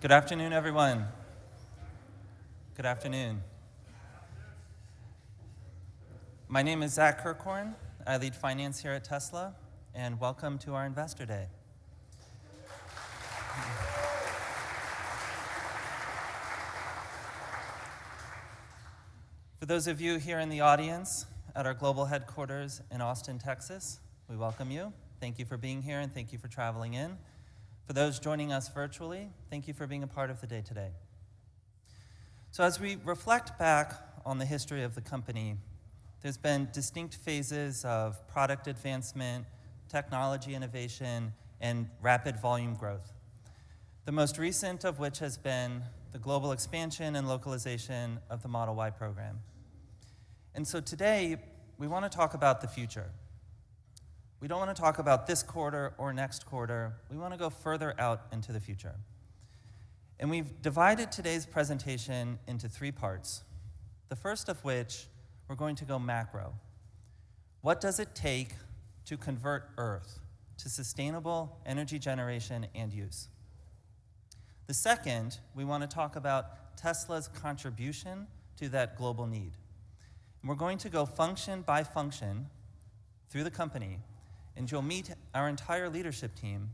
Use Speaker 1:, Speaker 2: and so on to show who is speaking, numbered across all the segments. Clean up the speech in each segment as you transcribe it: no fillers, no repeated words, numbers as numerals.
Speaker 1: Good afternoon, everyone. Good afternoon. My name is Zach Kirkhorn. I lead finance here at Tesla, and welcome to our Investor Day. For those of you here in the audience at our global headquarters in Austin, Texas, we welcome you. Thank you for being here, and thank you for traveling in. For those joining us virtually, thank you for being a part of the day today. So as we reflect back on the history of the company, there's been distinct phases of product advancement, technology innovation, and rapid volume growth. The most recent of which has been the global expansion and localization of the Model Y program. And so today, we want to talk about the future. We don't want to talk about this quarter or next quarter. We want to go further out into the future. And we've divided today's presentation into three parts. The first of which, we're going to go macro. What does it take to convert Earth to sustainable energy generation and use? The second, we want to talk about Tesla's contribution to that global need. And we're going to go function by function through the company, and you'll meet our entire leadership team,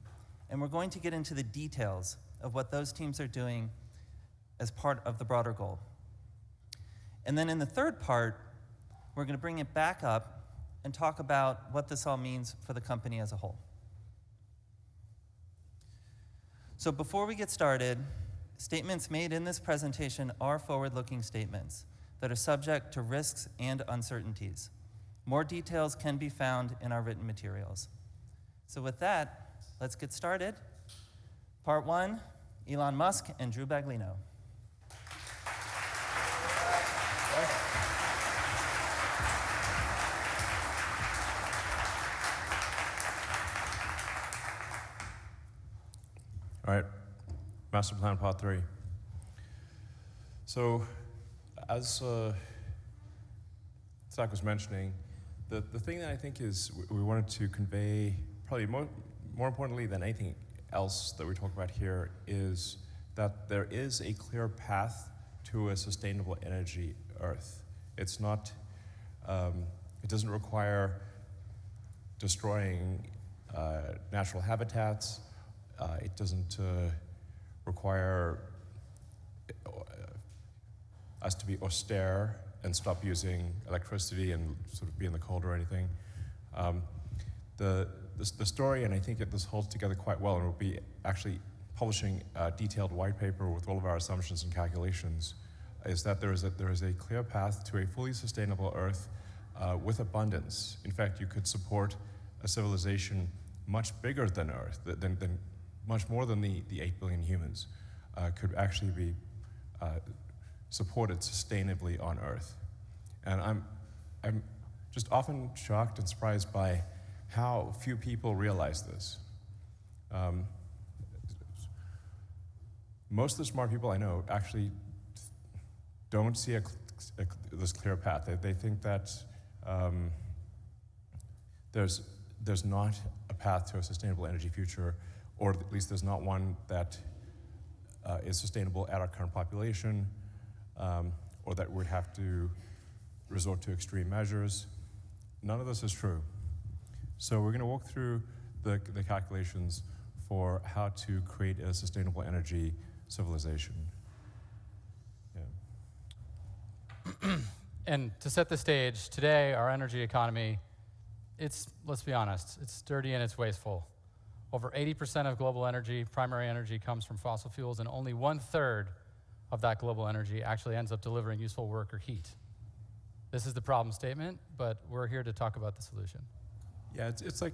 Speaker 1: and we're going to get into the details of what those teams are doing as part of the broader goal. And then in the third part, we're going to bring it back up and talk about what this all means for the company as a whole. So before we get started, statements made in this presentation are forward-looking statements that are subject to risks and uncertainties. More details can be found in our written materials. So with that, let's get started. Part one, Elon Musk and Drew Baglino.
Speaker 2: All right, master plan part 3. So as Zach was mentioning, the thing that I think is we wanted to convey, probably more importantly than anything else that we talk about here, is that there is a clear path to a sustainable energy Earth. It's not, it doesn't require destroying natural habitats. It doesn't require us to be austere and stop using electricity and sort of be in the cold or anything. The story, and I think this holds together quite well, and we'll be actually publishing a detailed white paper with all of our assumptions and calculations, is that there is a clear path to a fully sustainable Earth with abundance. In fact, you could support a civilization much bigger than Earth, than much more than the 8 billion humans could actually be supported sustainably on Earth. And I'm just often shocked and surprised by how few people realize this. Most of the smart people I know actually don't see this clear path. They think that there's not a path to a sustainable energy future, or at least there's not one that is sustainable at our current population, or that we'd have to resort to extreme measures. None of this is true. So we're going to walk through the calculations for how to create a sustainable energy civilization. Yeah.
Speaker 3: And to set the stage, today our energy economy, let's be honest, it's dirty and it's wasteful. Over 80% of global energy, primary energy, comes from fossil fuels, and only 1/3 of that global energy actually ends up delivering useful work or heat. This is the problem statement, but we're here to talk about the solution.
Speaker 2: Yeah, it's like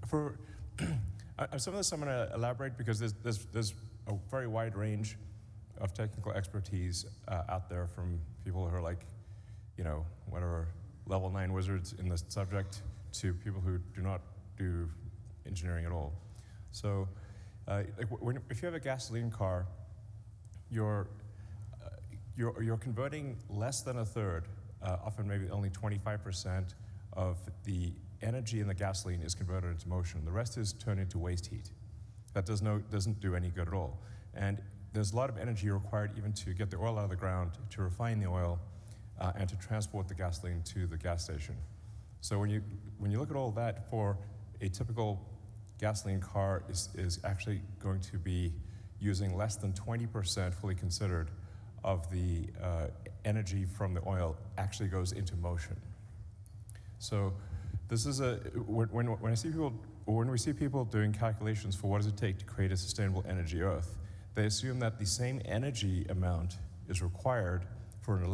Speaker 2: some of this I'm going to elaborate because there's a very wide range of technical expertise out there, from people who are like, whatever, level 9 wizards in the subject, to people who do not do engineering at all. So, if you have a gasoline car, you're converting less than 1/3, often maybe only 25% of the energy in the gasoline is converted into motion. The rest is turned into waste heat. That doesn't do any good at all. And there's a lot of energy required even to get the oil out of the ground, to refine the oil, and to transport the gasoline to the gas station. So when you look at all that, for a typical gasoline car is actually going to be using less than 20%, fully considered, of the energy from the oil actually goes into motion. So this is when we see people doing calculations for what does it take to create a sustainable energy Earth, they assume that the same energy amount is required for an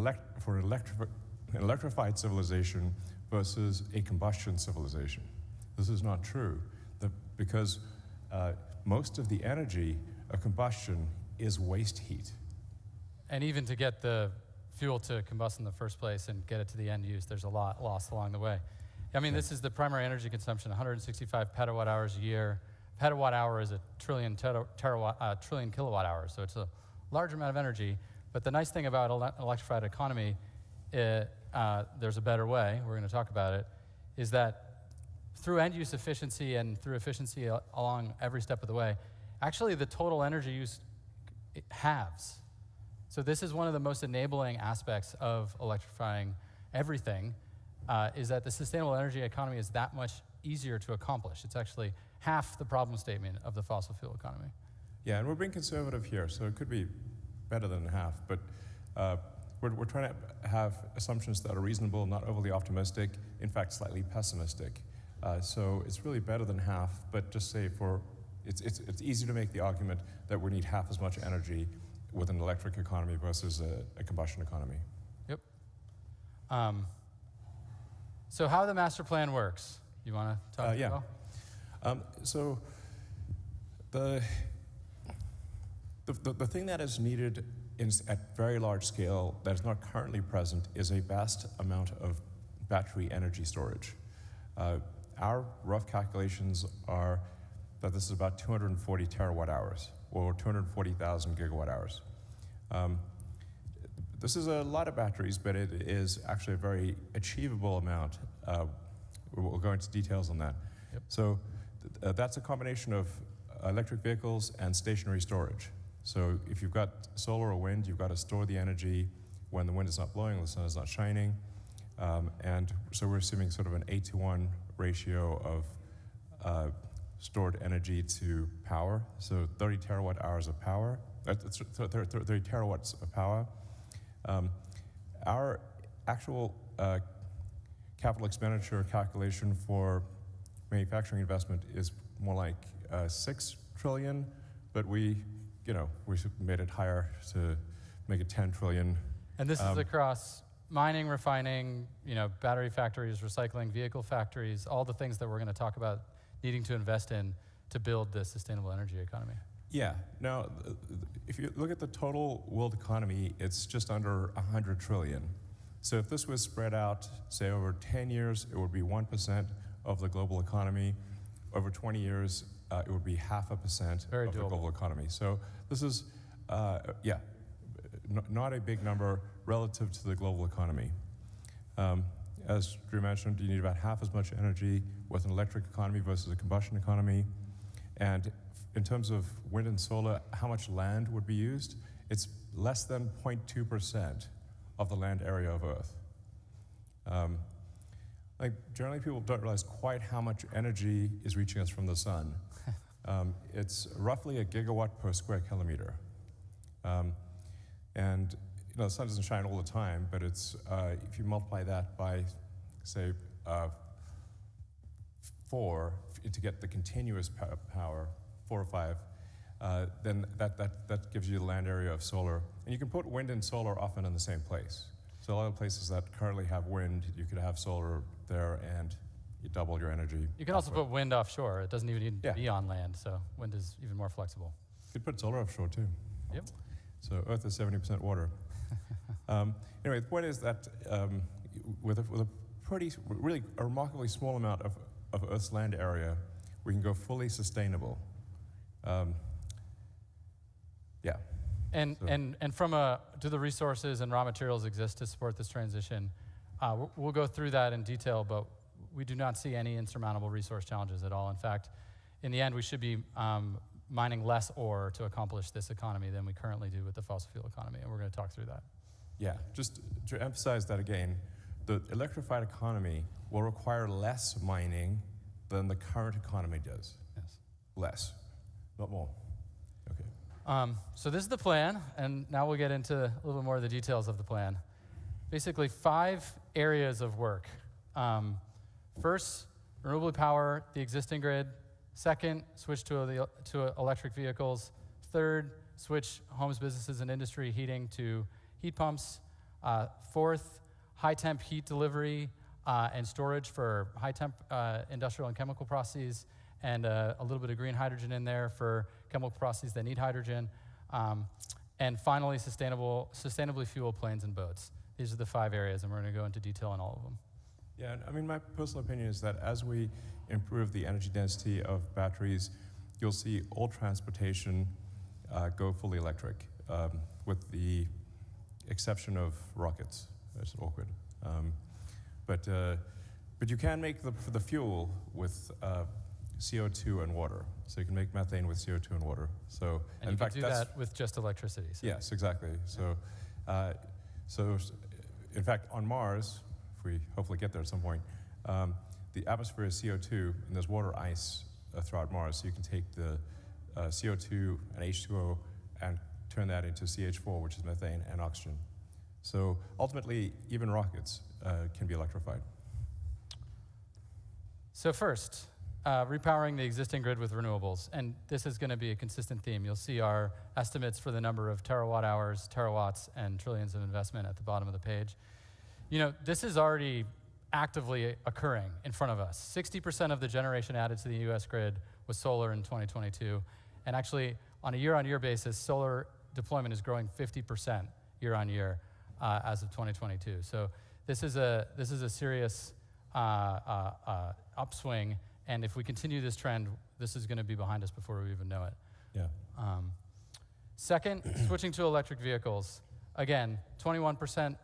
Speaker 2: electrified civilization versus a combustion civilization. This is not true, because most of the energy of combustion is waste heat.
Speaker 3: And even to get the fuel to combust in the first place and get it to the end use, there's a lot lost along the way. I mean, this is the primary energy consumption, 165 petawatt hours a year. Petawatt hour is a trillion kilowatt hours, so it's a large amount of energy. But the nice thing about an electrified economy, there's a better way, we're going to talk about it, is that through end-use efficiency and through efficiency along every step of the way, actually the total energy use halves. So this is one of the most enabling aspects of electrifying everything, is that the sustainable energy economy is that much easier to accomplish. It's actually half the problem statement of the fossil fuel economy.
Speaker 2: Yeah, and we're being conservative here, so it could be better than half, but we're trying to have assumptions that are reasonable, not overly optimistic, in fact, slightly pessimistic. So it's really better than half, but just say it's easy to make the argument that we need half as much energy with an electric economy versus a combustion economy.
Speaker 3: Yep. So how the master plan works? You want to talk about it?
Speaker 2: So the thing that is needed at very large scale that is not currently present is a vast amount of battery energy storage. Our rough calculations are that this is about 240 terawatt hours, or 240,000 gigawatt hours. This is a lot of batteries, but it is actually a very achievable amount. We'll go into details on that.
Speaker 3: Yep.
Speaker 2: So that's a combination of electric vehicles and stationary storage. So if you've got solar or wind, you've got to store the energy when the wind is not blowing, the sun is not shining. And so we're assuming sort of an 8-to-1 ratio of stored energy to power. So 30 terawatt hours of power, 30 terawatts of power. Our actual capital expenditure calculation for manufacturing investment is more like 6 trillion, but we made it higher to make it 10 trillion.
Speaker 3: And this is across mining, refining, battery factories, recycling, vehicle factories, all the things that we're going to talk about needing to invest in to build this sustainable energy economy.
Speaker 2: Yeah. Now, if you look at the total world economy, it's just under 100 trillion. So if this was spread out, say, over 10 years, it would be 1% of the global economy. Over 20 years, it would be 0.5%
Speaker 3: Very
Speaker 2: of
Speaker 3: doable.
Speaker 2: the global economy. So this is, not a big number relative to the global economy. As Drew mentioned, you need about half as much energy with an electric economy versus a combustion economy. And in terms of wind and solar, how much land would be used? It's less than 0.2% of the land area of Earth. Generally people don't realize quite how much energy is reaching us from the sun. It's roughly a gigawatt per square kilometer. And the sun doesn't shine all the time, but it's if you multiply that by, say, 4 to get the continuous power, 4 or 5, then that gives you the land area of solar. And you can put wind and solar often in the same place. So a lot of places that currently have wind, you could have solar there and you double your energy.
Speaker 3: You can also
Speaker 2: output.
Speaker 3: put wind offshore. It doesn't even need to
Speaker 2: Yeah.
Speaker 3: be on land, so wind is even more flexible.
Speaker 2: You could put solar offshore too.
Speaker 3: Yep.
Speaker 2: So Earth is 70% water. Anyway, the point is that with a really a remarkably small amount of Earth's land area, we can go fully sustainable. Yeah.
Speaker 3: And do the resources and raw materials exist to support this transition? We'll go through that in detail, but we do not see any insurmountable resource challenges at all. In fact, in the end, we should be mining less ore to accomplish this economy than we currently do with the fossil fuel economy, and we're going to talk through that.
Speaker 2: Yeah, just to emphasize that again, the electrified economy will require less mining than the current economy does.
Speaker 3: Yes.
Speaker 2: Less, not more. Okay.
Speaker 3: So this is the plan, and now we'll get into a little bit more of the details of the plan. Basically, 5 areas of work. First, renewably power the existing grid. Second, switch to electric vehicles. Third, switch homes, businesses, and industry heating to heat pumps. Fourth, high-temp heat delivery and storage for high-temp industrial and chemical processes, and a little bit of green hydrogen in there for chemical processes that need hydrogen. And finally, sustainably fuel planes and boats. These are the 5 areas, and we're going to go into detail on all of them.
Speaker 2: Yeah, I mean, my personal opinion is that as we improve the energy density of batteries, you'll see all transportation go fully electric, with the exception of rockets. That's awkward. But you can make the fuel with CO2 and water. So you can make methane with CO2 and water. So
Speaker 3: And
Speaker 2: in
Speaker 3: you
Speaker 2: fact,
Speaker 3: can do that with just electricity. So.
Speaker 2: Yes, exactly. So, in fact, on Mars, if we hopefully get there at some point, the atmosphere is CO2, and there's water ice throughout Mars. So you can take the CO2 and H2O and turn that into CH4, which is methane, and oxygen. So ultimately, even rockets can be electrified.
Speaker 3: So first, repowering the existing grid with renewables. And this is going to be a consistent theme. You'll see our estimates for the number of terawatt hours, terawatts, and trillions of investment at the bottom of the page. You know, this is already actively occurring in front of us. 60% of the generation added to the US grid was solar in 2022. And actually, on a year-on-year basis, solar deployment is growing 50% year-on-year as of 2022. So this is a serious upswing. And if we continue this trend, this is going to be behind us before we even know it.
Speaker 2: Yeah.
Speaker 3: Second, switching to electric vehicles. Again, 21%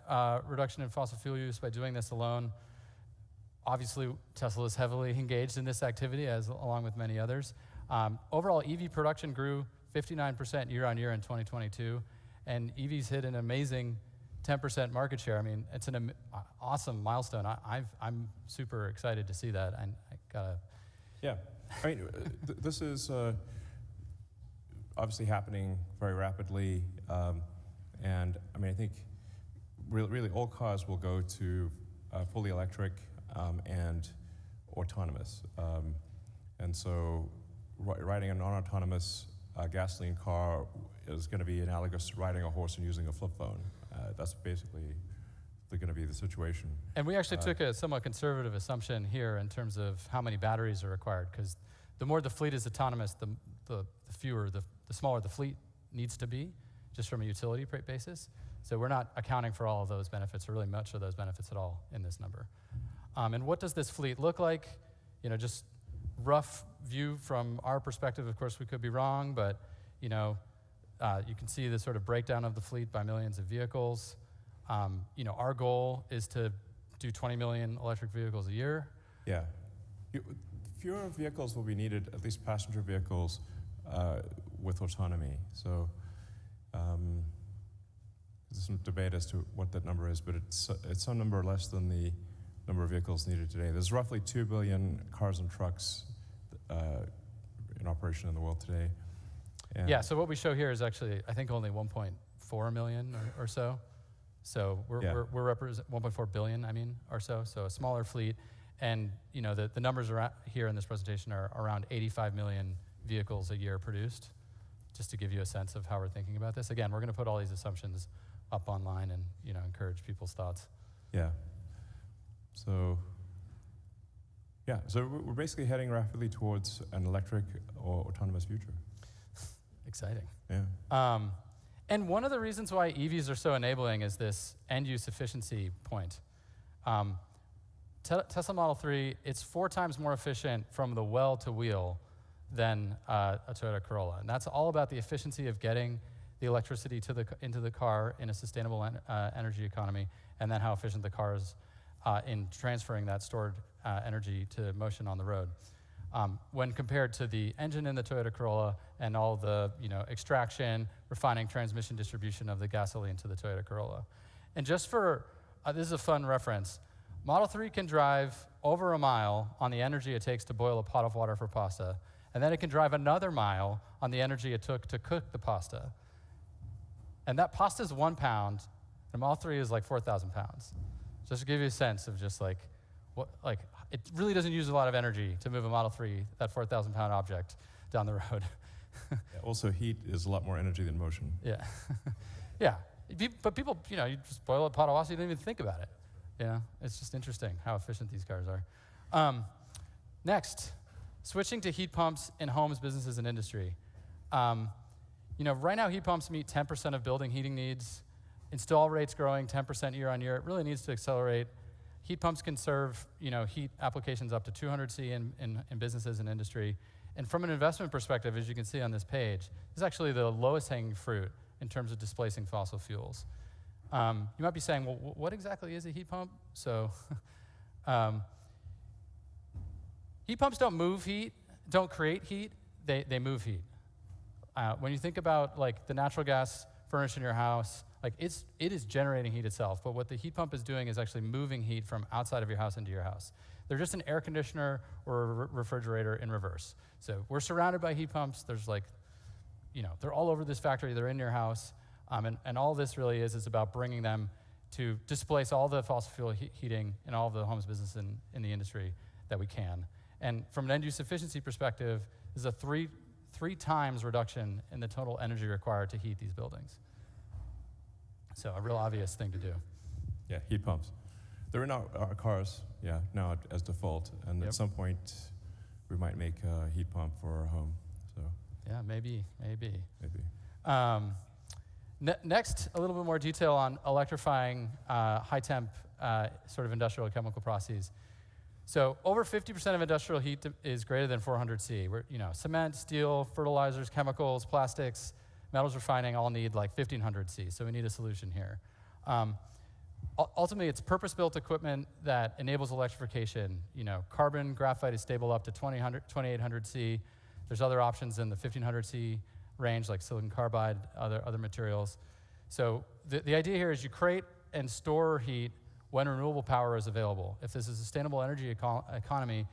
Speaker 3: reduction in fossil fuel use by doing this alone. Obviously, Tesla is heavily engaged in this activity, along with many others. Overall, EV production grew 59% year on year in 2022, and EVs hit an amazing 10% market share. I mean, it's an awesome milestone. I'm super excited to see that. I gotta.
Speaker 2: Yeah, I mean, this is obviously happening very rapidly, and I mean, I think really all cars will go to fully electric and autonomous, and so riding a non-autonomous gasoline car is going to be analogous to riding a horse and using a flip phone. That's basically going to be the situation.
Speaker 3: And we actually took a somewhat conservative assumption here in terms of how many batteries are required, because the more the fleet is autonomous, the smaller the fleet needs to be, just from a utility basis. So we're not accounting for all of those benefits, or really much of those benefits at all in this number. And what does this fleet look like? You know, just rough view from our perspective. Of course, we could be wrong, but you know, you can see the sort of breakdown of the fleet by millions of vehicles. You know, our goal is to do 20 million electric vehicles a year.
Speaker 2: Yeah. Fewer vehicles will be needed, at least passenger vehicles, with autonomy. So there's some debate as to what that number is, but it's some number less than the number of vehicles needed today. There's roughly 2 billion cars and trucks in operation in the world today. And
Speaker 3: yeah, so what we show here is actually, I think, only 1.4 million or so. So we're represent 1.4 billion, or so. So a smaller fleet, and you know the numbers here in this presentation are around 85 million vehicles a year produced. Just to give you a sense of how we're thinking about this. Again, we're going to put all these assumptions up online and encourage people's thoughts.
Speaker 2: Yeah. So we're basically heading rapidly towards an electric or autonomous future.
Speaker 3: Exciting.
Speaker 2: Yeah.
Speaker 3: And one of the reasons why EVs are so enabling is this end-use efficiency point. Tesla Model 3, it's 4 times more efficient from the well to wheel than a Toyota Corolla. And that's all about the efficiency of getting the electricity into the car in a sustainable energy economy, and then how efficient the car is in transferring that stored energy to motion on the road. when compared to the engine in the Toyota Corolla and all the extraction, refining, transmission, distribution of the gasoline to the Toyota Corolla. And just for, this is a fun reference, Model 3 can drive over a mile on the energy it takes to boil a pot of water for pasta, and then it can drive another mile on the energy it took to cook the pasta. And that pasta is 1 pound, and Model 3 is like 4,000 pounds. Just to give you a sense of just like, it really doesn't use a lot of energy to move a Model 3, that 4,000 pound object, down the road.
Speaker 2: Yeah, also, heat is a lot more energy than motion.
Speaker 3: Yeah. Yeah. But people, you just boil a pot of pasta, you don't even think about it. It's just interesting how efficient these cars are. Next, switching to heat pumps in homes, businesses, and industry. Right now, heat pumps meet 10% of building heating needs. Install rates growing 10% year on year. It really needs to accelerate. Heat pumps can serve, heat applications up to 200 C in businesses and industry. And from an investment perspective, as you can see on this page, this is actually the lowest hanging fruit in terms of displacing fossil fuels. You might be saying, well, what exactly is a heat pump? So, heat pumps don't move heat, don't create heat, they move heat. When you think about the natural gas furnace in your house, it is generating heat itself, but what the heat pump is doing is actually moving heat from outside of your house into your house. They're just an air conditioner or a refrigerator in reverse. So we're surrounded by heat pumps. There's they're all over this factory. They're in your house. And all this really is about bringing them to displace all the fossil fuel heating in all of the homes, business, and in the industry that we can. And from an end-use efficiency perspective, there's a three times reduction in the total energy required to heat these buildings. So a real obvious thing to do.
Speaker 2: Yeah, heat pumps. They're in our cars, now as default. And at some point, we might make a heat pump for our home. So.
Speaker 3: Yeah, maybe. Next, a little bit more detail on electrifying high-temp sort of industrial chemical processes. So over 50% of industrial heat is greater than 400 C. Cement, steel, fertilizers, chemicals, plastics, metals refining all need 1,500 C, so we need a solution here. Ultimately, it's purpose-built equipment that enables electrification. Carbon graphite is stable up to 2,800 C. There's other options in the 1,500 C range, like silicon carbide, other materials. So the idea here is you create and store heat when renewable power is available. If this is a sustainable energy economy,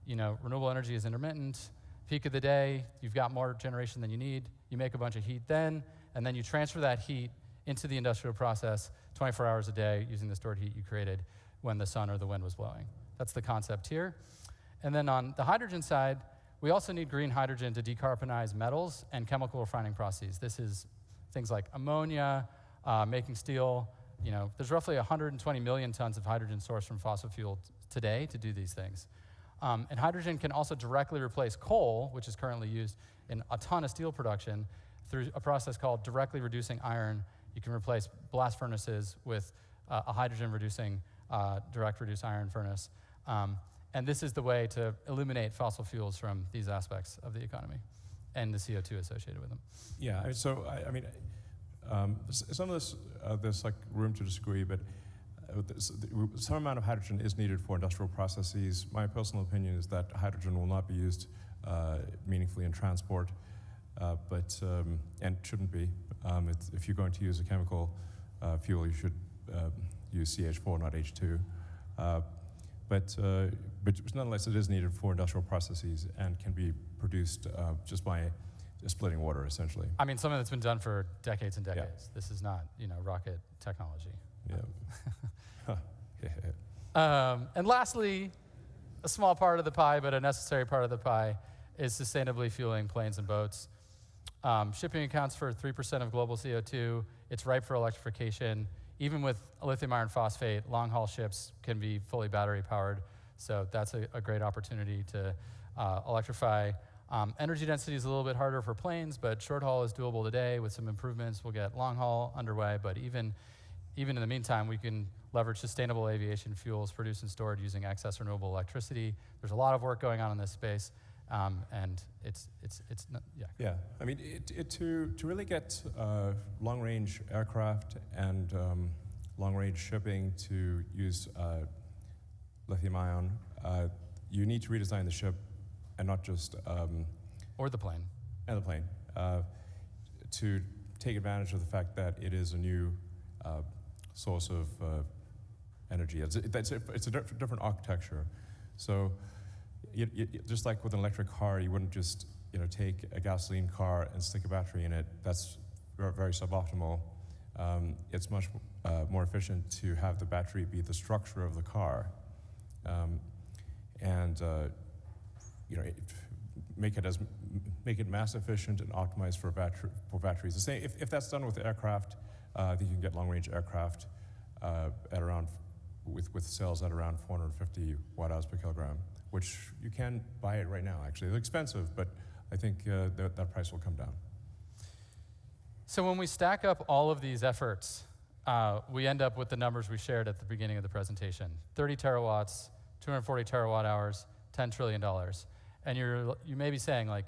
Speaker 3: renewable energy is intermittent. Peak of the day, you've got more generation than you need. You make a bunch of heat then, and then you transfer that heat into the industrial process 24 hours a day using the stored heat you created when the sun or the wind was blowing. That's the concept here. And then on the hydrogen side, we also need green hydrogen to decarbonize metals and chemical refining processes. This is things like ammonia, making steel. There's roughly 120 million tons of hydrogen sourced from fossil fuel today to do these things. And hydrogen can also directly replace coal, which is currently used in a ton of steel production, through a process called directly reducing iron. You can replace blast furnaces with a hydrogen-reducing direct reduced iron furnace. And this is the way to eliminate fossil fuels from these aspects of the economy and the CO2 associated with them.
Speaker 2: Yeah, some of this, there's room to disagree, but some amount of hydrogen is needed for industrial processes. My personal opinion is that hydrogen will not be used meaningfully in transport, and shouldn't be. If you're going to use a chemical fuel, you should use CH4, not H2. But nonetheless, it is needed for industrial processes and can be produced just by splitting water, essentially.
Speaker 3: I mean, something that's been done for decades and decades.
Speaker 2: Yeah.
Speaker 3: This is not, rocket technology.
Speaker 2: Yeah.
Speaker 3: And lastly, a small part of the pie, but a necessary part of the pie, is sustainably fueling planes and boats. Shipping accounts for 3% of global CO2. It's ripe for electrification. Even with lithium iron phosphate, long-haul ships can be fully battery-powered. So that's a great opportunity to electrify. Energy density is a little bit harder for planes, but short-haul is doable today. With some improvements, we'll get long-haul underway. But even in the meantime, we can leverage sustainable aviation fuels produced and stored using excess renewable electricity. There's a lot of work going on in this space. And it's not, yeah.
Speaker 2: Yeah, I mean, to really get long-range aircraft and long-range shipping to use lithium ion, you need to redesign the ship and not just
Speaker 3: Or the plane.
Speaker 2: and the plane, to take advantage of the fact that it is a new source of energy. It's a different architecture. So just like with an electric car, you wouldn't just take a gasoline car and stick a battery in it. That's very suboptimal. It's much more efficient to have the battery be the structure of the car, and make it mass efficient and optimized for batteries. The same if that's done with aircraft, I think you can get long range aircraft at around with cells at around 450 watt-hours per kilogram, which you can buy it right now. Actually, they're expensive, but I think that price will come down.
Speaker 3: So when we stack up all of these efforts, we end up with the numbers we shared at the beginning of the presentation: 30 terawatts, 240 terawatt hours, $10 trillion. And you may be saying, like,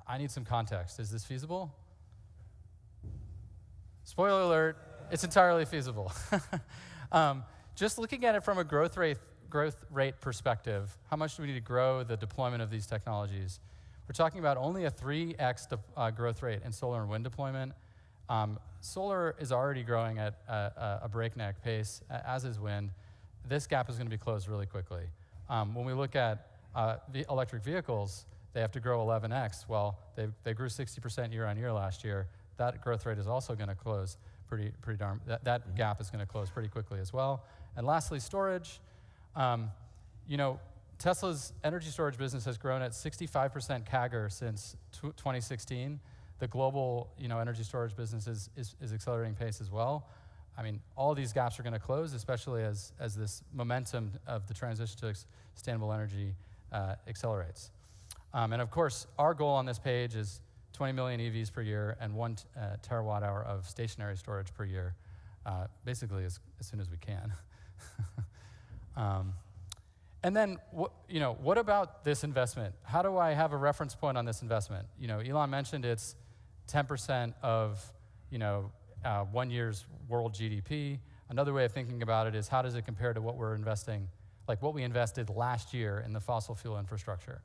Speaker 3: I need some context. Is this feasible? Spoiler alert, it's entirely feasible. Just looking at it from a growth rate perspective, how much do we need to grow the deployment of these technologies? We're talking about only a 3x growth rate in solar and wind deployment. Solar is already growing at a breakneck pace, as is wind. This gap is going to be closed really quickly. When we look at electric vehicles, they have to grow 11x. Well, they grew 60% year on year last year. That growth rate is also going to close pretty darn. That gap is going to close pretty quickly as well. And lastly, storage. Tesla's energy storage business has grown at 65% CAGR since 2016. The global energy storage business is accelerating pace as well. I mean, all these gaps are going to close, especially as this momentum of the transition to sustainable energy accelerates. And of course, our goal on this page is 20 million EVs per year and 1 terawatt hour of stationary storage per year, basically as soon as we can. And then, what about this investment? How do I have a reference point on this investment? Elon mentioned it's 10% of 1 year's world GDP. Another way of thinking about it is, how does it compare to what we're investing, like what we invested last year in the fossil fuel infrastructure?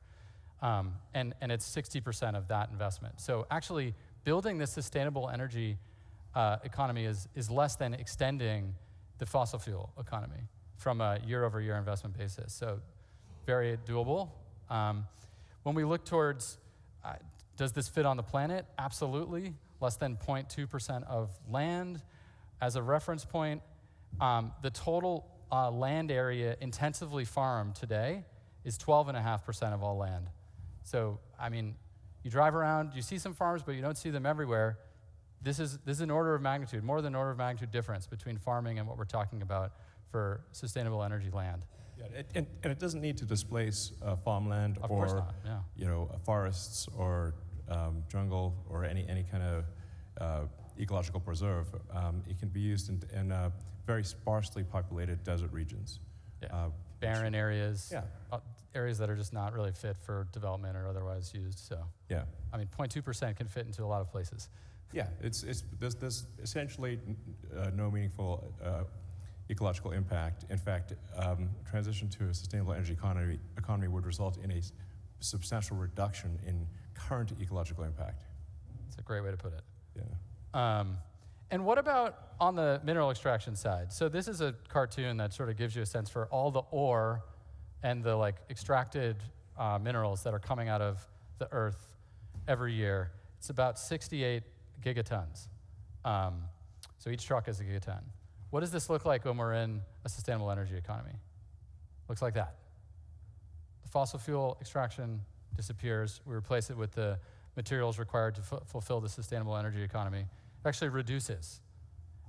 Speaker 3: And it's 60% of that investment. So actually, building this sustainable energy economy is less than extending the fossil fuel economy from a year-over-year investment basis. So very doable. When we look towards, does this fit on the planet? Absolutely. Less than 0.2% of land. As a reference point, the total land area intensively farmed today is 12.5% of all land. So, I mean, you drive around, you see some farms, but you don't see them everywhere. This is an order of magnitude, more than an order of magnitude difference between farming and what we're talking about for sustainable energy land.
Speaker 2: Yeah, and it doesn't need to displace farmland
Speaker 3: Of course not, yeah.
Speaker 2: Forests or jungle or any kind of ecological preserve. It can be used in very sparsely populated desert regions.
Speaker 3: Yeah. Barren areas.
Speaker 2: Yeah.
Speaker 3: Areas that are just not really fit for development or otherwise used. So
Speaker 2: yeah,
Speaker 3: I mean, 0.2% can fit into a lot of places.
Speaker 2: Yeah, there's essentially no meaningful ecological impact. In fact, transition to a sustainable energy economy would result in a substantial reduction in current ecological impact.
Speaker 3: That's a great way to put it.
Speaker 2: Yeah.
Speaker 3: And what about on the mineral extraction side? So this is a cartoon that sort of gives you a sense for all the ore and the extracted minerals that are coming out of the earth every year. It's about 68 gigatons. So each truck is a gigaton. What does this look like when we're in a sustainable energy economy? Looks like that. The fossil fuel extraction disappears. We replace it with the materials required to fulfill the sustainable energy economy. It actually reduces.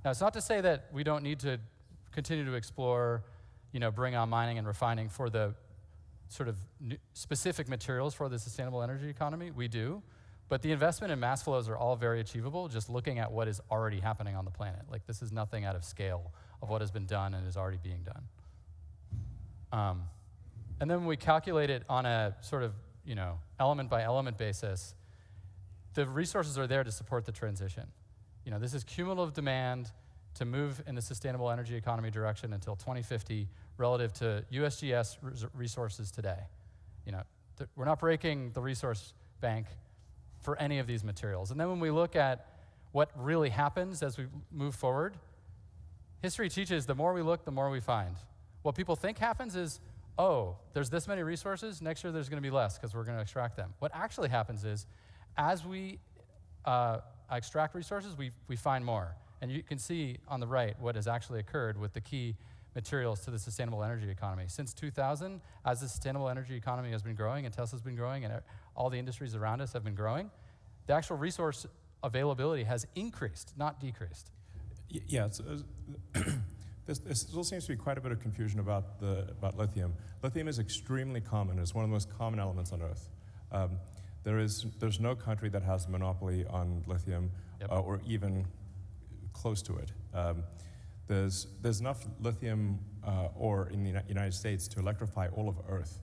Speaker 3: Now, it's not to say that we don't need to continue to explore, bring on mining and refining for the sort of specific materials for the sustainable energy economy. We do. But the investment in mass flows are all very achievable, just looking at what is already happening on the planet. Like, this is nothing out of scale of what has been done and is already being done. And then when we calculate it on a sort of, element by element basis, the resources are there to support the transition. This is cumulative demand to move in the sustainable energy economy direction until 2050 relative to USGS resources today. We're not breaking the resource bank for any of these materials. And then when we look at what really happens as we move forward, history teaches the more we look, the more we find. What people think happens is, oh, there's this many resources, next year there's going to be less because we're going to extract them. What actually happens is, as we extract resources, we find more. And you can see on the right what has actually occurred with the key materials to the sustainable energy economy. Since 2000, as the sustainable energy economy has been growing and Tesla's been growing and all the industries around us have been growing, the actual resource availability has increased, not decreased.
Speaker 2: Yeah, there still seems to be quite a bit of confusion about lithium. Lithium is extremely common. It's one of the most common elements on Earth. There's no country that has a monopoly on lithium,
Speaker 3: Yep.
Speaker 2: Or even close to it. There's enough lithium ore in the United States to electrify all of Earth.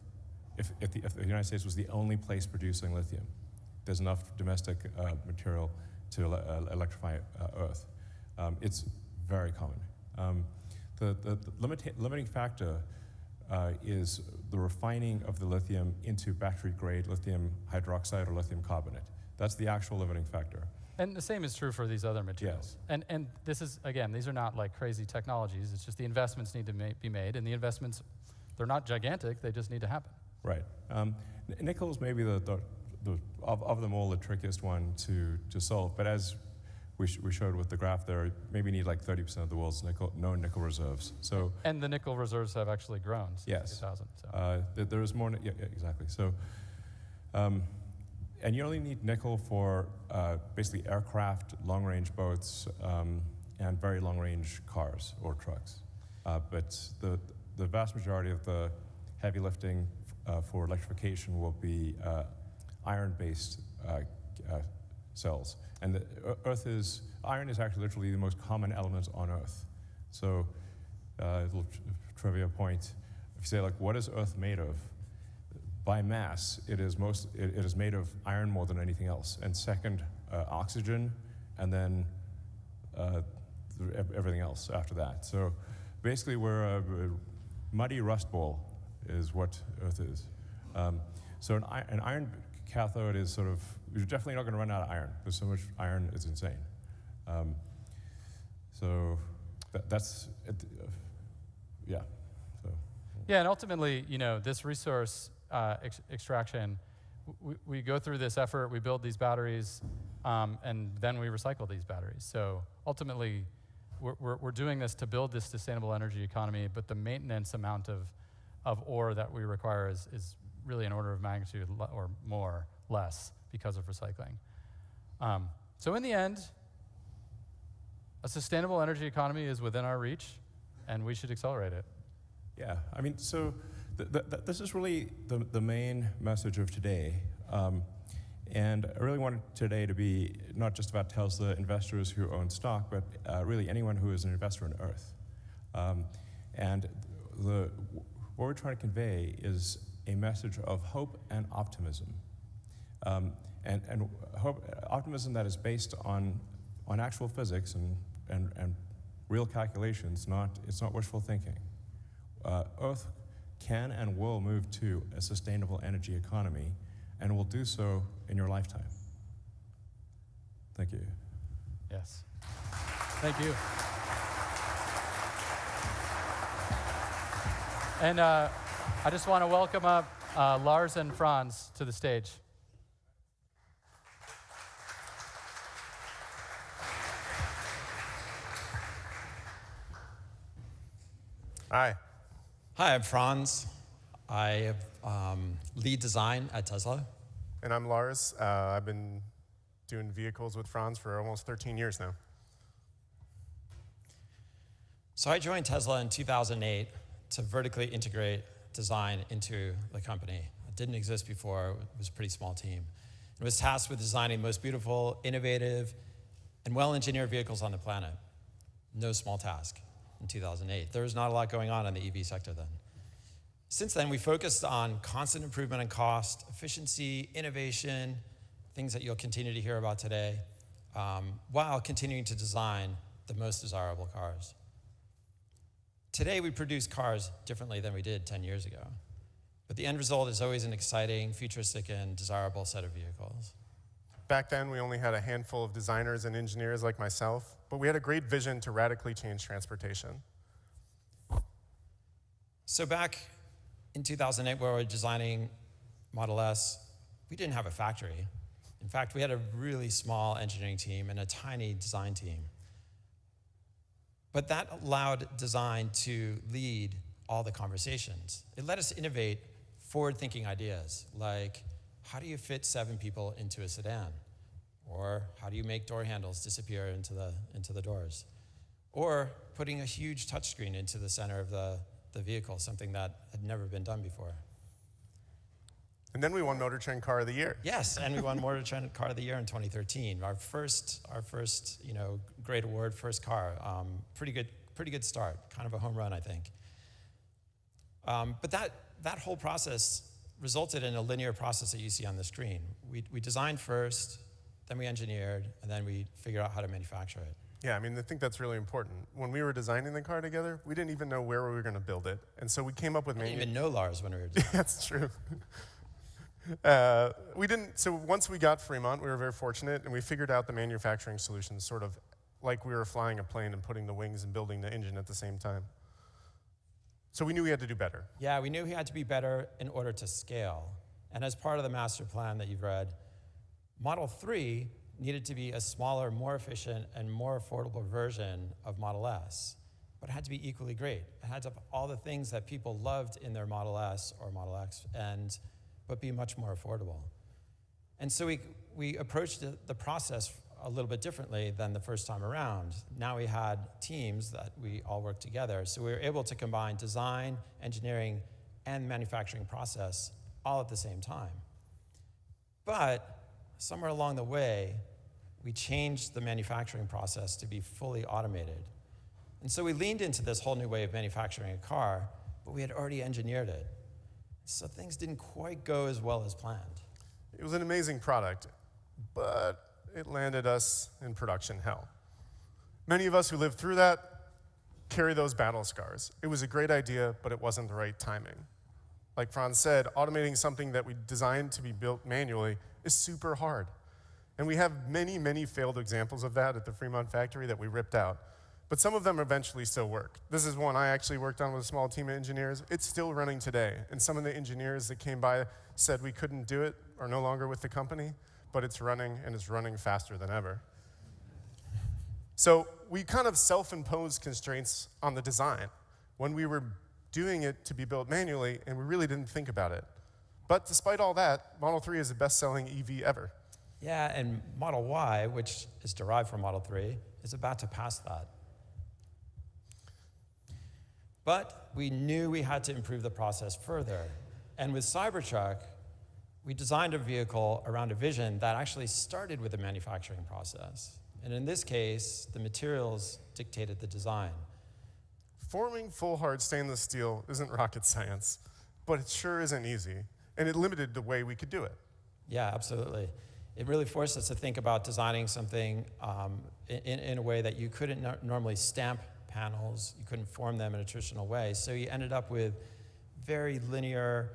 Speaker 2: If the United States was the only place producing lithium, there's enough domestic material to electrify Earth. It's very common. The limiting factor is the refining of the lithium into battery-grade lithium hydroxide or lithium carbonate. That's the actual limiting factor.
Speaker 3: And the same is true for these other materials.
Speaker 2: Yes.
Speaker 3: And this is, again, these are not like crazy technologies. It's just the investments need to be made, and the investments, they're not gigantic. They just need to happen.
Speaker 2: Right. Nickel is maybe of them all the trickiest one to solve. But as we showed with the graph there, maybe need like 30% of the world's known nickel reserves. So
Speaker 3: and the nickel reserves have actually grown since
Speaker 2: yes,
Speaker 3: 2000. So.
Speaker 2: There is more. Yeah, exactly. So, and you only need nickel for basically aircraft, long-range boats, and very long-range cars or trucks. But the vast majority of the heavy lifting for electrification will be iron-based cells. And iron is actually literally the most common element on Earth. So, a little trivia point, if you say like, what is Earth made of? By mass, it is made of iron more than anything else. And second, oxygen, and then everything else after that. So basically we're a muddy rust ball is what Earth is. So an iron cathode is sort of, you're definitely not going to run out of iron. There's so much iron, it's insane. So that's, yeah. So.
Speaker 3: Yeah, and ultimately, this resource extraction, we go through this effort, we build these batteries, and then we recycle these batteries. So ultimately, we're doing this to build this sustainable energy economy, but the maintenance amount of ore that we require is really an order of magnitude or more, less, because of recycling. So in the end, a sustainable energy economy is within our reach, and we should accelerate it.
Speaker 2: Yeah, I mean, so this is really the main message of today. And I really wanted today to be not just about Tesla investors who own stock, but really anyone who is an investor in Earth. And what we're trying to convey is a message of hope and optimism. And optimism that is based on actual physics and real calculations, it's not wishful thinking. Earth can and will move to a sustainable energy economy, and will do so in your lifetime. Thank you.
Speaker 3: Yes. Thank you. And I just want to welcome up Lars and Franz to the stage.
Speaker 4: Hi. Hi, I'm Franz. I lead design at Tesla.
Speaker 5: And I'm Lars. I've been doing vehicles with Franz for almost 13 years now.
Speaker 4: So I joined Tesla in 2008 to vertically integrate design into the company. It didn't exist before. It was a pretty small team. It was tasked with designing the most beautiful, innovative, and well-engineered vehicles on the planet. No small task in 2008. There was not a lot going on in the EV sector then. Since then, we focused on constant improvement in cost, efficiency, innovation, things that you'll continue to hear about today, while continuing to design the most desirable cars. Today, we produce cars differently than we did 10 years ago. But the end result is always an exciting, futuristic, and desirable set of vehicles.
Speaker 5: Back then, we only had a handful of designers and engineers like myself, but we had a great vision to radically change transportation.
Speaker 4: So back in 2008, where we were designing Model S, we didn't have a factory. In fact, we had a really small engineering team and a tiny design team. But that allowed design to lead all the conversations. It let us innovate forward-thinking ideas, like how do you fit 7 people into a sedan? Or how do you make door handles disappear into the doors? Or putting a huge touchscreen into the center of the vehicle, something that had never been done before.
Speaker 5: And then we won Motor Trend Car of the Year.
Speaker 4: Yes, and we won Motor Trend Car of the Year in 2013. Our first, great award, first car. Pretty good start. Kind of a home run, I think. But that whole process resulted in a linear process that you see on the screen. We designed first, then we engineered, and then we figured out how to manufacture it.
Speaker 5: Yeah, I mean, I think that's really important. When we were designing the car together, we didn't even know where we were going to build it. And so we came up with...
Speaker 4: I didn't even know Lars when we were designing.
Speaker 5: That's true. So once we got Fremont, we were very fortunate, and we figured out the manufacturing solutions, sort of like we were flying a plane and putting the wings and building the engine at the same time. So we knew we had to do better.
Speaker 4: Yeah, we knew we had to be better in order to scale. And as part of the master plan that you've read, Model 3 needed to be a smaller, more efficient, and more affordable version of Model S. But it had to be equally great. It had to have all the things that people loved in their Model S or Model X, but be much more affordable. And so we approached the process a little bit differently than the first time around. Now we had teams that we all worked together, so we were able to combine design, engineering, and manufacturing process all at the same time. But somewhere along the way, we changed the manufacturing process to be fully automated. And so we leaned into this whole new way of manufacturing a car, but we had already engineered it. So things didn't quite go as well as planned.
Speaker 5: It was an amazing product, but it landed us in production hell. Many of us who lived through that carry those battle scars. It was a great idea, but it wasn't the right timing. Like Franz said, automating something that we designed to be built manually is super hard. And we have many, many failed examples of that at the Fremont factory that we ripped out. But some of them eventually still work. This is one I actually worked on with a small team of engineers. It's still running today. And some of the engineers that came by said we couldn't do it, are no longer with the company, but it's running, and it's running faster than ever. So we kind of self-imposed constraints on the design when we were doing it to be built manually, and we really didn't think about it. But despite all that, Model 3 is the best-selling EV ever.
Speaker 4: Yeah, and Model Y, which is derived from Model 3, is about to pass that. But we knew we had to improve the process further. And with Cybertruck, we designed a vehicle around a vision that actually started with the manufacturing process. And in this case, the materials dictated the design.
Speaker 5: Forming full hard stainless steel isn't rocket science, but it sure isn't easy. And it limited the way we could do it.
Speaker 4: Yeah, absolutely. It really forced us to think about designing something in a way that you couldn't normally stamp panels, you couldn't form them in a traditional way. So you ended up with very linear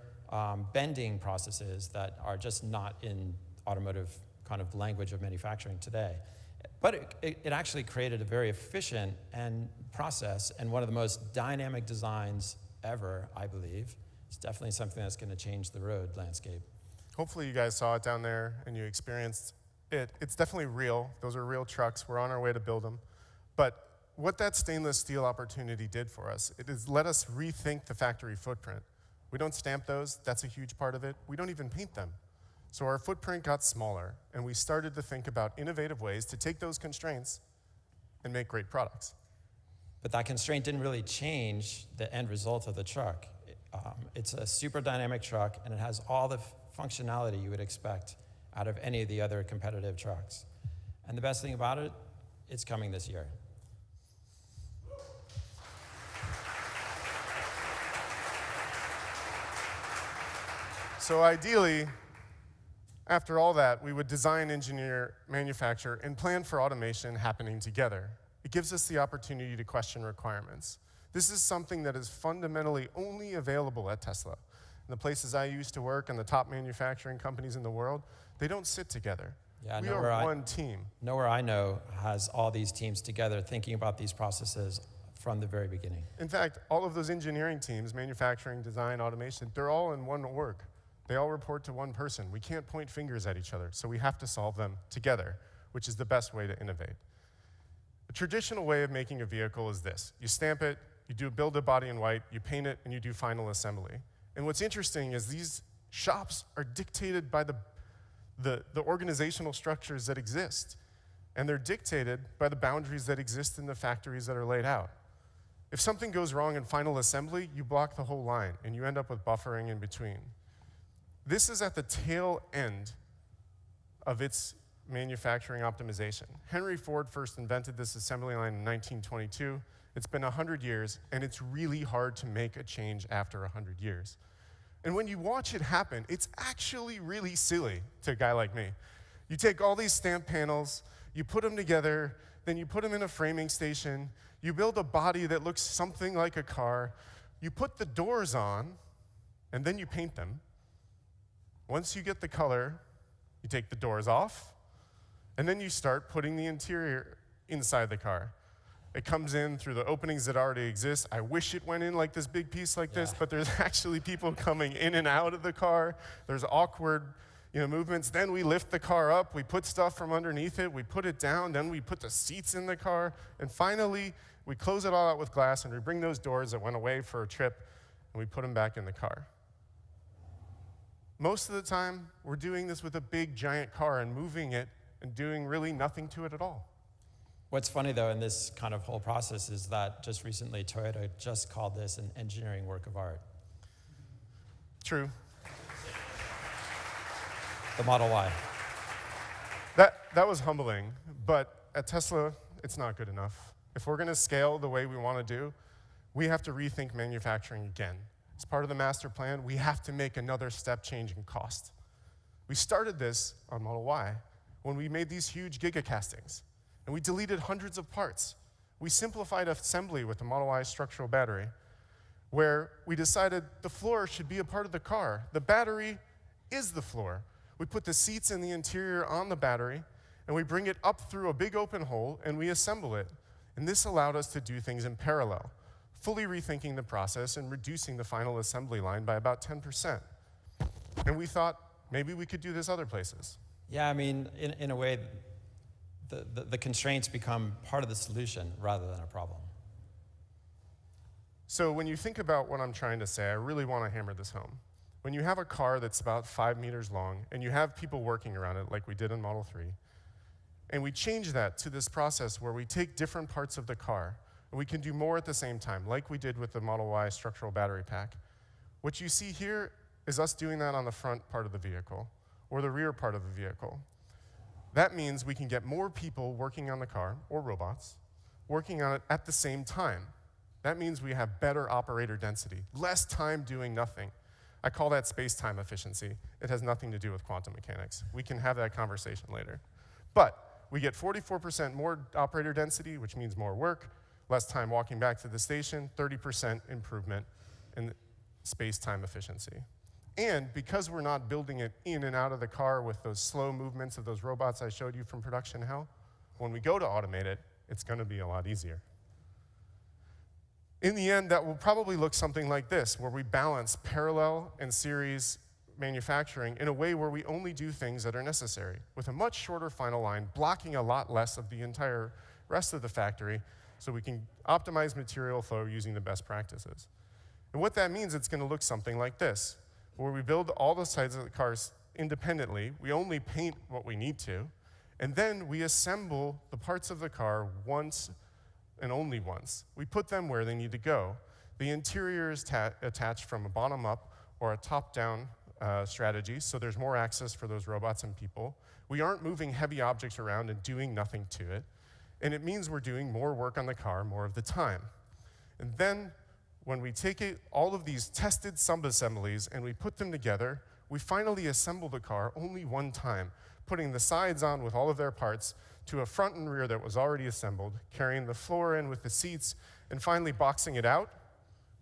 Speaker 4: bending processes that are just not in automotive kind of language of manufacturing today. But it actually created a very efficient process and one of the most dynamic designs ever, I believe. It's definitely something that's going to change the road landscape.
Speaker 5: Hopefully you guys saw it down there and you experienced it. It's definitely real. Those are real trucks. We're on our way to build them. But what that stainless steel opportunity did for us, it has let us rethink the factory footprint. We don't stamp those. That's a huge part of it. We don't even paint them. So our footprint got smaller, and we started to think about innovative ways to take those constraints and make great products.
Speaker 4: But that constraint didn't really change the end result of the truck. It's a super dynamic truck, and it has all the functionality you would expect out of any of the other competitive trucks. And the best thing about it, it's coming this year.
Speaker 5: So ideally, after all that, we would design, engineer, manufacture, and plan for automation happening together. It gives us the opportunity to question requirements. This is something that is fundamentally only available at Tesla. and the places I used to work and the top manufacturing companies in the world, they don't sit together.
Speaker 4: Yeah,
Speaker 5: We are one team.
Speaker 4: Nowhere I know has all these teams together thinking about these processes from the very beginning.
Speaker 5: In fact, all of those engineering teams, manufacturing, design, automation, they're all in one org. They all report to one person. We can't point fingers at each other, so we have to solve them together, which is the best way to innovate. The traditional way of making a vehicle is this. You stamp it, you build a body in white, you paint it, and you do final assembly. And what's interesting is these shops are dictated by the organizational structures that exist. And they're dictated by the boundaries that exist in the factories that are laid out. If something goes wrong in final assembly, you block the whole line, and you end up with buffering in between. This is at the tail end of its manufacturing optimization. Henry Ford first invented this assembly line in 1922. It's been 100 years, and it's really hard to make a change after 100 years. And when you watch it happen, it's actually really silly to a guy like me. You take all these stamp panels, you put them together, then you put them in a framing station, you build a body that looks something like a car, you put the doors on, and then you paint them. Once you get the color, you take the doors off, and then you start putting the interior inside the car. It comes in through the openings that already exist. I wish it went in like this big piece like this, but there's actually people coming in and out of the car. There's awkward movements. Then we lift the car up, we put stuff from underneath it, we put it down, then we put the seats in the car, and finally, we close it all out with glass, and we bring those doors that went away for a trip, and we put them back in the car. Most of the time, we're doing this with a big, giant car and moving it and doing really nothing to it at all.
Speaker 4: What's funny, though, in this kind of whole process is that just recently Toyota just called this an engineering work of art.
Speaker 5: True.
Speaker 4: The Model Y.
Speaker 5: That was humbling, but at Tesla, it's not good enough. If we're going to scale the way we want to do, we have to rethink manufacturing again. As part of the master plan, we have to make another step change in cost. We started this on Model Y when we made these huge gigacastings, and we deleted hundreds of parts. We simplified assembly with the Model Y structural battery, where we decided the floor should be a part of the car. The battery is the floor. We put the seats and the interior on the battery, and we bring it up through a big open hole, and we assemble it. And this allowed us to do things in parallel, fully rethinking the process and reducing the final assembly line by about 10%. And we thought, maybe we could do this other places.
Speaker 4: Yeah, I mean, in a way, the constraints become part of the solution rather than a problem.
Speaker 5: So when you think about what I'm trying to say, I really want to hammer this home. When you have a car that's about 5 meters long, and you have people working around it like we did in Model 3, and we change that to this process where we take different parts of the car, and we can do more at the same time, like we did with the Model Y structural battery pack. What you see here is us doing that on the front part of the vehicle, or the rear part of the vehicle. That means we can get more people working on the car, or robots, working on it at the same time. That means we have better operator density, less time doing nothing. I call that space-time efficiency. It has nothing to do with quantum mechanics. We can have that conversation later. But we get 44% more operator density, which means more work, less time walking back to the station, 30% improvement in space-time efficiency. And because we're not building it in and out of the car with those slow movements of those robots I showed you from production hell, when we go to automate it, it's going to be a lot easier. In the end, that will probably look something like this, where we balance parallel and series manufacturing in a way where we only do things that are necessary, with a much shorter final line, blocking a lot less of the entire rest of the factory, so we can optimize material flow using the best practices. And what that means, it's going to look something like this, where we build all the sides of the cars independently, we only paint what we need to, and then we assemble the parts of the car once and only once. We put them where they need to go. The interior is attached from a bottom-up or a top-down strategy, so there's more access for those robots and people. We aren't moving heavy objects around and doing nothing to it, and it means we're doing more work on the car more of the time. And then, when we take all of these tested sub-assemblies and we put them together, we finally assemble the car only one time, putting the sides on with all of their parts to a front and rear that was already assembled, carrying the floor in with the seats, and finally boxing it out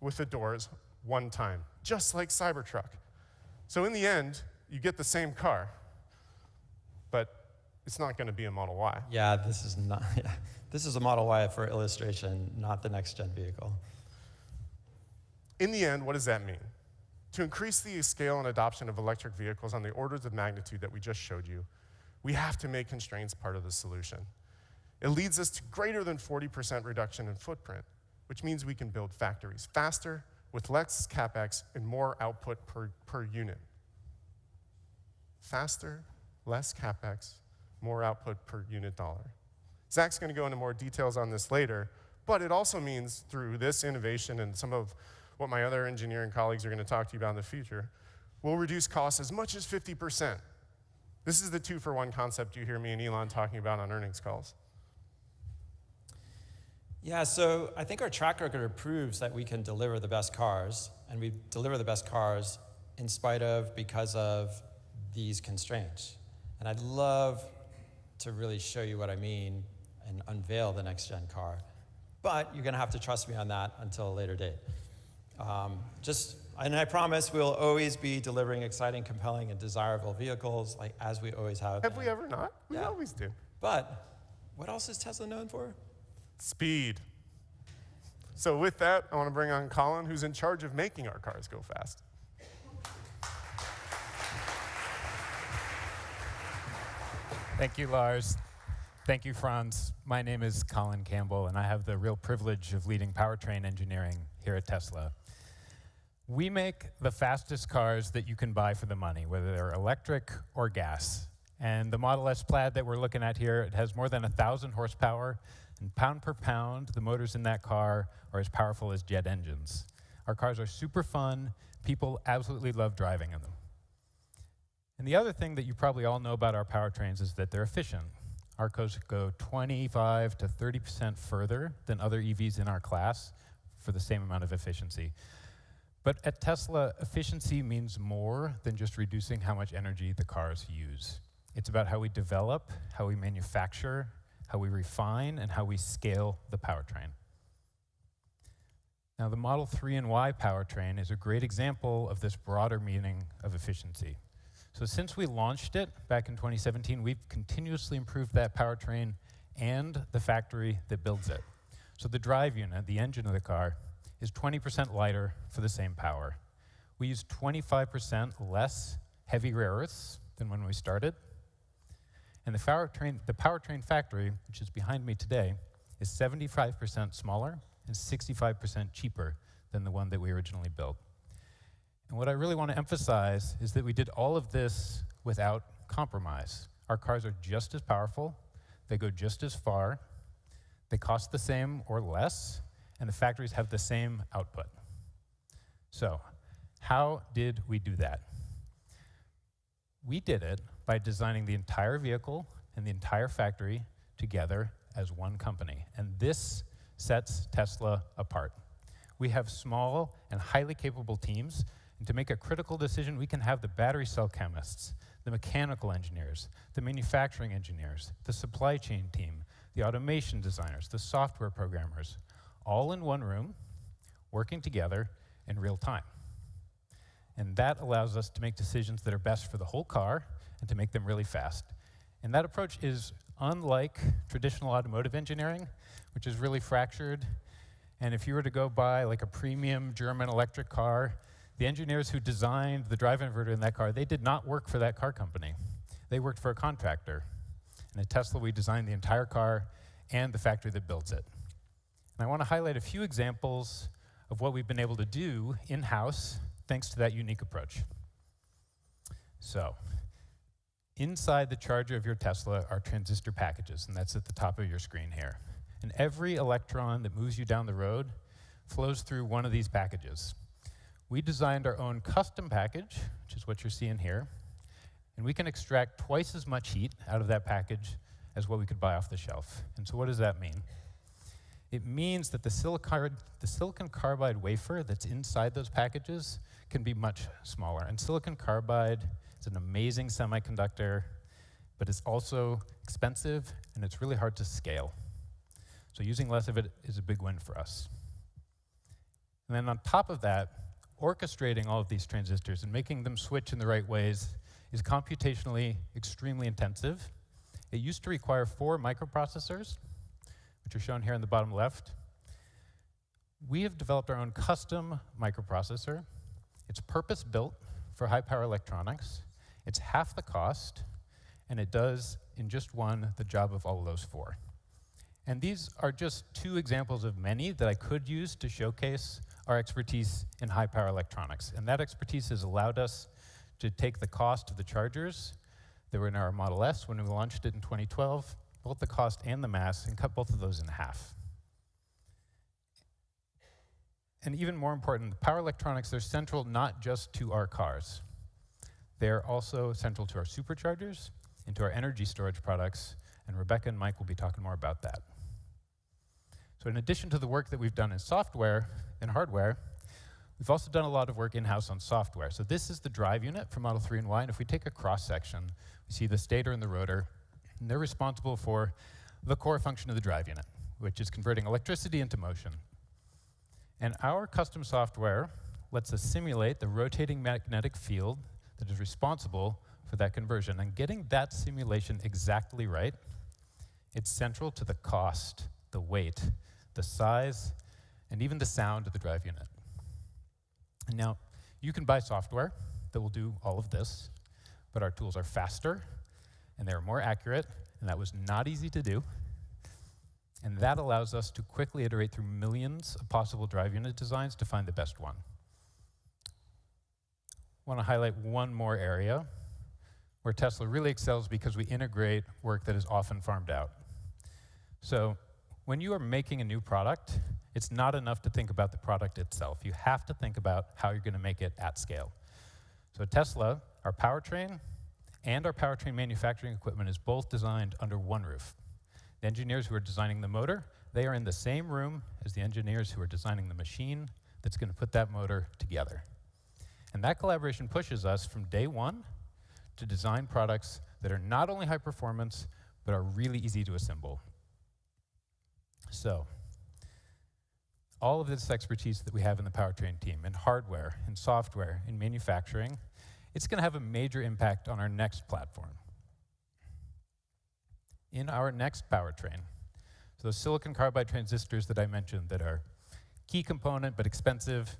Speaker 5: with the doors one time, just like Cybertruck. So in the end, you get the same car, but it's not going to be a Model Y.
Speaker 4: Yeah, this is not. Yeah. This is a Model Y for illustration, not the next-gen vehicle.
Speaker 5: In the end, what does that mean? To increase the scale and adoption of electric vehicles on the orders of magnitude that we just showed you, we have to make constraints part of the solution. It leads us to greater than 40% reduction in footprint, which means we can build factories faster, with less CapEx and more output per unit. Faster, less CapEx, more output per unit dollar. Zach's going to go into more details on this later, but it also means through this innovation and some of what my other engineering colleagues are going to talk to you about in the future, we'll reduce costs as much as 50%. This is the 2-for-1 concept you hear me and Elon talking about on earnings calls.
Speaker 4: Yeah, so I think our track record proves that we can deliver the best cars, and we deliver the best cars in spite of, because of these constraints. And I'd love to really show you what I mean and unveil the next-gen car. But you're going to have to trust me on that until a later date. And I promise we'll always be delivering exciting, compelling, and desirable vehicles, like as we always have.
Speaker 5: Have we ever not? We always do.
Speaker 4: But what else is Tesla known for?
Speaker 5: Speed. So with that, I want to bring on Colin, who's in charge of making our cars go fast.
Speaker 6: Thank you, Lars. Thank you, Franz. My name is Colin Campbell, and I have the real privilege of leading powertrain engineering here at Tesla. We make the fastest cars that you can buy for the money, whether they're electric or gas. And the Model S Plaid that we're looking at here, it has more than 1,000 horsepower, and pound per pound, the motors in that car are as powerful as jet engines. Our cars are super fun. People absolutely love driving in them. And the other thing that you probably all know about our powertrains is that they're efficient. Our cars go 25 to 30% further than other EVs in our class for the same amount of efficiency. But at Tesla, efficiency means more than just reducing how much energy the cars use. It's about how we develop, how we manufacture, how we refine, and how we scale the powertrain. Now, the Model 3 and Y powertrain is a great example of this broader meaning of efficiency. So since we launched it back in 2017, we've continuously improved that powertrain and the factory that builds it. So the drive unit, the engine of the car, is 20% lighter for the same power. We use 25% less heavy rare earths than when we started. And the powertrain factory, which is behind me today, is 75% smaller and 65% cheaper than the one that we originally built. And what I really want to emphasize is that we did all of this without compromise. Our cars are just as powerful, they go just as far, they cost the same or less, and the factories have the same output. So, how did we do that? We did it by designing the entire vehicle and the entire factory together as one company. And this sets Tesla apart. We have small and highly capable teams, and to make a critical decision, we can have the battery cell chemists, the mechanical engineers, the manufacturing engineers, the supply chain team, the automation designers, the software programmers, all in one room, working together in real time. And that allows us to make decisions that are best for the whole car and to make them really fast. And that approach is unlike traditional automotive engineering, which is really fractured. And if you were to go buy like a premium German electric car, the engineers who designed the drive inverter in that car, they did not work for that car company. They worked for a contractor. And at Tesla, we designed the entire car and the factory that builds it. And I want to highlight a few examples of what we've been able to do in-house thanks to that unique approach. So, inside the charger of your Tesla are transistor packages, and that's at the top of your screen here. And every electron that moves you down the road flows through one of these packages. We designed our own custom package, which is what you're seeing here, and we can extract twice as much heat out of that package as what we could buy off the shelf. And so what does that mean? It means that the silicon carbide wafer that's inside those packages can be much smaller. And silicon carbide is an amazing semiconductor, but it's also expensive, and it's really hard to scale. So using less of it is a big win for us. And then on top of that, orchestrating all of these transistors and making them switch in the right ways is computationally extremely intensive. It used to require 4 microprocessors, which are shown here in the bottom left. We have developed our own custom microprocessor. It's purpose-built for high-power electronics. It's half the cost, and it does, in just one, the job of all of those 4. And these are just 2 examples of many that I could use to showcase our expertise in high-power electronics. And that expertise has allowed us to take the cost of the chargers that were in our Model S when we launched it in 2012, both the cost and the mass, and cut both of those in half. And even more important, the power electronics, they're central not just to our cars. They're also central to our superchargers and to our energy storage products, and Rebecca and Mike will be talking more about that. So in addition to the work that we've done in software and hardware, we've also done a lot of work in-house on software. So this is the drive unit for Model 3 and Y, and if we take a cross-section, we see the stator and the rotor, and they're responsible for the core function of the drive unit, which is converting electricity into motion. And our custom software lets us simulate the rotating magnetic field that is responsible for that conversion. And getting that simulation exactly right, it's central to the cost, the weight, the size, and even the sound of the drive unit. And now, you can buy software that will do all of this, but our tools are faster, and they're more accurate, and that was not easy to do. And that allows us to quickly iterate through millions of possible drive unit designs to find the best one. I want to highlight one more area where Tesla really excels because we integrate work that is often farmed out. So when you are making a new product, it's not enough to think about the product itself. You have to think about how you're going to make it at scale. So at Tesla, our powertrain and our powertrain manufacturing equipment is both designed under one roof. The engineers who are designing the motor, they are in the same room as the engineers who are designing the machine that's going to put that motor together. And that collaboration pushes us from day one to design products that are not only high performance, but are really easy to assemble. So, all of this expertise that we have in the powertrain team, in hardware, in software, in manufacturing, it's going to have a major impact on our next platform. In our next powertrain, so those silicon carbide transistors that I mentioned that are key component but expensive,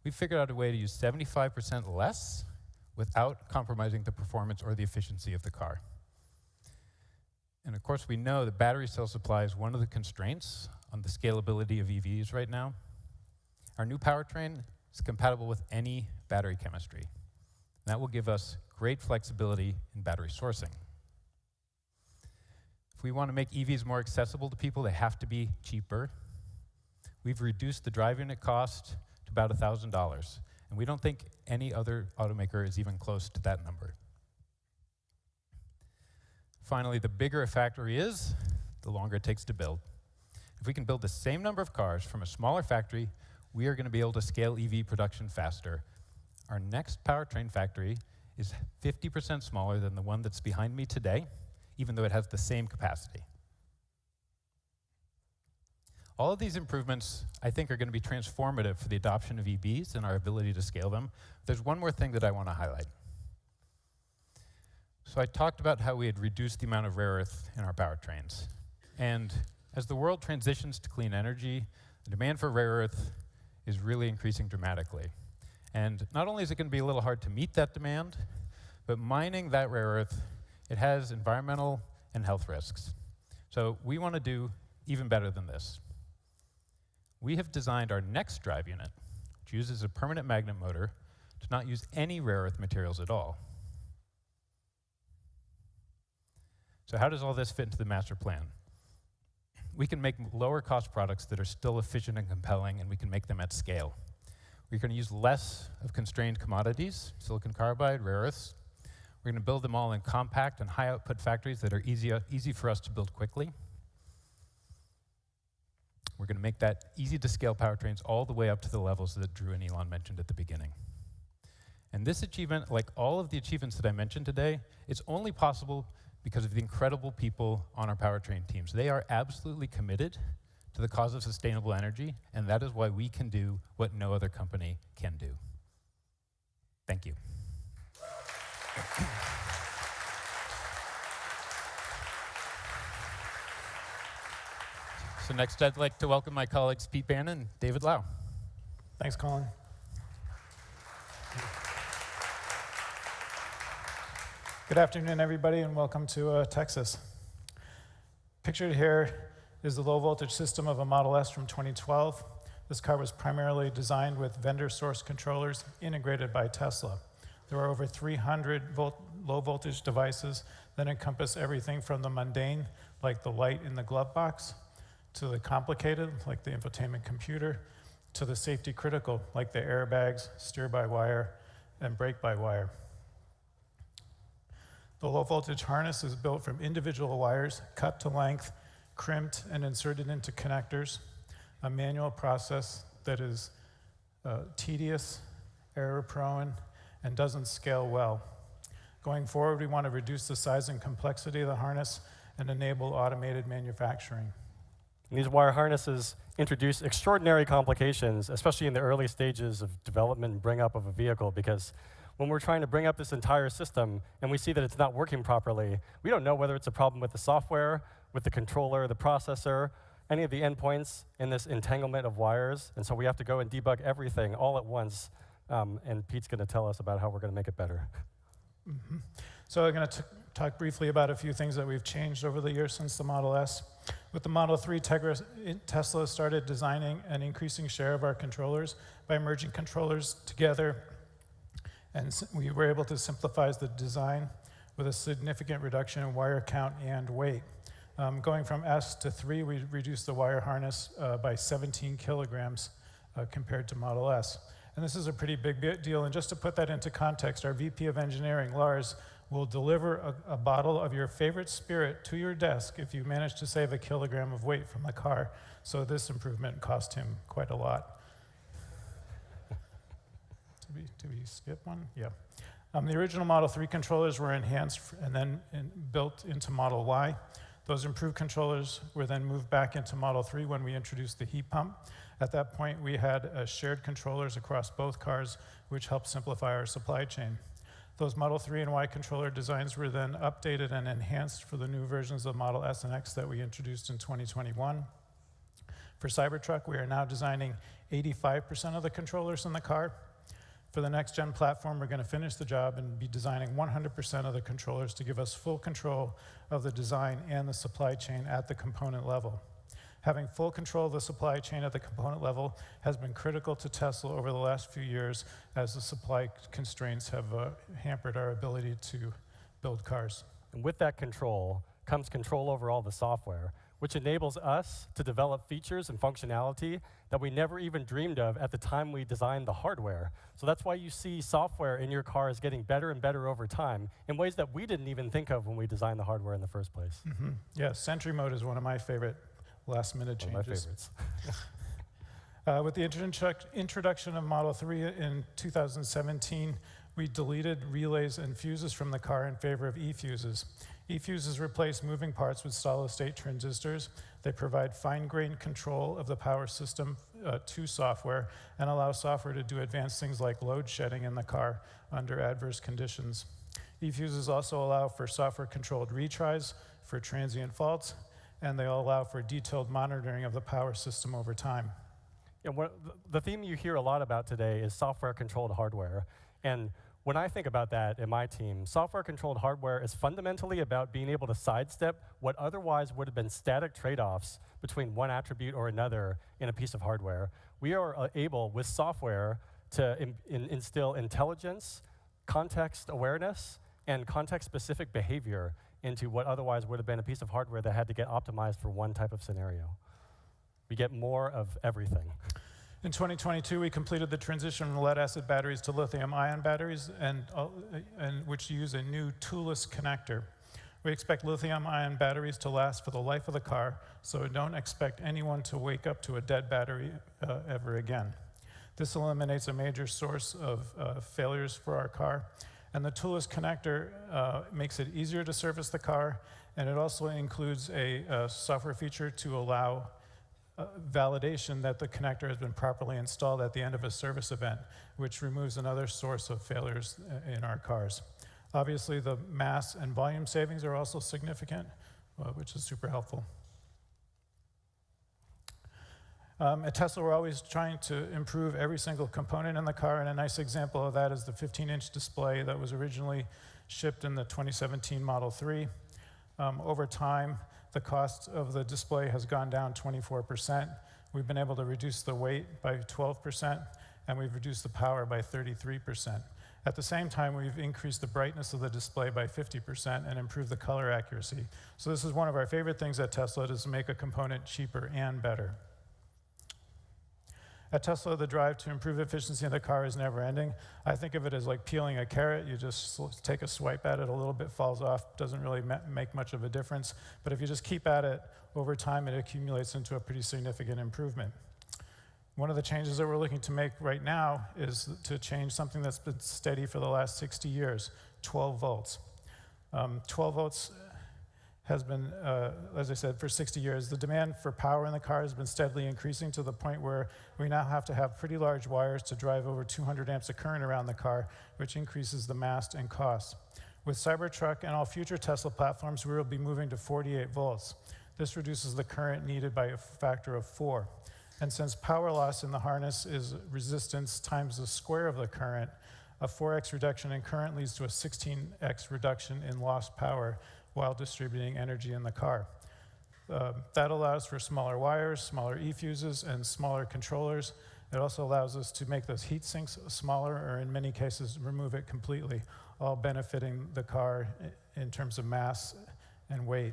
Speaker 6: we figured out a way to use 75% less without compromising the performance or the efficiency of the car. And of course, we know that battery cell supply is one of the constraints on the scalability of EVs right now. Our new powertrain is compatible with any battery chemistry. And that will give us great flexibility in battery sourcing. If we want to make EVs more accessible to people, they have to be cheaper. We've reduced the drive unit cost to about $1,000, and we don't think any other automaker is even close to that number. Finally, the bigger a factory is, the longer it takes to build. If we can build the same number of cars from a smaller factory, we are going to be able to scale EV production faster. Our next powertrain factory is 50% smaller than the one that's behind me today, even though it has the same capacity. All of these improvements, I think, are going to be transformative for the adoption of EVs and our ability to scale them. There's one more thing that I want to highlight. So I talked about how we had reduced the amount of rare earth in our powertrains. And as the world transitions to clean energy, the demand for rare earth is really increasing dramatically. And not only is it going to be a little hard to meet that demand, but mining that rare earth, it has environmental and health risks. So we want to do even better than this. We have designed our next drive unit, which uses a permanent magnet motor, to not use any rare earth materials at all. So how does all this fit into the master plan? We can make lower cost products that are still efficient and compelling, and we can make them at scale. We're going to use less of constrained commodities, silicon carbide, rare earths. We're going to build them all in compact and high output factories that are easy for us to build quickly. We're going to make that easy to scale powertrains all the way up to the levels that Drew and Elon mentioned at the beginning. And this achievement, like all of the achievements that I mentioned today, is only possible because of the incredible people on our powertrain teams. They are absolutely committed to the cause of sustainable energy, and that is why we can do what no other company can do. Thank you. So next, I'd like to welcome my colleagues Pete Bannon and David Lau.
Speaker 7: Thanks, Colin. Good afternoon, everybody, and welcome to Texas. Pictured here is the low-voltage system of a Model S from 2012. This car was primarily designed with vendor-sourced controllers integrated by Tesla. There are over 300 low-voltage devices that encompass everything from the mundane, like the light in the glove box, to the complicated, like the infotainment computer, to the safety critical, like the airbags, steer-by-wire, and brake-by-wire. The low-voltage harness is built from individual wires, cut to length, crimped, and inserted into connectors, a manual process that is tedious, error-prone, and doesn't scale well. Going forward, we want to reduce the size and complexity of the harness and enable automated manufacturing.
Speaker 8: These wire harnesses introduce extraordinary complications, especially in the early stages of development and bring up of a vehicle, because when we're trying to bring up this entire system and we see that it's not working properly, we don't know whether it's a problem with the software, with the controller, the processor, any of the endpoints in this entanglement of wires, and so we have to go and debug everything all at once, and Pete's going to tell us about how we're going to make it better.
Speaker 7: Mm-hmm. So I'm going to talk briefly about a few things that we've changed over the years since the Model S. With the Model 3, Tesla started designing an increasing share of our controllers by merging controllers together, and we were able to simplify the design with a significant reduction in wire count and weight. Going from S to 3, we reduced the wire harness by 17 kilograms compared to Model S. And this is a pretty big deal, and just to put that into context, our VP of Engineering, Lars, will deliver a bottle of your favorite spirit to your desk if you manage to save a kilogram of weight from the car. So this improvement cost him quite a lot. Did we skip one? Yeah. The original Model 3 controllers were enhanced and then built into Model Y. Those improved controllers were then moved back into Model 3 when we introduced the heat pump. At that point, we had shared controllers across both cars, which helped simplify our supply chain. Those Model 3 and Y controller designs were then updated and enhanced for the new versions of Model S and X that we introduced in 2021. For Cybertruck, we are now designing 85% of the controllers in the car. For the next-gen platform, we're going to finish the job and be designing 100% of the controllers to give us full control of the design and the supply chain at the component level. Having full control of the supply chain at the component level has been critical to Tesla over the last few years as the supply constraints have hampered our ability to build cars.
Speaker 8: And with that control comes control over all the software, which enables us to develop features and functionality that we never even dreamed of at the time we designed the hardware. So that's why you see software in your car is getting better and better over time in ways that we didn't even think of when we designed the hardware in the first place.
Speaker 7: Mm-hmm. Yeah, Sentry Mode is one of my favorite last-minute changes.
Speaker 8: One of my favorites.
Speaker 7: With the introduction of Model 3 in 2017, we deleted relays and fuses from the car in favor of e-fuses. E-fuses replace moving parts with solid-state transistors. They provide fine-grained control of the power system to software and allow software to do advanced things like load shedding in the car under adverse conditions. E-fuses also allow for software-controlled retries for transient faults, and they allow for detailed monitoring of the power system over time.
Speaker 8: Yeah, the theme you hear a lot about today is software-controlled hardware. And when I think about that in my team, software-controlled hardware is fundamentally about being able to sidestep what otherwise would have been static trade-offs between one attribute or another in a piece of hardware. We are able, with software, to instill intelligence, context awareness, and context-specific behavior into what otherwise would have been a piece of hardware that had to get optimized for one type of scenario. We get more of everything.
Speaker 7: In 2022, we completed the transition from lead-acid batteries to lithium-ion batteries, and which use a new toolless connector. We expect lithium-ion batteries to last for the life of the car, so we don't expect anyone to wake up to a dead battery ever again. This eliminates a major source of failures for our car, and the toolless connector makes it easier to service the car, and it also includes a software feature to allow validation that the connector has been properly installed at the end of a service event, which removes another source of failures in our cars. Obviously, the mass and volume savings are also significant, which is super helpful. At Tesla, we're always trying to improve every single component in the car, and a nice example of that is the 15-inch display that was originally shipped in the 2017 Model 3. Over time, the cost of the display has gone down 24%. We've been able to reduce the weight by 12%, and we've reduced the power by 33%. At the same time, we've increased the brightness of the display by 50% and improved the color accuracy. So this is one of our favorite things at Tesla, is to make a component cheaper and better. At Tesla, the drive to improve efficiency in the car is never ending. I think of it as like peeling a carrot. You just take a swipe at it, a little bit falls off, doesn't really make much of a difference. But if you just keep at it, over time it accumulates into a pretty significant improvement. One of the changes that we're looking to make right now is to change something that's been steady for the last 60 years, 12 volts. 12 volts has been, as I said, for 60 years. The demand for power in the car has been steadily increasing to the point where we now have to have pretty large wires to drive over 200 amps of current around the car, which increases the mass and cost. With Cybertruck and all future Tesla platforms, we will be moving to 48 volts. This reduces the current needed by a factor of 4. And since power loss in the harness is resistance times the square of the current, a 4x reduction in current leads to a 16x reduction in lost power while distributing energy in the car. That allows for smaller wires, smaller E-fuses, and smaller controllers. It also allows us to make those heat sinks smaller, or in many cases, remove it completely, all benefiting the car in terms of mass and weight.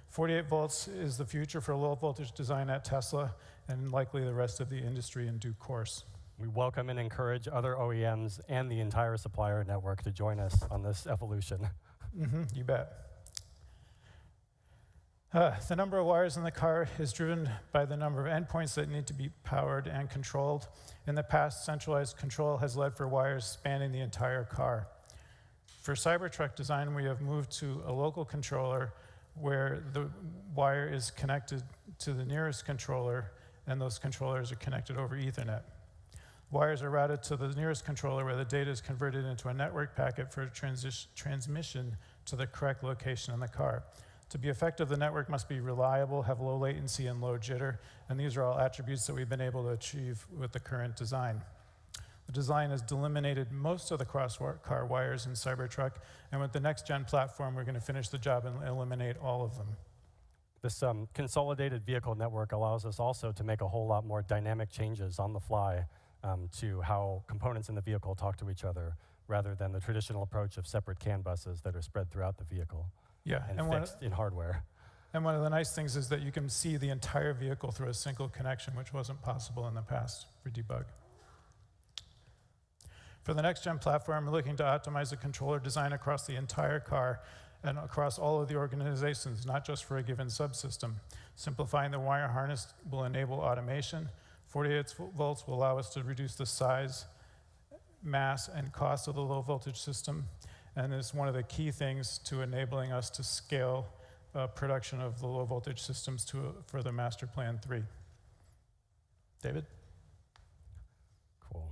Speaker 7: 48 volts is the future for low voltage design at Tesla, and likely the rest of the industry in due course.
Speaker 8: We welcome and encourage other OEMs and the entire supplier network to join us on this evolution.
Speaker 7: You bet. The number of wires in the car is driven by the number of endpoints that need to be powered and controlled. In the past, centralized control has led for wires spanning the entire car. For Cybertruck design, we have moved to a local controller where the wire is connected to the nearest controller, and those controllers are connected over Ethernet. Wires are routed to the nearest controller where the data is converted into a network packet for transmission to the correct location in the car. To be effective, the network must be reliable, have low latency, and low jitter, and these are all attributes that we've been able to achieve with the current design. The design has eliminated most of the cross-car wires in Cybertruck, and with the next-gen platform, we're going to finish the job and eliminate all of them.
Speaker 8: This consolidated vehicle network allows us also to make a whole lot more dynamic changes on the fly to how components in the vehicle talk to each other, rather than the traditional approach of separate CAN buses that are spread throughout the vehicle.
Speaker 7: Yeah,
Speaker 8: and fixed in hardware.
Speaker 7: And one of the nice things is that you can see the entire vehicle through a single connection, which wasn't possible in the past for debug. For the next-gen platform, we're looking to optimize the controller design across the entire car and across all of the organizations, not just for a given subsystem. Simplifying the wire harness will enable automation. 48 volts will allow us to reduce the size, mass, and cost of the low-voltage system. And it's one of the key things to enabling us to scale production of the low-voltage systems for the Master Plan 3. David?
Speaker 8: Cool.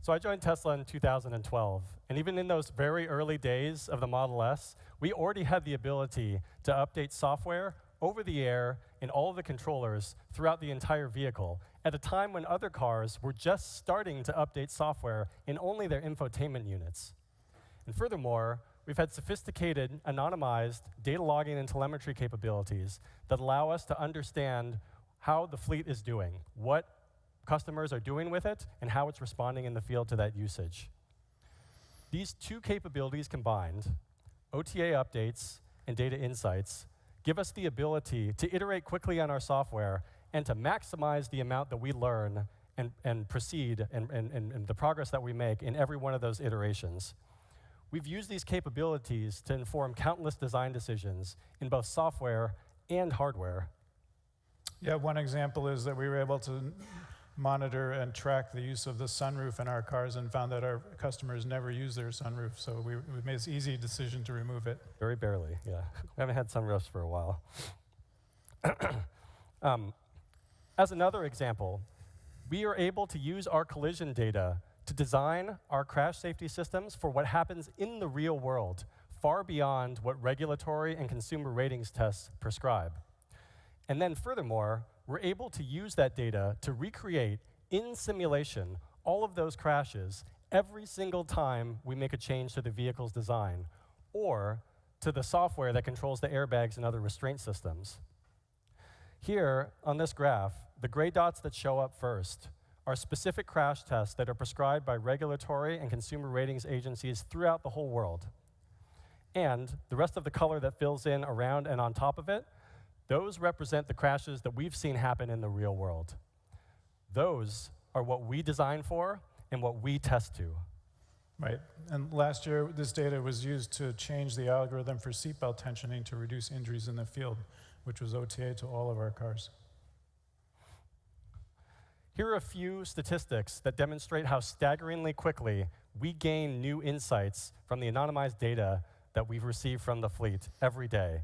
Speaker 8: So I joined Tesla in 2012, and even in those very early days of the Model S, we already had the ability to update software over the air in all of the controllers throughout the entire vehicle, at a time when other cars were just starting to update software in only their infotainment units. And furthermore, we've had sophisticated, anonymized data logging and telemetry capabilities that allow us to understand how the fleet is doing, what customers are doing with it, and how it's responding in the field to that usage. These two capabilities combined, OTA updates and data insights, give us the ability to iterate quickly on our software and to maximize the amount that we learn and proceed and the progress that we make in every one of those iterations. We've used these capabilities to inform countless design decisions in both software and hardware.
Speaker 7: Yeah, one example is that we were able to monitor and track the use of the sunroof in our cars and found that our customers never use their sunroof, so we made this easy decision to remove it.
Speaker 8: Very barely, yeah. We haven't had sunroofs for a while. As another example, we are able to use our collision data to design our crash safety systems for what happens in the real world, far beyond what regulatory and consumer ratings tests prescribe. And then furthermore, we're able to use that data to recreate in simulation all of those crashes every single time we make a change to the vehicle's design or to the software that controls the airbags and other restraint systems. Here on this graph, the gray dots that show up first are specific crash tests that are prescribed by regulatory and consumer ratings agencies throughout the whole world. And the rest of the color that fills in around and on top of it, those represent the crashes that we've seen happen in the real world. Those are what we design for and what we test to.
Speaker 7: Right, and last year, this data was used to change the algorithm for seatbelt tensioning to reduce injuries in the field, which was OTA to all of our cars.
Speaker 8: Here are a few statistics that demonstrate how staggeringly quickly we gain new insights from the anonymized data that we've received from the fleet every day.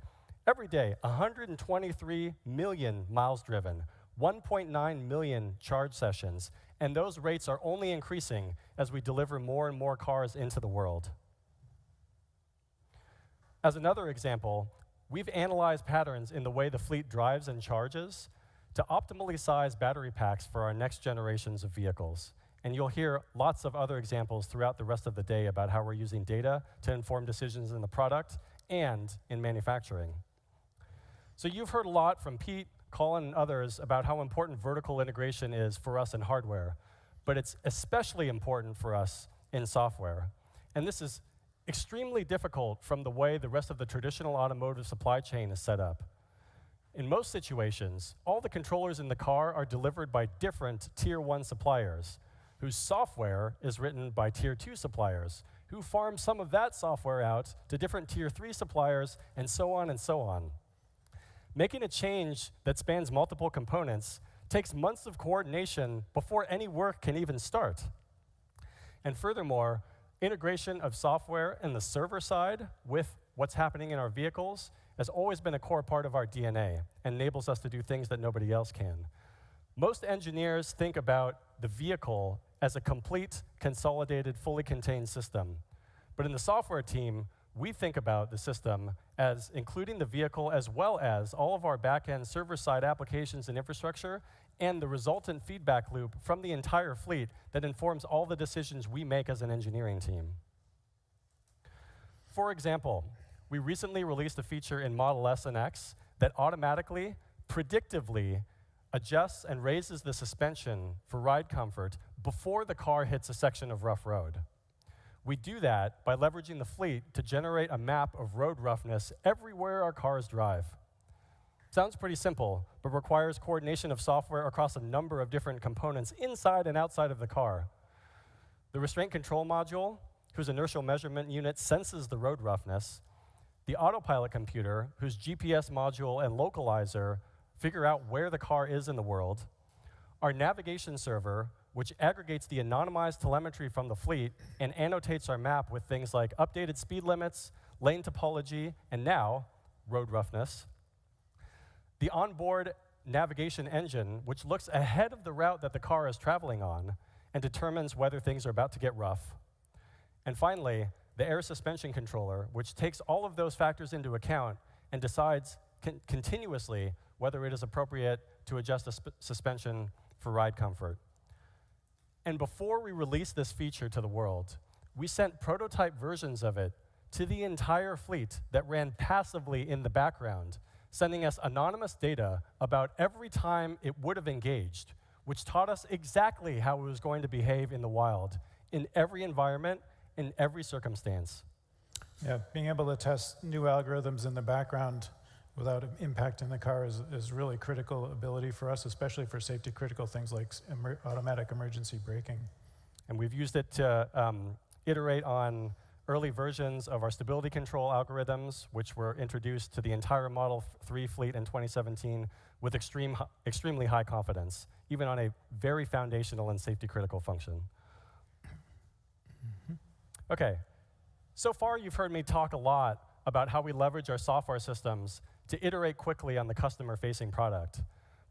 Speaker 8: Every day, 123 million miles driven, 1.9 million charge sessions, and those rates are only increasing as we deliver more and more cars into the world. As another example, we've analyzed patterns in the way the fleet drives and charges to optimally size battery packs for our next generations of vehicles. And you'll hear lots of other examples throughout the rest of the day about how we're using data to inform decisions in the product and in manufacturing. So you've heard a lot from Pete, Colin, and others about how important vertical integration is for us in hardware, but it's especially important for us in software. And this is extremely difficult from the way the rest of the traditional automotive supply chain is set up. In most situations, all the controllers in the car are delivered by different Tier 1 suppliers, whose software is written by Tier 2 suppliers, who farm some of that software out to different Tier 3 suppliers, and so on and so on. Making a change that spans multiple components takes months of coordination before any work can even start. And furthermore, integration of software in the server side with what's happening in our vehicles has always been a core part of our DNA and enables us to do things that nobody else can. Most engineers think about the vehicle as a complete, consolidated, fully contained system. But in the software team, we think about the system as including the vehicle as well as all of our back-end server-side applications and infrastructure and the resultant feedback loop from the entire fleet that informs all the decisions we make as an engineering team. For example, we recently released a feature in Model S and X that automatically, predictively, adjusts and raises the suspension for ride comfort before the car hits a section of rough road. We do that by leveraging the fleet to generate a map of road roughness everywhere our cars drive. Sounds pretty simple, but requires coordination of software across a number of different components inside and outside of the car. The restraint control module, whose inertial measurement unit senses the road roughness, the autopilot computer, whose GPS module and localizer figure out where the car is in the world, our navigation server, which aggregates the anonymized telemetry from the fleet and annotates our map with things like updated speed limits, lane topology, and now, road roughness. The onboard navigation engine, which looks ahead of the route that the car is traveling on and determines whether things are about to get rough. And finally, the air suspension controller, which takes all of those factors into account and decides continuously whether it is appropriate to adjust a suspension for ride comfort. And before we released this feature to the world, we sent prototype versions of it to the entire fleet that ran passively in the background, sending us anonymous data about every time it would have engaged, which taught us exactly how it was going to behave in the wild, in every environment, in every circumstance.
Speaker 7: Yeah, being able to test new algorithms in the background without impacting the car is really critical ability for us, especially for safety critical things like automatic emergency braking.
Speaker 8: And we've used it to iterate on early versions of our stability control algorithms, which were introduced to the entire Model 3 fleet in 2017 with extremely high confidence, even on a very foundational and safety critical function. Okay, so far you've heard me talk a lot about how we leverage our software systems to iterate quickly on the customer-facing product.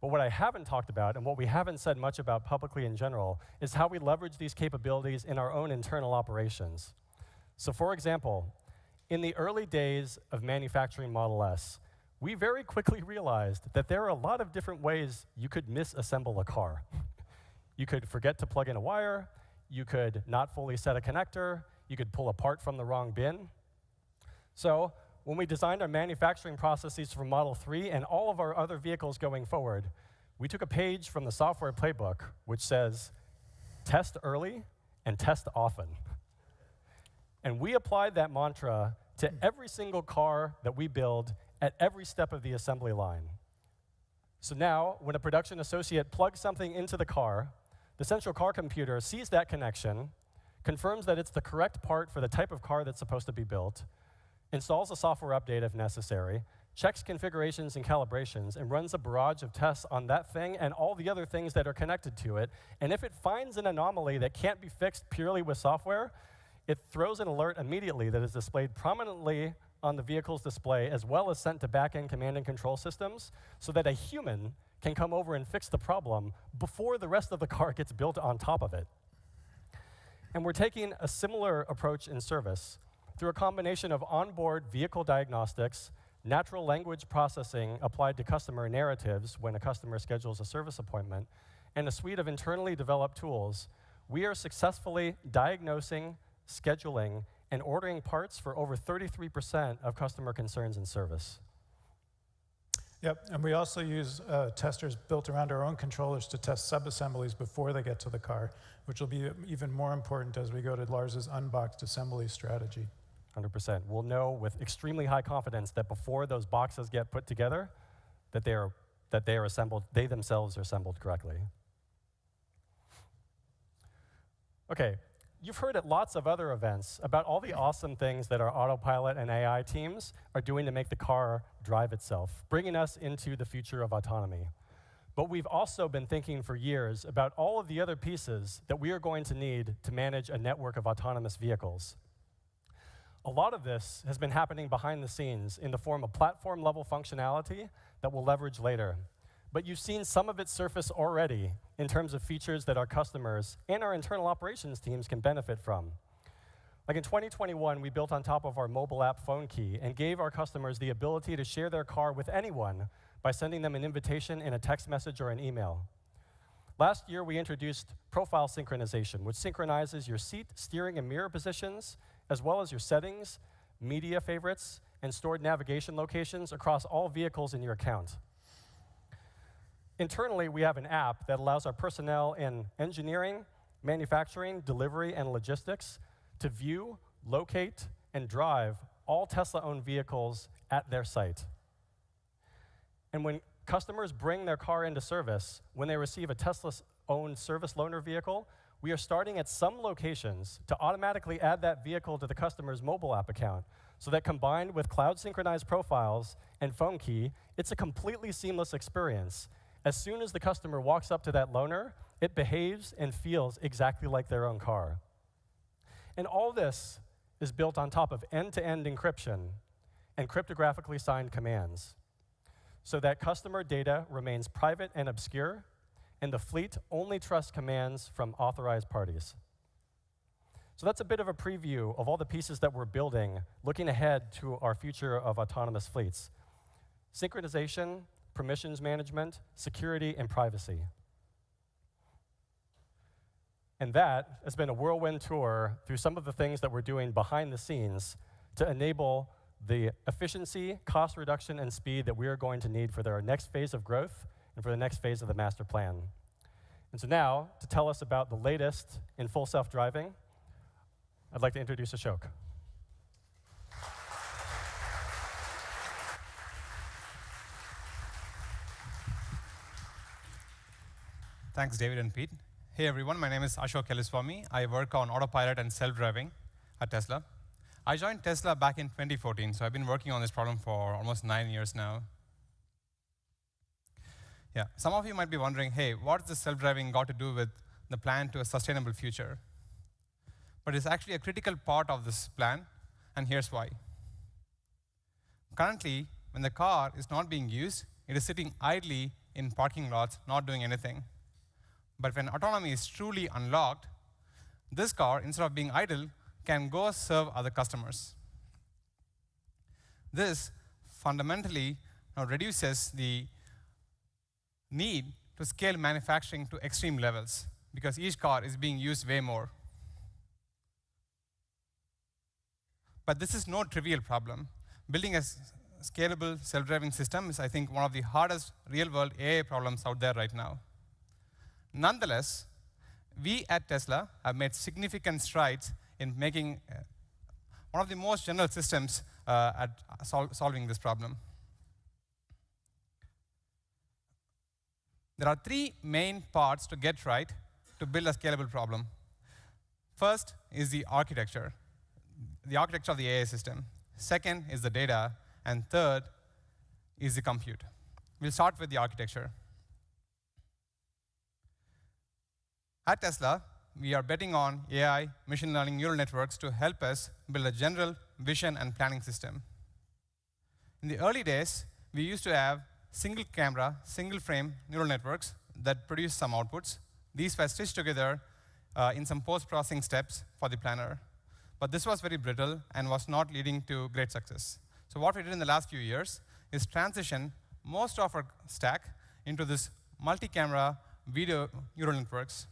Speaker 8: But what I haven't talked about, and what we haven't said much about publicly in general, is how we leverage these capabilities in our own internal operations. So for example, in the early days of manufacturing Model S, we very quickly realized that there are a lot of different ways you could misassemble a car. You could forget to plug in a wire, you could not fully set a connector, you could pull a part from the wrong bin. So when we designed our manufacturing processes for Model 3 and all of our other vehicles going forward, we took a page from the software playbook, which says, test early and test often. And we applied that mantra to every single car that we build at every step of the assembly line. So now, when a production associate plugs something into the car, the central car computer sees that connection, confirms that it's the correct part for the type of car that's supposed to be built, installs a software update if necessary, checks configurations and calibrations, and runs a barrage of tests on that thing and all the other things that are connected to it. And if it finds an anomaly that can't be fixed purely with software, it throws an alert immediately that is displayed prominently on the vehicle's display, as well as sent to back-end command and control systems, so that a human can come over and fix the problem before the rest of the car gets built on top of it. And we're taking a similar approach in service through a combination of onboard vehicle diagnostics, natural language processing applied to customer narratives when a customer schedules a service appointment, and a suite of internally developed tools. We are successfully diagnosing, scheduling, and ordering parts for over 33% of customer concerns in service.
Speaker 7: Yep, and we also use testers built around our own controllers to test sub-assemblies before they get to the car, which will be even more important as we go to Lars's unboxed assembly strategy.
Speaker 8: 100%. We'll know with extremely high confidence that before those boxes get put together, that they are assembled, they themselves are assembled correctly. Okay, you've heard at lots of other events about all the awesome things that our autopilot and AI teams are doing to make the car drive itself, bringing us into the future of autonomy. But we've also been thinking for years about all of the other pieces that we are going to need to manage a network of autonomous vehicles. A lot of this has been happening behind the scenes in the form of platform-level functionality that we'll leverage later. But you've seen some of it surface already in terms of features that our customers and our internal operations teams can benefit from. Like in 2021, we built on top of our mobile app phone key and gave our customers the ability to share their car with anyone by sending them an invitation in a text message or an email. Last year, we introduced profile synchronization, which synchronizes your seat, steering, and mirror positions, as well as your settings, media favorites, and stored navigation locations across all vehicles in your account. Internally, we have an app that allows our personnel in engineering, manufacturing, delivery, and logistics to view, locate, and drive all Tesla-owned vehicles at their site. And when customers bring their car into service, when they receive a Tesla-owned service loaner vehicle, we are starting at some locations to automatically add that vehicle to the customer's mobile app account, so that combined with cloud-synchronized profiles and phone key, it's a completely seamless experience. As soon as the customer walks up to that loaner, it behaves and feels exactly like their own car. And all this is built on top of end-to-end encryption and cryptographically signed commands, so that customer data remains private and obscure, and the fleet only trusts commands from authorized parties. So that's a bit of a preview of all the pieces that we're building, looking ahead to our future of autonomous fleets. Synchronization, permissions management, security, and privacy. And that has been a whirlwind tour through some of the things that we're doing behind the scenes to enable the efficiency, cost reduction, and speed that we are going to need for our next phase of growth and for the next phase of the master plan. And so now, to tell us about the latest in full self-driving, I'd like to introduce Ashok.
Speaker 9: Thanks, David and Pete. Hey, everyone. My name is Ashok Kelliswamy. I work on autopilot and self-driving at Tesla. I joined Tesla back in 2014, so I've been working on this problem for almost 9 years now. Yeah, some of you might be wondering, hey, what does self-driving got to do with the plan to a sustainable future? But it's actually a critical part of this plan, and here's why. Currently, when the car is not being used, it is sitting idly in parking lots, not doing anything. But when autonomy is truly unlocked, this car, instead of being idle, can go serve other customers. This fundamentally reduces the need to scale manufacturing to extreme levels because each car is being used way more. But this is no trivial problem. Building a scalable self-driving system is, I think, one of the hardest real-world AI problems out there right now. Nonetheless, we at Tesla have made significant strides in making one of the most general systems at solving this problem. There are three main parts to get right to build a scalable problem. First is the architecture of the AI system. Second is the data. And third is the compute. We'll start with the architecture. At Tesla, we are betting on AI, machine learning, neural networks to help us build a general vision and planning system. In the early days, we used to have single camera, single frame neural networks that produce some outputs. These were stitched together in some post-processing steps for the planner. But this was very brittle and was not leading to great success. So what we did in the last few years is transition most of our stack into this multi-camera video neural networks.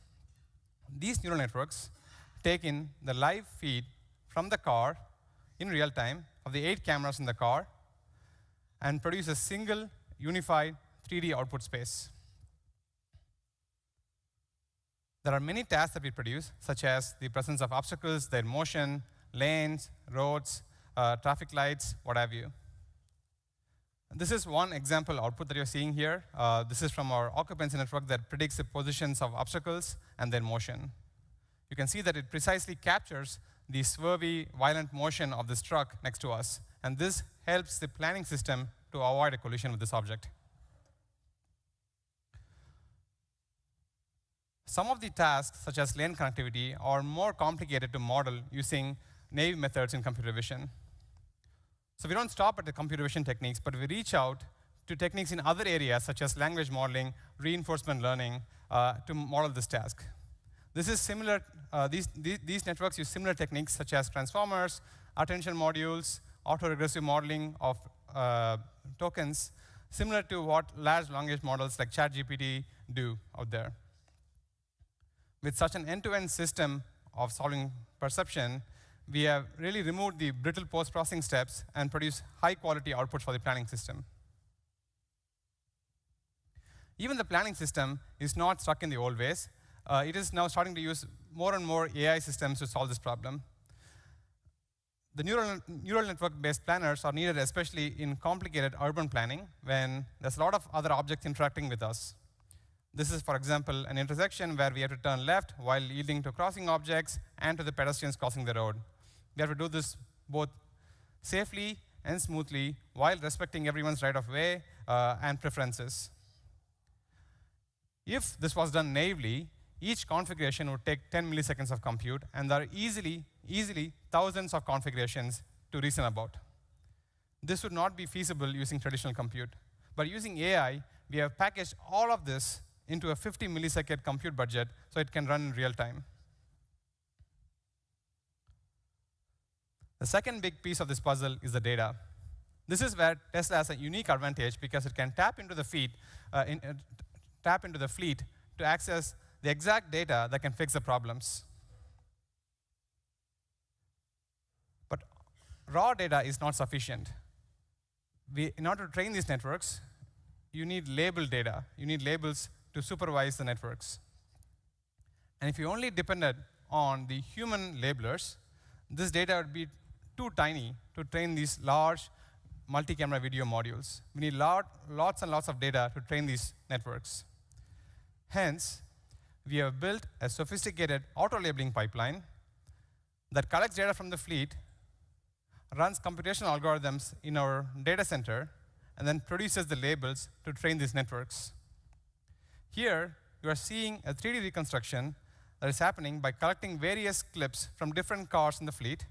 Speaker 9: These neural networks take in the live feed from the car in real time of the 8 cameras in the car and produce a single unified 3D output space. There are many tasks that we produce, such as the presence of obstacles, their motion, lanes, roads, traffic lights, what have you. This is one example output that you're seeing here. This is from our occupancy network that predicts the positions of obstacles and their motion. You can see that it precisely captures the swervy, violent motion of this truck next to us. And this helps the planning system to avoid a collision with this object. Some of the tasks, such as lane connectivity, are more complicated to model using naive methods in computer vision. So we don't stop at the computer vision techniques, but we reach out to techniques in other areas, such as language modeling, reinforcement learning, to model this task. This is similar. These networks use similar techniques, such as transformers, attention modules, autoregressive modeling of tokens, similar to what large language models like ChatGPT do out there. With such an end-to-end system of solving perception, we have really removed the brittle post-processing steps and produced high-quality outputs for the planning system. Even the planning system is not stuck in the old ways. It is now starting to use more and more AI systems to solve this problem. The neural network-based planners are needed especially in complicated urban planning when there's a lot of other objects interacting with us. This is, for example, an intersection where we have to turn left while yielding to crossing objects and to the pedestrians crossing the road. We have to do this both safely and smoothly while respecting everyone's right of way and preferences. If this was done naively, each configuration would take 10 milliseconds of compute, and there are easily thousands of configurations to reason about. This would not be feasible using traditional compute. But using AI, we have packaged all of this into a 50 millisecond compute budget so it can run in real time. The second big piece of this puzzle is the data. This is where Tesla has a unique advantage because it can tap into the fleet to access the exact data that can fix the problems. But raw data is not sufficient. In order to train these networks, you need labeled data. You need labels to supervise the networks. And if you only depended on the human labelers, this data would be too tiny to train these large multi-camera video modules. We need lots and lots of data to train these networks. Hence, we have built a sophisticated auto-labeling pipeline that collects data from the fleet, runs computational algorithms in our data center, and then produces the labels to train these networks. Here, you are seeing a 3D reconstruction that is happening by collecting various clips from different cars in the fleet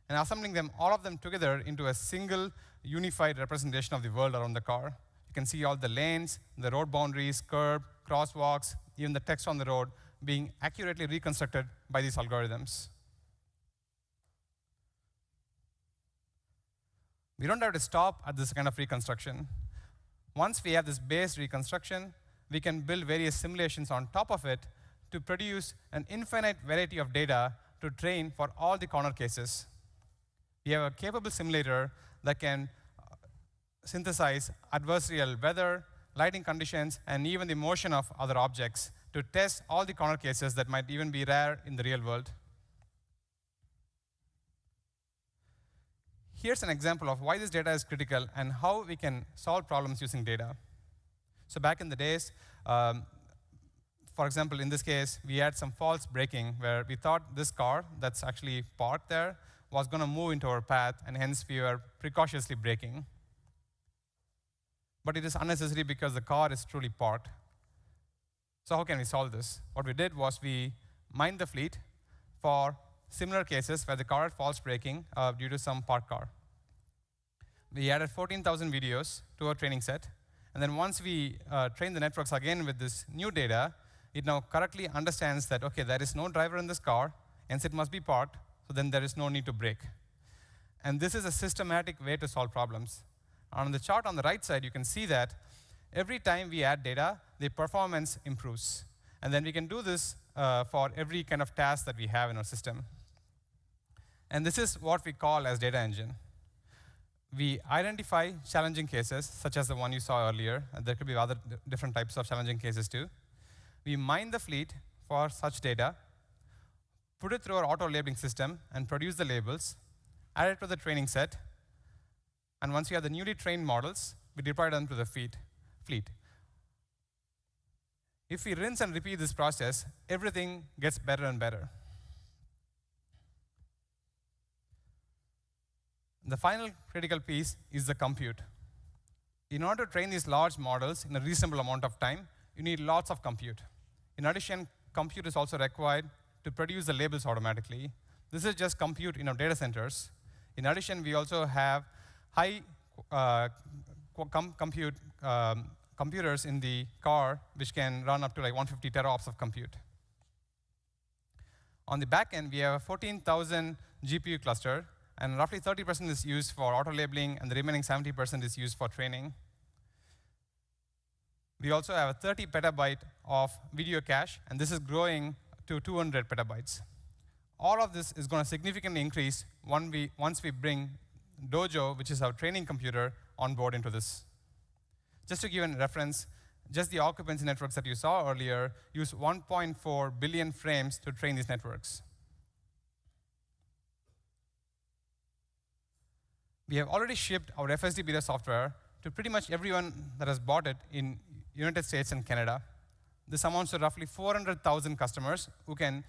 Speaker 9: and assembling them, all of them together into a single unified representation of the world around the car. You can see all the lanes, the road boundaries, curb, crosswalks, even the text on the road being accurately reconstructed by these algorithms. We don't have to stop at this kind of reconstruction. Once we have this base reconstruction, we can build various simulations on top of it to produce an infinite variety of data to train for all the corner cases. We have a capable simulator that can synthesize adversarial weather, lighting conditions, and even the motion of other objects to test all the corner cases that might even be rare in the real world. Here's an example of why this data is critical and how we can solve problems using data. So back in the days, for example, in this case, we had some false braking where we thought this car that's actually parked there was going to move into our path, and hence we were precautiously braking. But it is unnecessary because the car is truly parked. So how can we solve this? What we did was we mined the fleet for similar cases where the car had false braking due to some parked car. We added 14,000 videos to our training set. And then once we train the networks again with this new data, it now correctly understands that, okay, there is no driver in this car, hence it must be parked, so then there is no need to brake. And this is a systematic way to solve problems. On the chart on the right side, you can see that every time we add data, the performance improves. And then we can do this for every kind of task that we have in our system. And this is what we call as data engine. We identify challenging cases, such as the one you saw earlier. And there could be other different types of challenging cases too. We mine the fleet for such data, put it through our auto-labeling system, and produce the labels, add it to the training set, and once we have the newly trained models, we deploy them to the fleet. If we rinse and repeat this process, everything gets better and better. The final critical piece is the compute. In order to train these large models in a reasonable amount of time, you need lots of compute. In addition, compute is also required to produce the labels automatically. This is just compute in our data centers. In addition, we also have high computers in the car, which can run up to like 150 teraops of compute. On the back end, we have a 14,000 GPU cluster, and roughly 30% is used for auto-labeling, and the remaining 70% is used for training. We also have a 30 petabyte of video cache, and this is growing to 200 petabytes. All of this is going to significantly increase once we bring Dojo, which is our training computer, on board into this. Just to give a reference, just the occupancy networks that you saw earlier use 1.4 billion frames to train these networks. We have already shipped our FSD beta software to pretty much everyone that has bought it in United States and Canada. This amounts to roughly 400,000 customers who can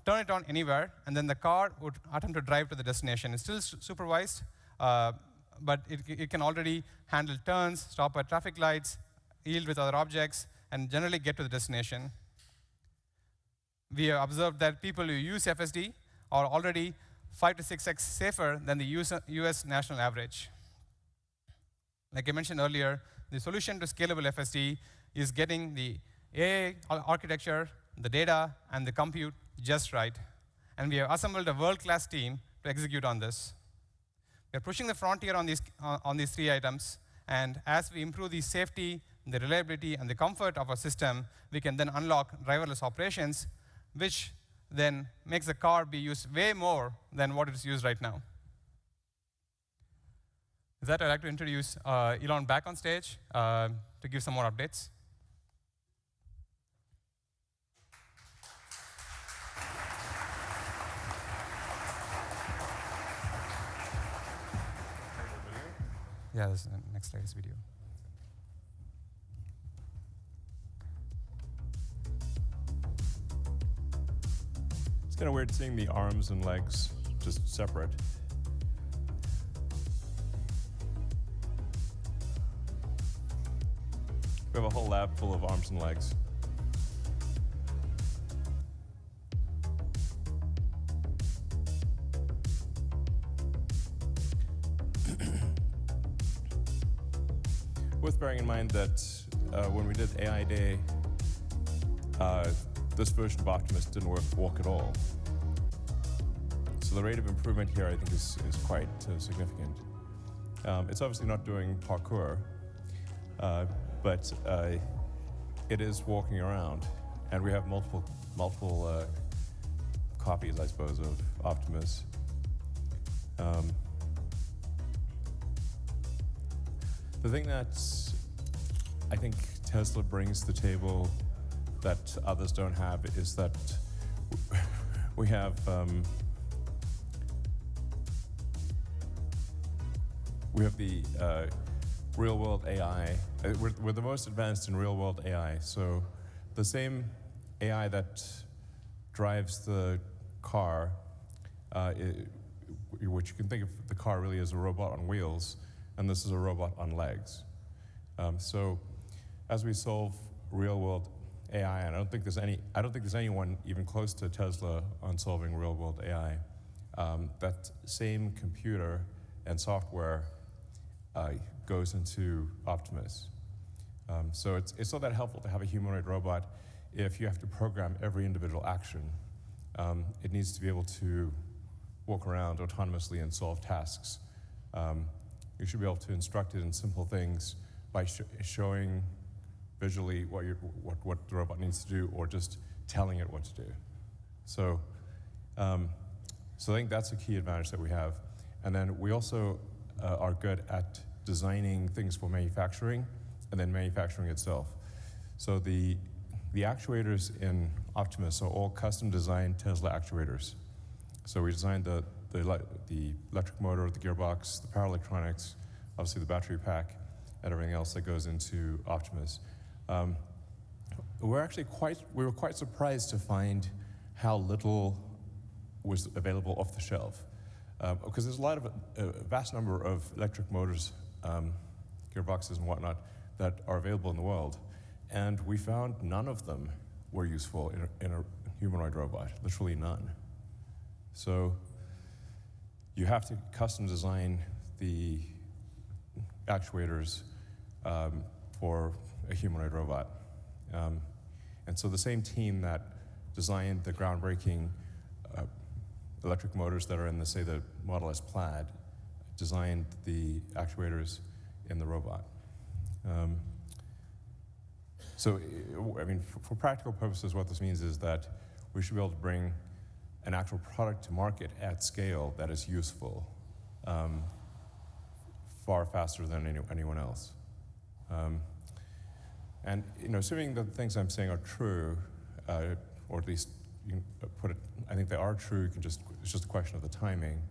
Speaker 9: turn it on anywhere, and then the car would attempt to drive to the destination. It's still supervised, but it can already handle turns, stop at traffic lights, yield with other objects, and generally get to the destination. We have observed that people who use FSD are already 5 to 6x safer than the US national average. Like I mentioned earlier, the solution to scalable FSD is getting the AI architecture, the data, and the compute just right. And we have assembled a world-class team to execute on this. We are pushing the frontier on these three items, and as we improve the safety, the reliability, and the comfort of our system, we can then unlock driverless operations, which then makes the car be used way more than what it is used right now. With that, I'd like to introduce Elon back on stage to give some more updates. Yeah, this next slide is video.
Speaker 2: It's kind of weird seeing the arms and legs just separate. We have a whole lab full of arms and legs. worth bearing in mind that when we did AI Day, this version of Optimus didn't walk at all. So the rate of improvement here, I think, is quite significant. It's obviously not doing parkour, but it is walking around, and we have multiple copies, I suppose, of Optimus. The thing that I think Tesla brings to the table that others don't have is that we have the real-world AI. We're the most advanced in real-world AI. So the same AI that drives the car, which you can think of the car really as a robot on wheels, and this is a robot on legs. So as we solve real-world AI, and I don't think there's anyone even close to Tesla on solving real-world AI. That same computer and software goes into Optimus. So it's not that helpful to have a humanoid robot if you have to program every individual action. It needs to be able to walk around autonomously and solve tasks. You should be able to instruct it in simple things by showing visually what the robot needs to do, or just telling it what to do. So, so I think that's a key advantage that we have. And then we also are good at designing things for manufacturing, and then manufacturing itself. So the actuators in Optimus are all custom-designed Tesla actuators. So we designed the electric motor, the gearbox, the power electronics, obviously the battery pack, and everything else that goes into Optimus. We were quite surprised to find how little was available off the shelf, because there's a vast number of electric motors, gearboxes and whatnot that are available in the world, and we found none of them were useful in a humanoid robot, literally none. So you have to custom design the actuators for a humanoid robot. And so the same team that designed the groundbreaking electric motors that are in the Model S Plaid designed the actuators in the robot. So, I mean, for practical purposes, what this means is that we should be able to bring an actual product to market at scale that is useful far faster than anyone else. And assuming that the things I'm saying are true, or at least you can put it, I think they are true. It's just a question of the timing.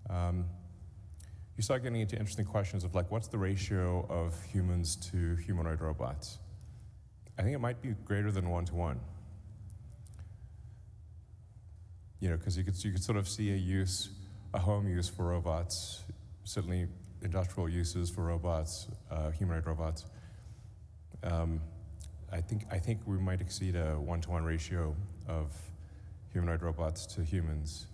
Speaker 2: You start getting into interesting questions of like, what's the ratio of humans to humanoid robots? I think it might be greater than 1-to-1. Because you could sort of see a home use for robots, certainly industrial uses for robots, humanoid robots. I think we might exceed a 1-to-1 ratio of humanoid robots to humans.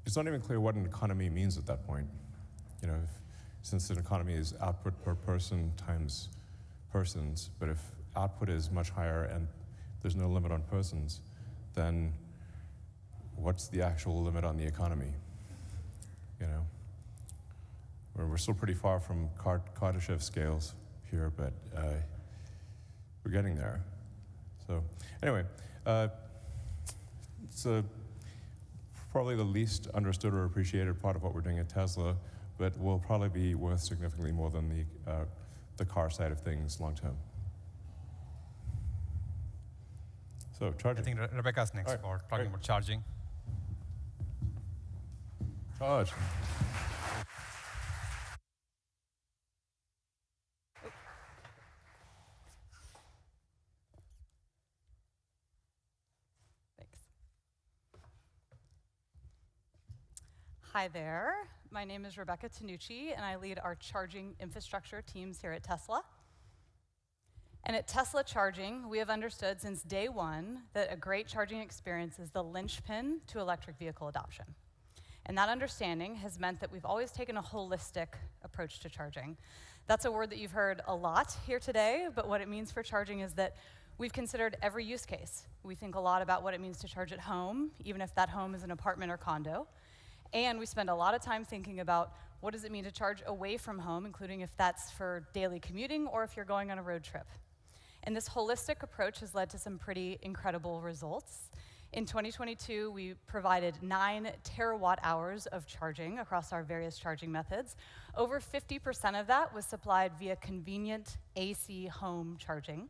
Speaker 2: It's not even clear what an economy means at that point. Since an economy is output per person times persons, but if output is much higher and there's no limit on persons, then what's the actual limit on the economy? We're still pretty far from Kardashev scales here, but we're getting there. So anyway, it's probably the least understood or appreciated part of what we're doing at Tesla, but will probably be worth significantly more than the car side of things long term. So charging.
Speaker 9: I think Rebecca's next for talking about charging.
Speaker 2: Charge.
Speaker 10: Thanks. Hi there. My name is Rebecca Tanucci, and I lead our charging infrastructure teams here at Tesla. And at Tesla Charging, we have understood since day one that a great charging experience is the linchpin to electric vehicle adoption. And that understanding has meant that we've always taken a holistic approach to charging. That's a word that you've heard a lot here today, but what it means for charging is that we've considered every use case. We think a lot about what it means to charge at home, even if that home is an apartment or condo. And we spend a lot of time thinking about what does it mean to charge away from home, including if that's for daily commuting or if you're going on a road trip. And this holistic approach has led to some pretty incredible results. In 2022, we provided 9 terawatt hours of charging across our various charging methods. Over 50% of that was supplied via convenient AC home charging.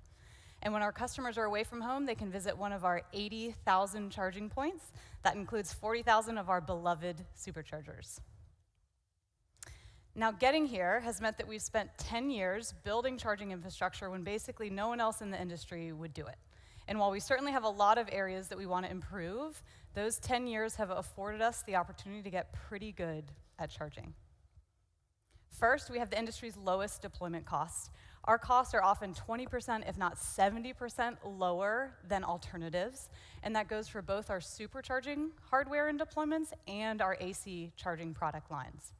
Speaker 10: And when our customers are away from home, they can visit one of our 80,000 charging points. That includes 40,000 of our beloved superchargers. Now, getting here has meant that we've spent 10 years building charging infrastructure when basically no one else in the industry would do it. And while we certainly have a lot of areas that we want to improve, those 10 years have afforded us the opportunity to get pretty good at charging. First, we have the industry's lowest deployment costs. Our costs are often 20%, if not 70% lower than alternatives, and that goes for both our supercharging hardware and deployments and our AC charging product lines.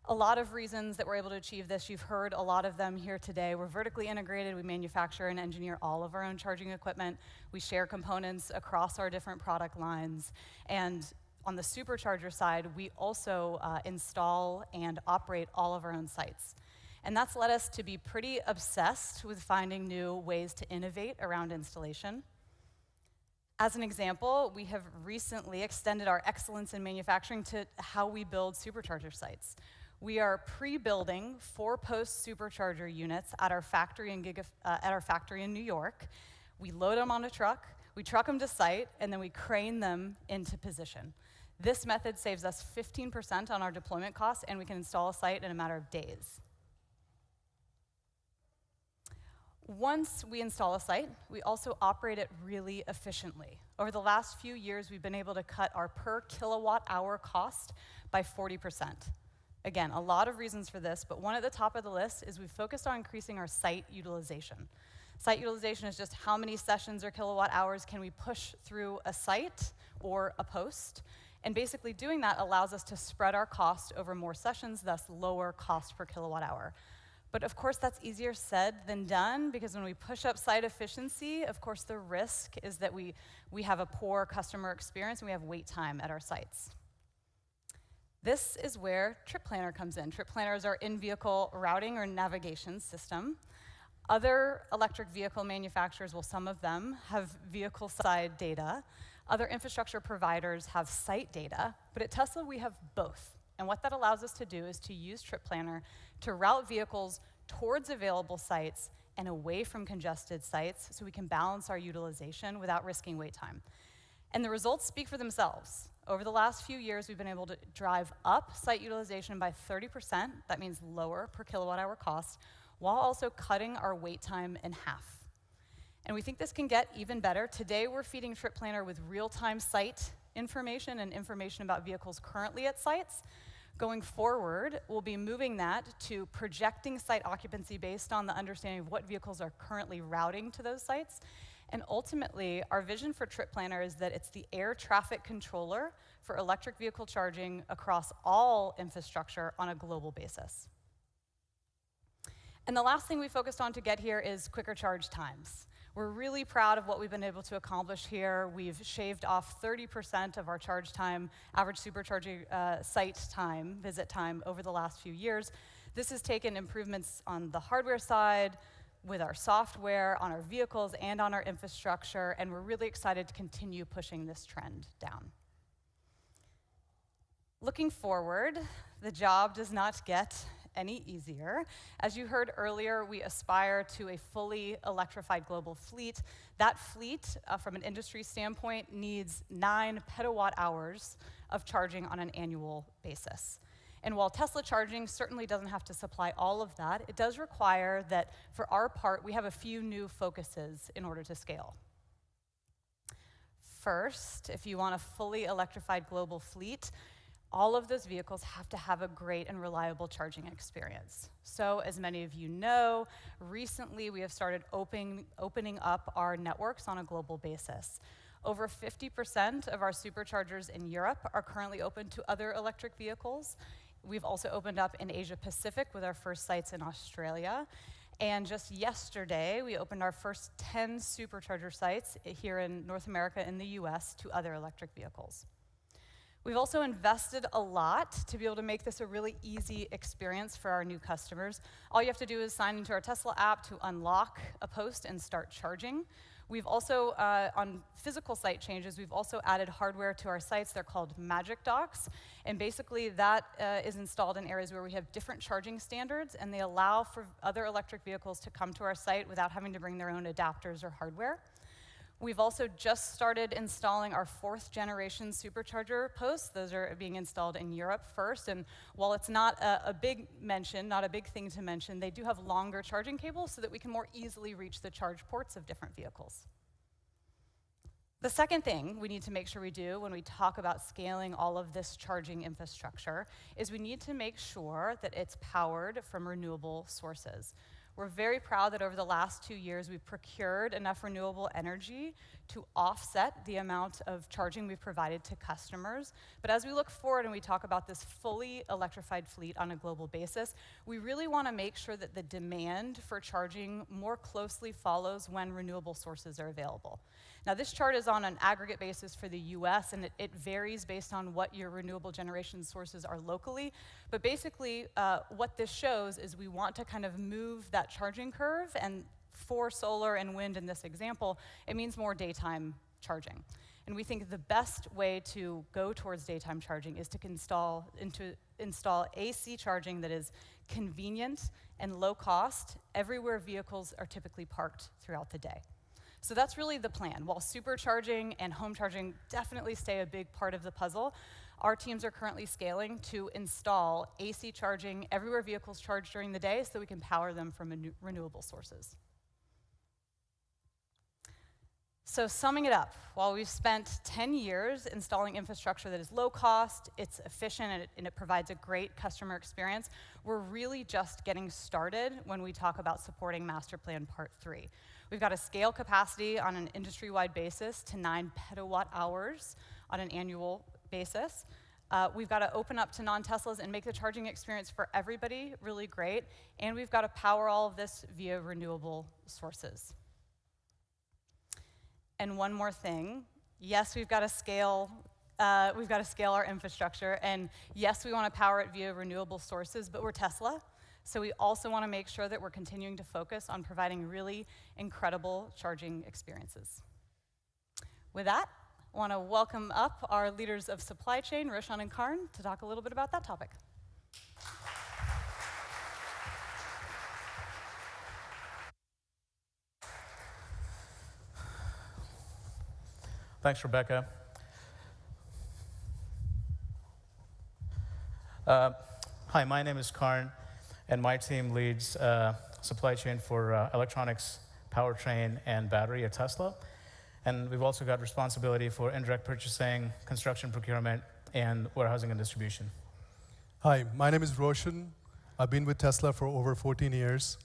Speaker 10: A lot of reasons that we're able to achieve this, you've heard a lot of them here today. We're vertically integrated, we manufacture and engineer all of our own charging equipment. We share components across our different product lines. And on the supercharger side, we also install and operate all of our own sites. And that's led us to be pretty obsessed with finding new ways to innovate around installation. As an example, we have recently extended our excellence in manufacturing to how we build supercharger sites. We are pre-building 4-post supercharger units at our factory in New York. We load them on a truck, we truck them to site, and then we crane them into position. This method saves us 15% on our deployment costs, and we can install a site in a matter of days. Once we install a site, we also operate it really efficiently. Over the last few years, we've been able to cut our per kilowatt hour cost by 40%. Again, a lot of reasons for this, but one at the top of the list is we've focused on increasing our site utilization. Site utilization is just how many sessions or kilowatt hours can we push through a site or a post. And basically doing that allows us to spread our cost over more sessions, thus lower cost per kilowatt hour. But of course, that's easier said than done, because when we push up site efficiency, of course, the risk is that we have a poor customer experience and we have wait time at our sites. This is where Trip Planner comes in. Trip Planner is our in-vehicle routing or navigation system. Other electric vehicle manufacturers, well, some of them have vehicle-side data. Other infrastructure providers have site data, but at Tesla, we have both. And what that allows us to do is to use Trip Planner to route vehicles towards available sites and away from congested sites so we can balance our utilization without risking wait time. And the results speak for themselves. Over the last few years, we've been able to drive up site utilization by 30%. That means lower per kilowatt hour cost, while also cutting our wait time in half. And we think this can get even better. Today, we're feeding Trip Planner with real-time site information and information about vehicles currently at sites. Going forward, we'll be moving that to projecting site occupancy based on the understanding of what vehicles are currently routing to those sites. And ultimately, our vision for Trip Planner is that it's the air traffic controller for electric vehicle charging across all infrastructure on a global basis. And the last thing we focused on to get here is quicker charge times. We're really proud of what we've been able to accomplish here. We've shaved off 30% of our charge time, average supercharging site time, visit time over the last few years. This has taken improvements on the hardware side, with our software, on our vehicles, and on our infrastructure, and we're really excited to continue pushing this trend down. Looking forward, the job does not get any easier. As you heard earlier, we aspire to a fully electrified global fleet. That fleet, from an industry standpoint, needs 9 petawatt hours of charging on an annual basis. And while Tesla charging certainly doesn't have to supply all of that, it does require that, for our part, we have a few new focuses in order to scale. First, if you want a fully electrified global fleet, all of those vehicles have to have a great and reliable charging experience. So, as many of you know, recently we have started opening up our networks on a global basis. Over 50% of our superchargers in Europe are currently open to other electric vehicles. We've also opened up in Asia Pacific with our first sites in Australia. And just yesterday, we opened our first 10 supercharger sites here in North America and the US to other electric vehicles. We've also invested a lot to be able to make this a really easy experience for our new customers. All you have to do is sign into our Tesla app to unlock a post and start charging. We've also, on physical site changes, we've also added hardware to our sites. They're called Magic Docks. And basically, that is installed in areas where we have different charging standards, and they allow for other electric vehicles to come to our site without having to bring their own adapters or hardware. We've also just started installing our 4th generation supercharger posts. Those are being installed in Europe first. And while it's not a big mention, not a big thing to mention, they do have longer charging cables so that we can more easily reach the charge ports of different vehicles. The second thing we need to make sure we do when we talk about scaling all of this charging infrastructure is we need to make sure that it's powered from renewable sources. We're very proud that over the last 2 years, we've procured enough renewable energy to offset the amount of charging we've provided to customers. But as we look forward and we talk about this fully electrified fleet on a global basis, we really want to make sure that the demand for charging more closely follows when renewable sources are available. Now, this chart is on an aggregate basis for the US, and it varies based on what your renewable generation sources are locally. But basically, what this shows is we want to kind of move that charging curve, and for solar and wind in this example, it means more daytime charging. And we think the best way to go towards daytime charging is to install AC charging that is convenient and low cost everywhere vehicles are typically parked throughout the day. So that's really the plan. While supercharging and home charging definitely stay a big part of the puzzle, our teams are currently scaling to install AC charging everywhere vehicles charge during the day so we can power them from renewable sources. So summing it up, while we've spent 10 years installing infrastructure that is low cost, it's efficient, and it provides a great customer experience, we're really just getting started when we talk about supporting Master Plan Part 3. We've got to scale capacity on an industry-wide basis to 9 petawatt hours on an annual basis. We've got to open up to non-Teslas and make the charging experience for everybody really great. And we've got to power all of this via renewable sources. And one more thing, yes, we've got to scale our infrastructure, and yes, we want to power it via renewable sources, but we're Tesla. So we also want to make sure that we're continuing to focus on providing really incredible charging experiences. With that, I want to welcome up our leaders of supply chain, Roshan and Karn, to talk a little bit about that topic.
Speaker 11: Thanks, Rebecca. Hi, my name is Karn, and my team leads supply chain for electronics, powertrain, and battery at Tesla. And we've also got responsibility for indirect purchasing, construction procurement, and warehousing and distribution.
Speaker 12: Hi, my name is Roshan. I've been with Tesla for over 14 years.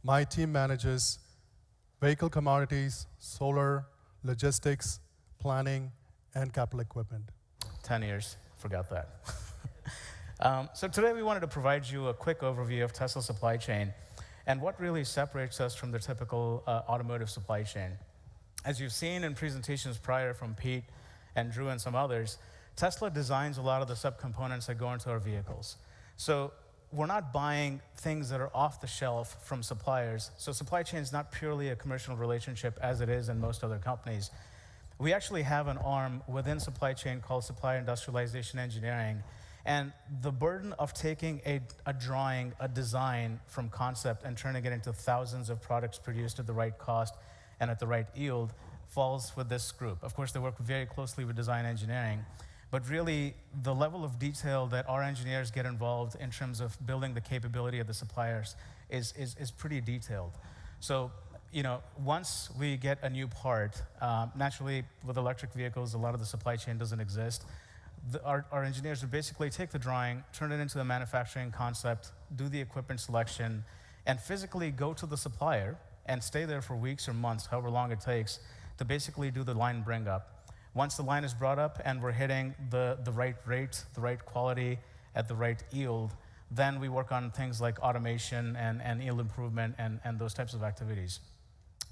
Speaker 12: My team manages vehicle commodities, solar, logistics, planning, and capital equipment.
Speaker 11: 10 years, forgot that. So today we wanted to provide you a quick overview of Tesla's supply chain and what really separates us from the typical automotive supply chain. As you've seen in presentations prior from Pete and Drew and some others, Tesla designs a lot of the subcomponents that go into our vehicles. So we're not buying things that are off the shelf from suppliers. So supply chain is not purely a commercial relationship as it is in most other companies. We actually have an arm within supply chain called Supplier Industrialization Engineering. And the burden of taking a drawing, a design from concept and turning it into thousands of products produced at the right cost and at the right yield falls with this group. Of course, they work very closely with design engineering, but really the level of detail that our engineers get involved in terms of building the capability of the suppliers is pretty detailed. So, you know, once we get a new part, naturally with electric vehicles, a lot of the supply chain doesn't exist. Our engineers would basically take the drawing, turn it into the manufacturing concept, do the equipment selection, and physically go to the supplier and stay there for weeks or months, however long it takes, to basically do the line bring up. Once the line is brought up and we're hitting the right rate, the right quality, at the right yield, then we work on things like automation and yield improvement and those types of activities.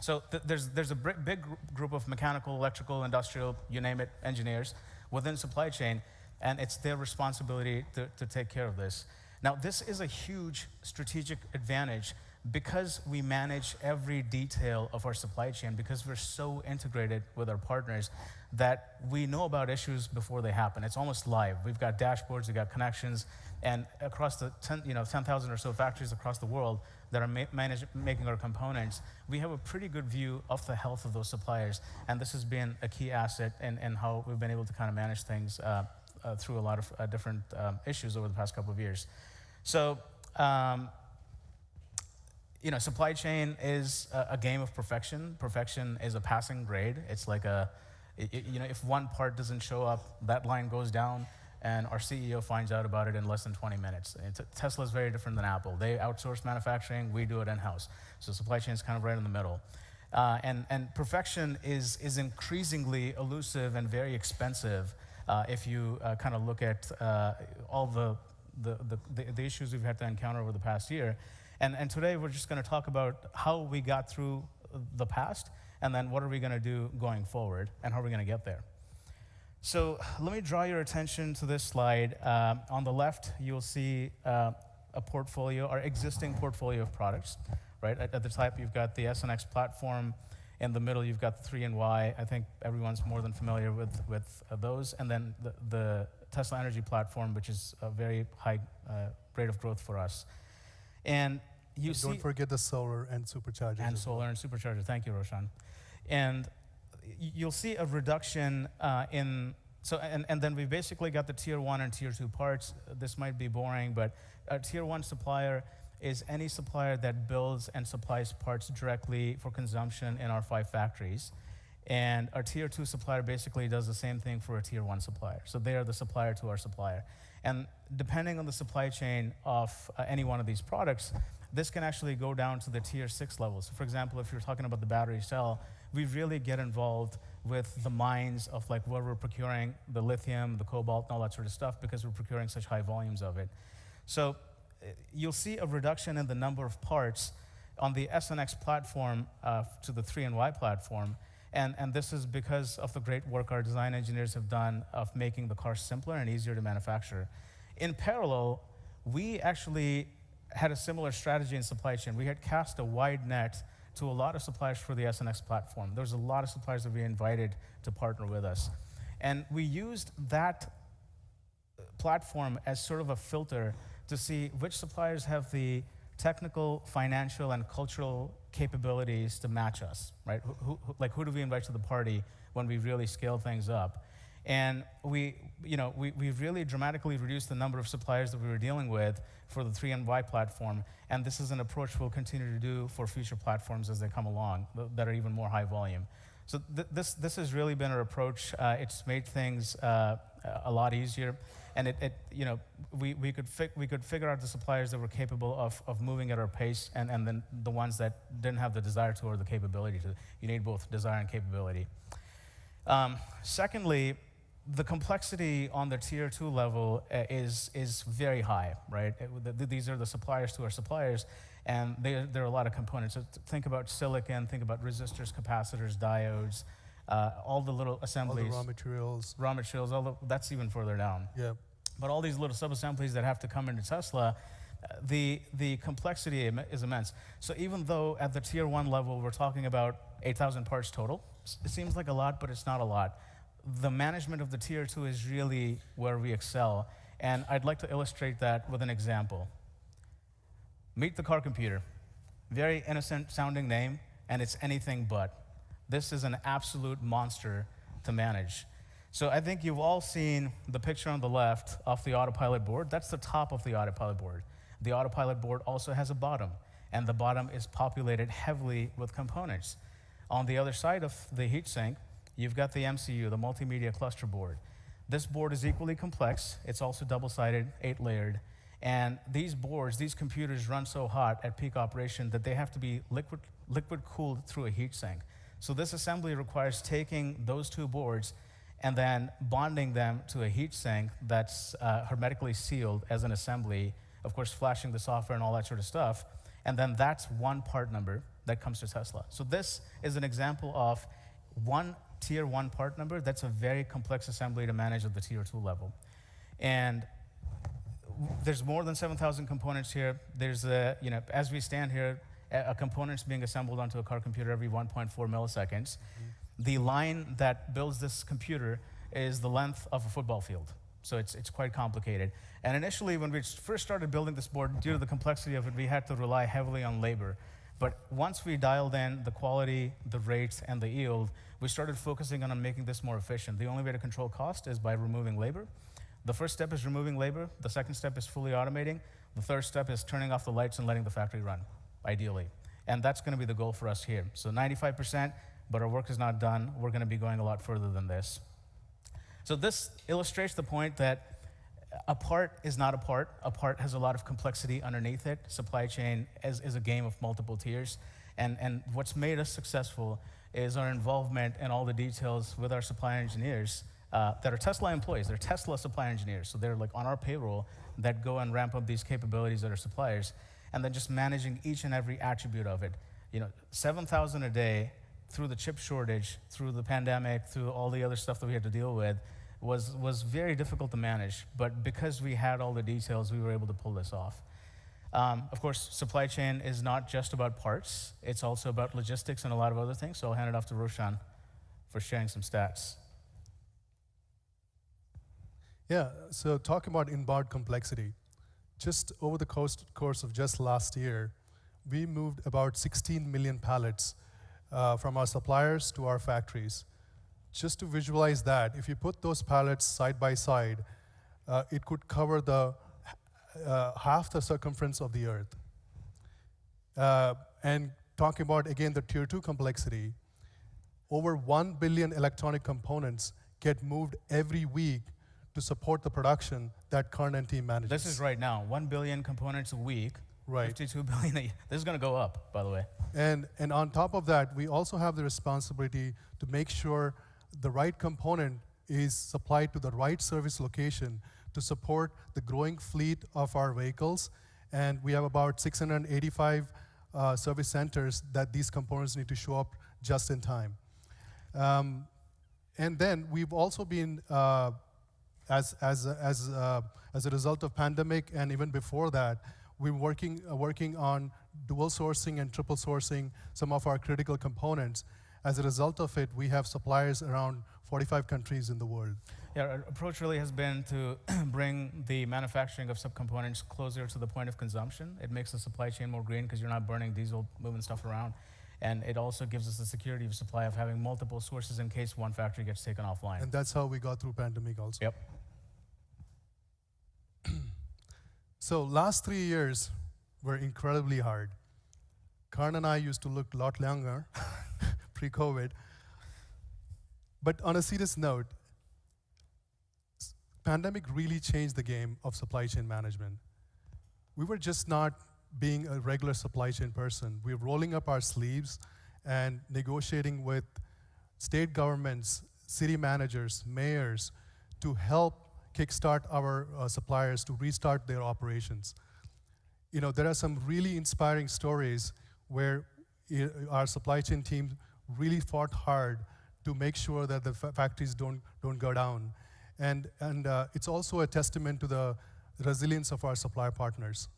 Speaker 11: So there's a big group of mechanical, electrical, industrial, you name it, engineers within supply chain, and it's their responsibility to take care of this. Now, this is a huge strategic advantage because we manage every detail of our supply chain, because we're so integrated with our partners that we know about issues before they happen. It's almost live. We've got dashboards, we've got connections, and across the 10,000 or so factories across the world that are making our components, we have a pretty good view of the health of those suppliers, and this has been a key asset in how we've been able to kind of manage things through a lot of different issues over the past couple of years. So, supply chain is a game of perfection. Perfection is a passing grade. It's like if one part doesn't show up, that line goes down, and our CEO finds out about it in less than 20 minutes. Tesla is very different than Apple. They outsource manufacturing, we do it in-house. So supply chain is kind of right in the middle. And perfection is increasingly elusive and very expensive if you kind of look at all the issues we've had to encounter over the past year. And today we're just going to talk about how we got through the past, and then what are we going to do going forward, and how are we going to get there. So let me draw your attention to this slide. On the left, you'll see a portfolio, our existing portfolio of products. Right at the top, you've got the S and X platform. In the middle, you've got the 3 and Y. I think everyone's more than familiar with those. And then the Tesla Energy platform, which is a very high rate of growth for us. And
Speaker 12: don't forget the solar and superchargers.
Speaker 11: And solar and supercharger. Thank you, Roshan. And you'll see a reduction and then we basically got the tier 1 and tier 2 parts. This might be boring, but a tier 1 supplier is any supplier that builds and supplies parts directly for consumption in our 5 factories. And our tier 2 supplier basically does the same thing for a tier 1 supplier. So they are the supplier to our supplier. And depending on the supply chain of any one of these products, this can actually go down to the tier 6 level. So for example, if you're talking about the battery cell, we really get involved with the mines of like where we're procuring the lithium, the cobalt, and all that sort of stuff, because we're procuring such high volumes of it. So you'll see a reduction in the number of parts on the S and X platform to the 3 and Y platform. And this is because of the great work our design engineers have done of making the car simpler and easier to manufacture. In parallel, we actually had a similar strategy in supply chain. We had cast a wide net to a lot of suppliers for the S and X platform. There was a lot of suppliers that we invited to partner with us. And we used that platform as sort of a filter to see which suppliers have the technical, financial, and cultural capabilities to match us, right? Who do we invite to the party when we really scale things up? And we really dramatically reduced the number of suppliers that we were dealing with for the 3 and Y platform, and this is an approach we'll continue to do for future platforms as they come along that are even more high volume. So this has really been our approach. It's made things a lot easier, and we could figure out the suppliers that were capable of moving at our pace, and then the ones that didn't have the desire to or the capability to. You need both desire and capability. Secondly, the complexity on the tier 2 level is very high, right? These are the suppliers to our suppliers, and there are a lot of components. So think about silicon, think about resistors, capacitors, diodes, all the little assemblies.
Speaker 12: All the raw materials.
Speaker 11: That's even further down.
Speaker 12: Yeah.
Speaker 11: But all these little sub-assemblies that have to come into Tesla, the complexity is immense. So even though at the tier 1 level we're talking about 8,000 parts total, it seems like a lot, but it's not a lot. The management of the tier 2 is really where we excel, and I'd like to illustrate that with an example. Meet the car computer. Very innocent sounding name, and it's anything but. This is an absolute monster to manage. So I think you've all seen the picture on the left of the autopilot board. That's the top of the autopilot board. The autopilot board also has a bottom, and the bottom is populated heavily with components. On the other side of the heatsink, you've got the MCU, the multimedia cluster board. This board is equally complex. It's also double-sided, 8-layered. And these boards, these computers run so hot at peak operation that they have to be liquid cooled through a heatsink. So this assembly requires taking those 2 boards and then bonding them to a heat sink that's hermetically sealed as an assembly, of course, flashing the software and all that sort of stuff. And then that's one part number that comes to Tesla. So this is an example of one tier 1 part number that's a very complex assembly to manage at the tier 2 level. And there's more than 7,000 components here. There's as we stand here, a component's being assembled onto a car computer every 1.4 milliseconds. The line that builds this computer is the length of a football field. So it's quite complicated. And initially, when we first started building this board, due to the complexity of it, we had to rely heavily on labor. But once we dialed in the quality, the rates, and the yield, we started focusing on making this more efficient. The only way to control cost is by removing labor. The first step is removing labor. The second step is fully automating. The third step is turning off the lights and letting the factory run, ideally. And that's going to be the goal for us here. So 95%, but our work is not done. We're going to be going a lot further than this. So this illustrates the point that a part is not a part. A part has a lot of complexity underneath it. Supply chain is a game of multiple tiers. And what's made us successful is our involvement in all the details with our supply engineers that are Tesla employees. They're Tesla supply engineers. So they're like on our payroll that go and ramp up these capabilities that are suppliers. And then just managing each and every attribute of it. 7,000 a day through the chip shortage, through the pandemic, through all the other stuff that we had to deal with, was very difficult to manage. But because we had all the details, we were able to pull this off. Of course, supply chain is not just about parts. It's also about logistics and a lot of other things. So I'll hand it off to Roshan for sharing some stats.
Speaker 12: Yeah, so talking about inbound complexity, just over the course of just last year, we moved about 16 million pallets from our suppliers to our factories. Just to visualize that, if you put those pallets side by side, it could cover the half the circumference of the Earth. And talking about, again, the tier 2 complexity, over 1 billion electronic components get moved every week to support the production that Karn and team manages.
Speaker 11: This is right now, 1 billion components a week,
Speaker 12: right.
Speaker 11: 52 billion a year. This is going to go up, by the way.
Speaker 12: And on top of that, we also have the responsibility to make sure the right component is supplied to the right service location to support the growing fleet of our vehicles. And we have about 685 service centers that these components need to show up just in time. And then we've also been, as a result of pandemic and even before that, we're working on dual sourcing and triple sourcing some of our critical components. As a result of it, we have suppliers around 45 countries in the world.
Speaker 11: Yeah, our approach really has been to bring the manufacturing of subcomponents closer to the point of consumption. It makes the supply chain more green because you're not burning diesel, moving stuff around. And it also gives us the security of supply of having multiple sources in case one factory gets taken offline.
Speaker 12: And that's how we got through pandemic also.
Speaker 11: Yep.
Speaker 12: So last 3 years were incredibly hard. Karn and I used to look a lot younger pre-COVID. But on a serious note, pandemic really changed the game of supply chain management. We were just not being a regular supply chain person. We were rolling up our sleeves and negotiating with state governments, city managers, mayors to help kickstart our suppliers to restart their operations. There are some really inspiring stories where our supply chain team really fought hard to make sure that the factories don't go down. And it's also a testament to the resilience of our supplier partners.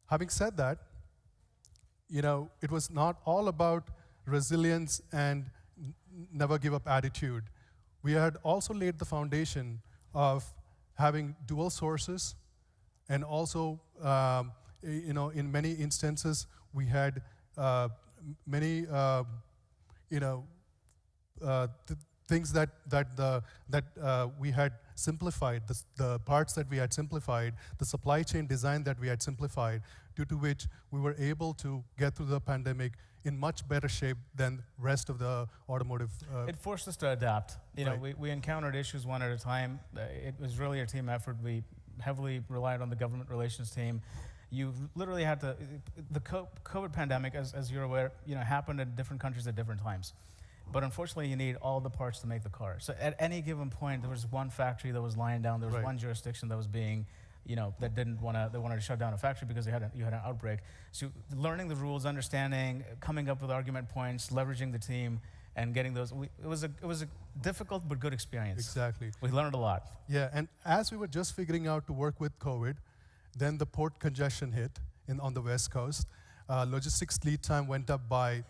Speaker 12: Having said that, it was not all about resilience and never give up attitude. We had also laid the foundation of having dual sources, and also, in many instances, we had many, things that we had simplified, the parts that we had simplified, the supply chain design that we had simplified, due to which we were able to get through the pandemic in much better shape than rest of the automotive.
Speaker 11: It forced us to adapt.
Speaker 12: Right.
Speaker 11: We encountered issues one at a time. It was really a team effort. We heavily relied on the government relations team. You literally had to, the COVID pandemic, as you're aware, happened in different countries at different times. but unfortunately, you need all the parts to make the car. So at any given point, there was one factory that was lying down. There was one jurisdiction that was being, that didn't want to. They wanted to shut down a factory because you had an outbreak. So learning the rules, understanding, coming up with argument points, leveraging the team, and getting those. It was a difficult but good experience.
Speaker 12: Exactly.
Speaker 11: We learned a lot.
Speaker 12: Yeah, and as we were just figuring out to work with COVID, then the port congestion hit on the West Coast. Logistics lead time went up by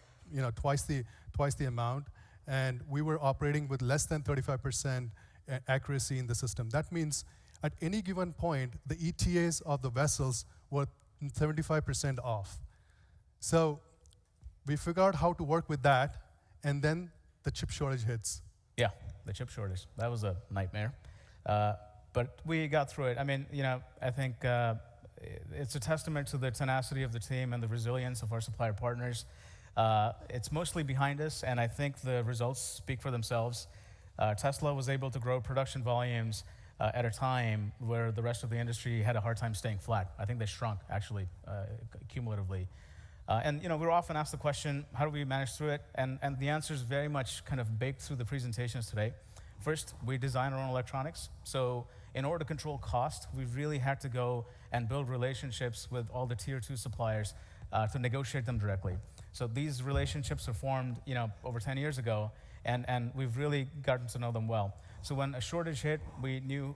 Speaker 12: twice the amount, and we were operating with less than 35% accuracy in the system. That means at any given point, the ETAs of the vessels were 75% off. So we figured out how to work with that, and then the chip shortage hits.
Speaker 11: Yeah, the chip shortage. That was a nightmare. But we got through it. I mean, I think it's a testament to the tenacity of the team and the resilience of our supplier partners. It's mostly behind us, and I think the results speak for themselves. Tesla was able to grow production volumes at a time where the rest of the industry had a hard time staying flat. I think they shrunk, actually, cumulatively. And we were often asked the question, how do we manage through it? And the answer is very much kind of baked through the presentations today. First, we design our own electronics. So in order to control cost, we really had to go and build relationships with all the tier 2 suppliers to negotiate them directly. So these relationships were formed, over 10 years ago, and we've really gotten to know them well. So when a shortage hit, we knew,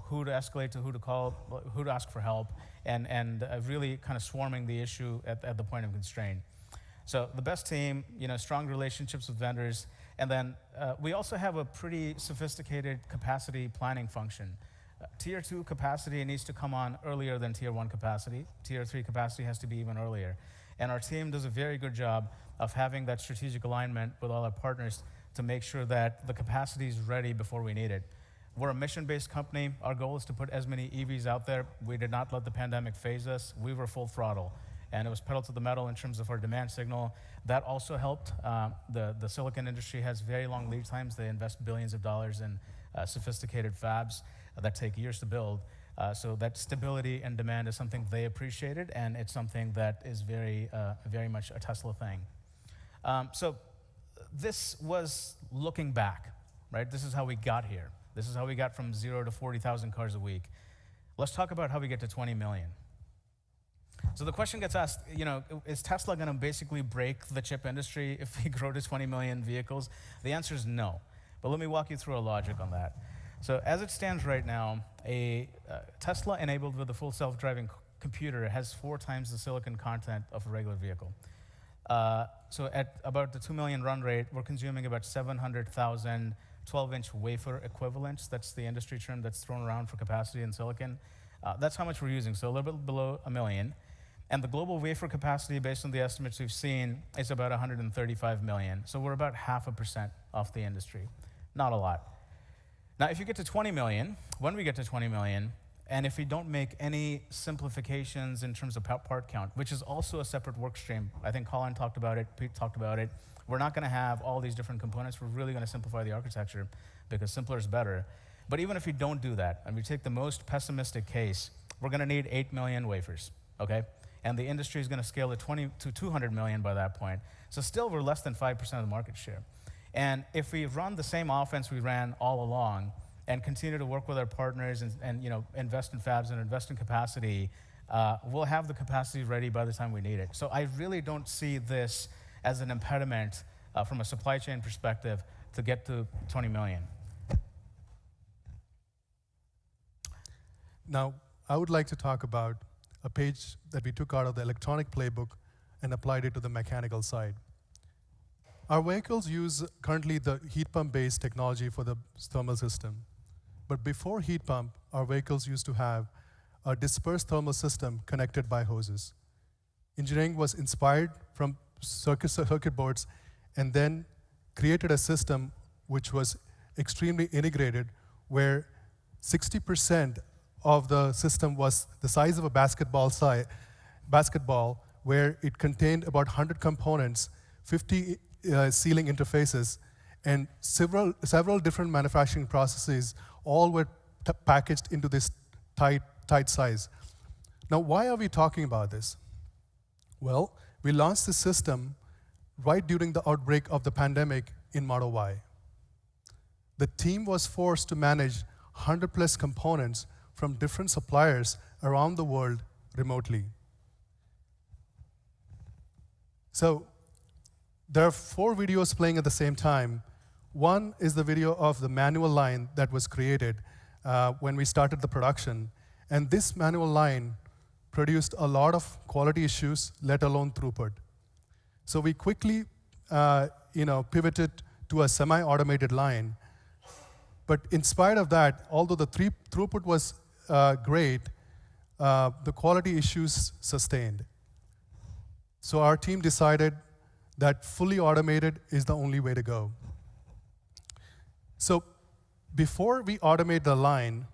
Speaker 11: who to escalate to, who to call, who to ask for help, and really kind of swarming the issue at the point of constraint. So the best team, strong relationships with vendors, and then we also have a pretty sophisticated capacity planning function. Tier 2 capacity needs to come on earlier than Tier 1 capacity. Tier 3 capacity has to be even earlier. And our team does a very good job of having that strategic alignment with all our partners to make sure that the capacity is ready before we need it. We're a mission-based company. Our goal is to put as many EVs out there. We did not let the pandemic phase us. We were full throttle. And it was pedal to the metal in terms of our demand signal. That also helped. The silicon industry has very long lead times. They invest billions of dollars in sophisticated fabs that take years to build. So that stability and demand is something they appreciated, and it's something that is very, very much a Tesla thing. So this was looking back, right? This is how we got here. This is how we got from 0 to 40,000 cars a week. Let's talk about how we get to 20 million. So the question gets asked, is Tesla going to basically break the chip industry if we grow to 20 million vehicles? The answer is no. But let me walk you through a logic on that. So as it stands right now, a Tesla enabled with a full self-driving computer has 4 times the silicon content of a regular vehicle. So at about the 2 million run rate, we're consuming about 700,000 12-inch wafer equivalents. That's the industry term that's thrown around for capacity in silicon. That's how much we're using, so a little bit below 1 million. And the global wafer capacity, based on the estimates we've seen, is about 135 million. So we're about 0.5% off the industry. Not a lot. Now, if you get to 20 million, when we get to 20 million, and if we don't make any simplifications in terms of part count, which is also a separate work stream, I think Colin talked about it, Pete talked about it, we're not going to have all these different components. We're really going to simplify the architecture because simpler is better. But even if we don't do that, and we take the most pessimistic case, we're going to need 8 million wafers, okay? And the industry is going to scale to 200 million by that point. So still, we're less than 5% of the market share. And if we run the same offense we ran all along and continue to work with our partners and invest in fabs and invest in capacity, we'll have the capacity ready by the time we need it. So I really don't see this as an impediment from a supply chain perspective to get to 20 million.
Speaker 12: Now, I would like to talk about a page that we took out of the electronic playbook and applied it to the mechanical side. Our vehicles use currently the heat pump-based technology for the thermal system. But before heat pump, our vehicles used to have a dispersed thermal system connected by hoses. Engineering was inspired from circuit boards and then created a system which was extremely integrated, where 60% of the system was the size of a basketball, where it contained about 100 components, 50 sealing interfaces, and several different manufacturing processes, all were packaged into this tight size. Now, why are we talking about this? Well, we launched this system right during the outbreak of the pandemic in Model Y. The team was forced to manage 100+ components from different suppliers around the world remotely. So there are 4 videos playing at the same time. One is the video of the manual line that was created when we started the production. And this manual line produced a lot of quality issues, let alone throughput. So we quickly pivoted to a semi-automated line. But in spite of that, although the throughput was great, the quality issues sustained. So our team decided that fully automated is the only way to go. So before we automate the line,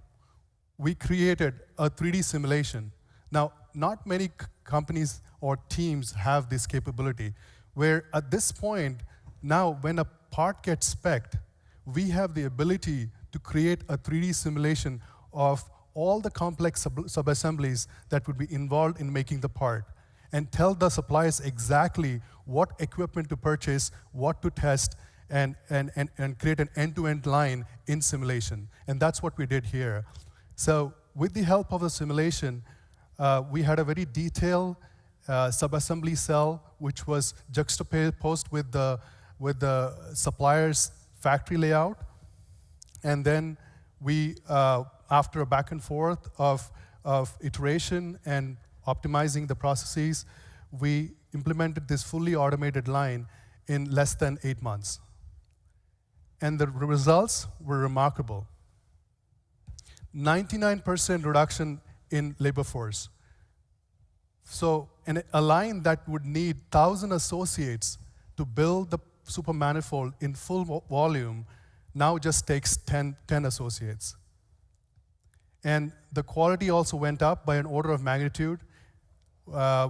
Speaker 12: we created a 3D simulation. Now, not many companies or teams have this capability, where at this point, now when a part gets spec'd, we have the ability to create a 3D simulation of all the complex subassemblies that would be involved in making the part, and tell the suppliers exactly what equipment to purchase, what to test, and create an end-to-end line in simulation. And that's what we did here. So with the help of the simulation, we had a very detailed subassembly cell, which was juxtaposed with the supplier's factory layout. And then we, after a back and forth of iteration and optimizing the processes, we implemented this fully automated line in less than 8 months. And the results were remarkable. 99% reduction in labor force. So a line that would need 1,000 associates to build the super manifold in full volume now just takes 10 associates. And the quality also went up by an order of magnitude.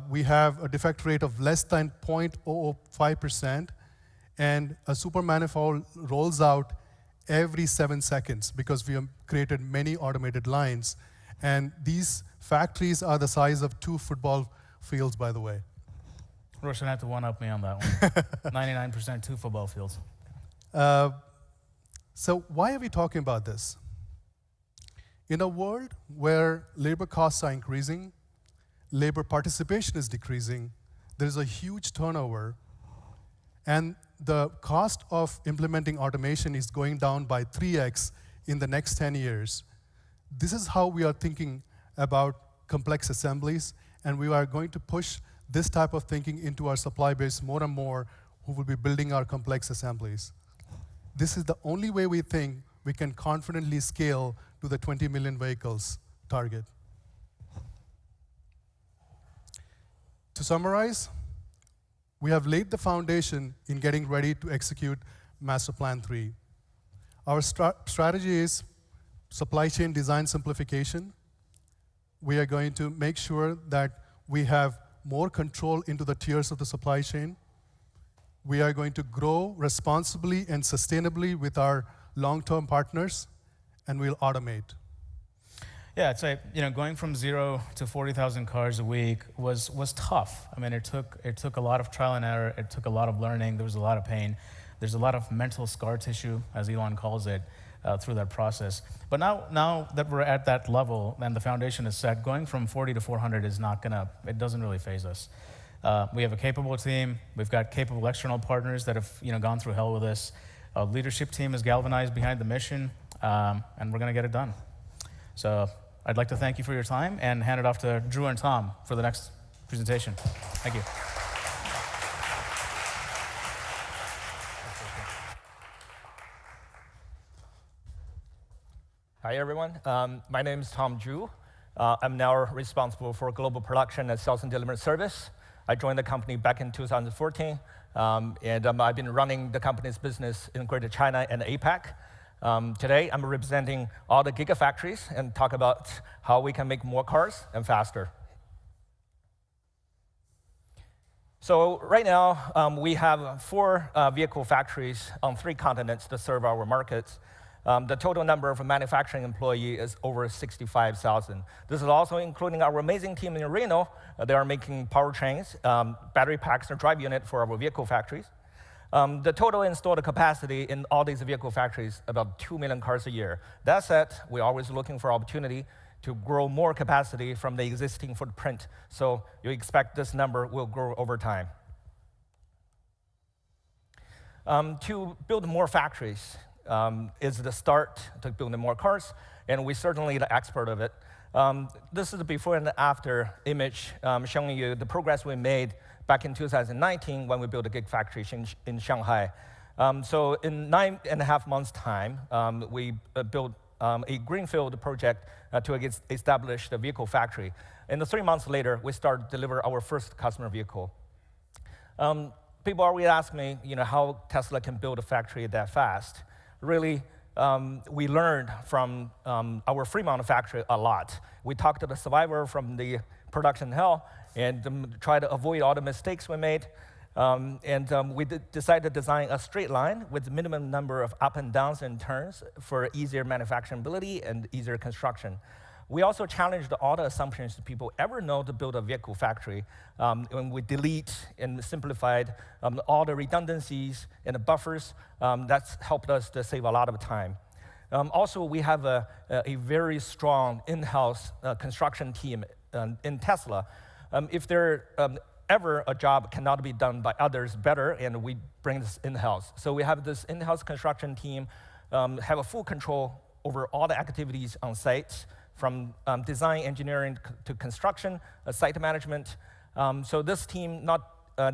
Speaker 12: We have a defect rate of less than 0.005%, and a super manifold rolls out every 7 seconds because we have created many automated lines. And these factories are the size of 2 football fields, by the way.
Speaker 11: Roshan had to one-up me on that one. 99% 2 football fields.
Speaker 12: So why are we talking about this? In a world where labor costs are increasing, labor participation is decreasing, there is a huge turnover, and the cost of implementing automation is going down by 3x in the next 10 years. This is how we are thinking about complex assemblies, and we are going to push this type of thinking into our supply base more and more, who will be building our complex assemblies. This is the only way we think we can confidently scale to the 20 million vehicles target. To summarize, we have laid the foundation in getting ready to execute Master Plan 3. Our strategy is supply chain design simplification. We are going to make sure that we have more control into the tiers of the supply chain. We are going to grow responsibly and sustainably with our long-term partners, and we'll automate.
Speaker 11: Yeah, I'd say going from 0 to 40,000 cars a week was tough. I mean, it took a lot of trial and error. It took a lot of learning. There was a lot of pain. There's a lot of mental scar tissue, as Elon calls it, through that process. But now that we're at that level and the foundation is set, going from 40 to 400 is not it doesn't really faze us. We have a capable team. We've got capable external partners that have gone through hell with us. Our leadership team is galvanized behind the mission, and we're going to get it done. So I'd like to thank you for your time and hand it off to Drew and Tom for the next presentation. Thank you.
Speaker 13: Hi, everyone. My name is Tom Drew. I'm now responsible for global production and sales and delivery service. I joined the company back in 2014, and I've been running the company's business in Greater China and APAC. Today, I'm representing all the gigafactories and talk about how we can make more cars and faster. So right now, we have 4 vehicle factories on 3 continents that serve our markets. The total number of manufacturing employees is over 65,000. This is also including our amazing team in Reno. They are making powertrains, battery packs, and drive unit for our vehicle factories. The total installed capacity in all these vehicle factories, about 2 million cars a year. That said, we're always looking for opportunity to grow more capacity from the existing footprint. So you expect this number will grow over time. To build more factories is the start to building more cars, and we're certainly the expert of it. This is the before and after image showing you the progress we made back in 2019 when we built a Gigafactory in Shanghai. So in 9.5 months' time, we built a greenfield project to establish the vehicle factory. And 3 months later, we started to deliver our first customer vehicle. People always ask me, how Tesla can build a factory that fast. Really, we learned from our Fremont factory a lot. We talked to the survivor from the production hell and tried to avoid all the mistakes we made. We decided to design a straight line with the minimum number of up and downs and turns for easier manufacturability and easier construction. We also challenged all the assumptions that people ever know to build a vehicle factory. When we delete and simplified all the redundancies and the buffers, that's helped us to save a lot of time. Also, we have a very strong in-house construction team in Tesla. If there ever a job cannot be done by others better, and we bring this in-house. So we have this in-house construction team, have a full control over all the activities on site, from design, engineering to construction, site management. So this team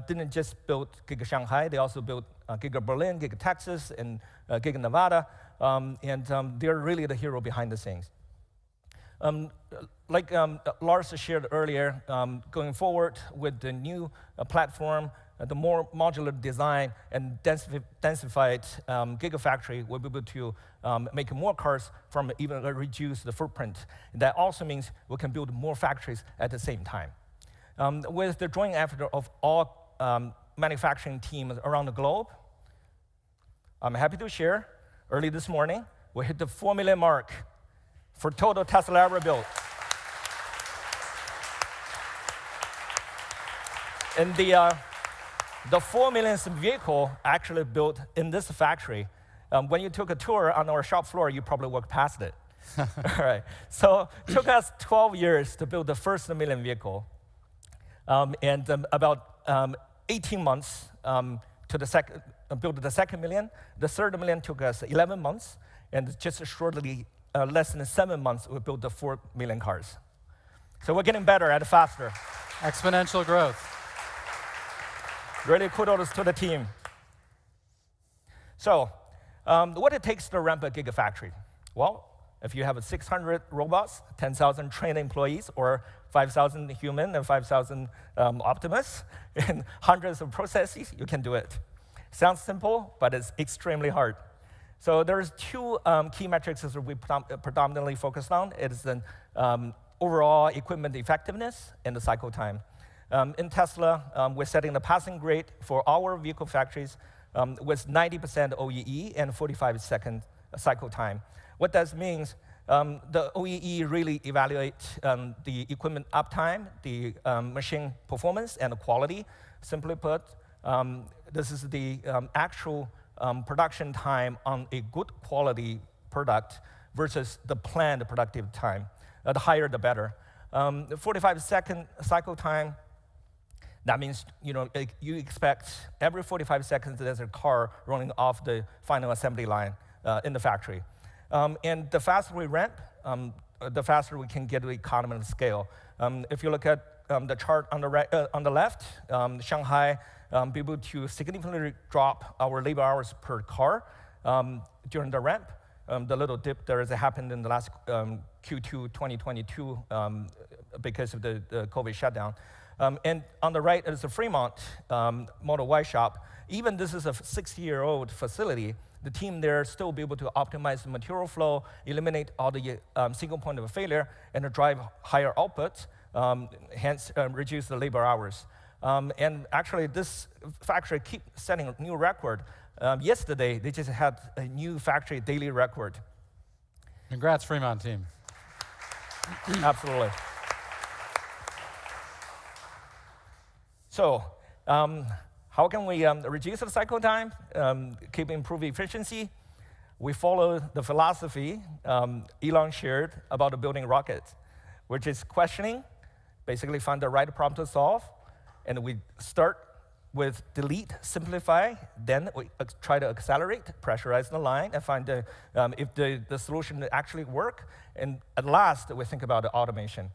Speaker 13: didn't just build Giga Shanghai, they also built Giga Berlin, Giga Texas, and Giga Nevada, they're really the hero behind the scenes. Like Lars shared earlier, going forward with the new platform, the more modular design and densified Gigafactory, we'll be able to make more cars from even reduce the footprint. That also means we can build more factories at the same time. With the joint effort of all manufacturing teams around the globe, I'm happy to share, early this morning, we hit the 4 million mark for total Tesla ever built. And the 4 millionth vehicle actually built in this factory. When you took a tour on our shop floor, you probably walked past it. All right. So it took us 12 years to build the first million vehicle, and about 18 months to build the second million. The third million took us 11 months, and just shortly, less than 7 months, we built the 4 million cars. So we're getting better and faster.
Speaker 3: Exponential growth.
Speaker 13: Really kudos to the team. So, what it takes to ramp a Gigafactory? Well, if you have 600 robots, 10,000 trained employees, or 5,000 human and 5,000 Optimus, and hundreds of processes, you can do it. Sounds simple, but it's extremely hard. So there's two key metrics that we predominantly focused on. It is the overall equipment effectiveness and the cycle time. In Tesla, we're setting the passing grade for our vehicle factories with 90% OEE and 45-second cycle time. What that means, the OEE really evaluates the equipment uptime, the machine performance, and the quality. Simply put, this is the actual production time on a good quality product versus the planned productive time. The higher, the better. The 45-second cycle time, that means you expect every 45 seconds there's a car running off the final assembly line in the factory. And the faster we ramp, the faster we can get the economy of scale. If you look at the chart on the left, Shanghai be able to significantly drop our labor hours per car during the ramp. The little dip there has happened in the last Q2 2022 because of the COVID shutdown. And on the right is the Fremont Model Y shop. Even this is a 6-year-old facility, the team there still be able to optimize the material flow, eliminate all the single point of failure, and drive higher output, hence reduce the labor hours. And actually, this factory keeps setting a new record. Yesterday, they just had a new factory daily record.
Speaker 3: Congrats, Fremont team.
Speaker 13: How can we reduce the cycle time, keep improving efficiency? We follow the philosophy Elon shared about building rockets, which is questioning, basically find the right problem to solve, and we start with delete, simplify, then we try to accelerate, pressurize the line, and find if the solution actually work. And at last, we think about the automation.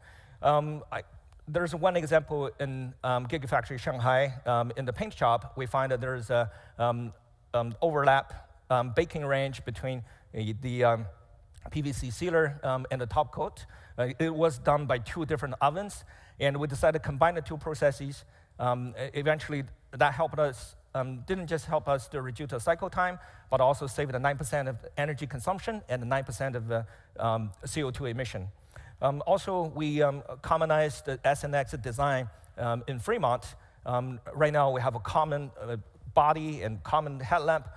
Speaker 13: There's one example in Gigafactory Shanghai. In the paint shop, we find that there's a overlap baking range between the PVC sealer and the top coat. It was done by 2 different ovens, and we decided to combine the 2 processes. Eventually, that helped us, didn't just help us to reduce the cycle time, but also save the 9% of energy consumption and the 9% of the CO2 emission. Also, we commonized the SNX design in Fremont. Right now, we have a common body and common headlamp.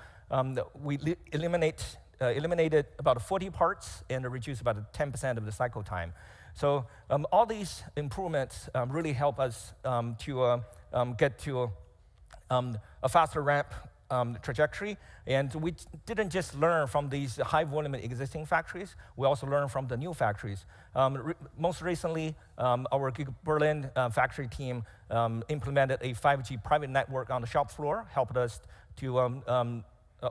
Speaker 13: We eliminated about 40 parts and reduced about 10% of the cycle time. So all these improvements really help us to get to a faster ramp trajectory. And we didn't just learn from these high-volume existing factories. We also learned from the new factories. Most recently, our Berlin factory team implemented a 5G private network on the shop floor, helped us to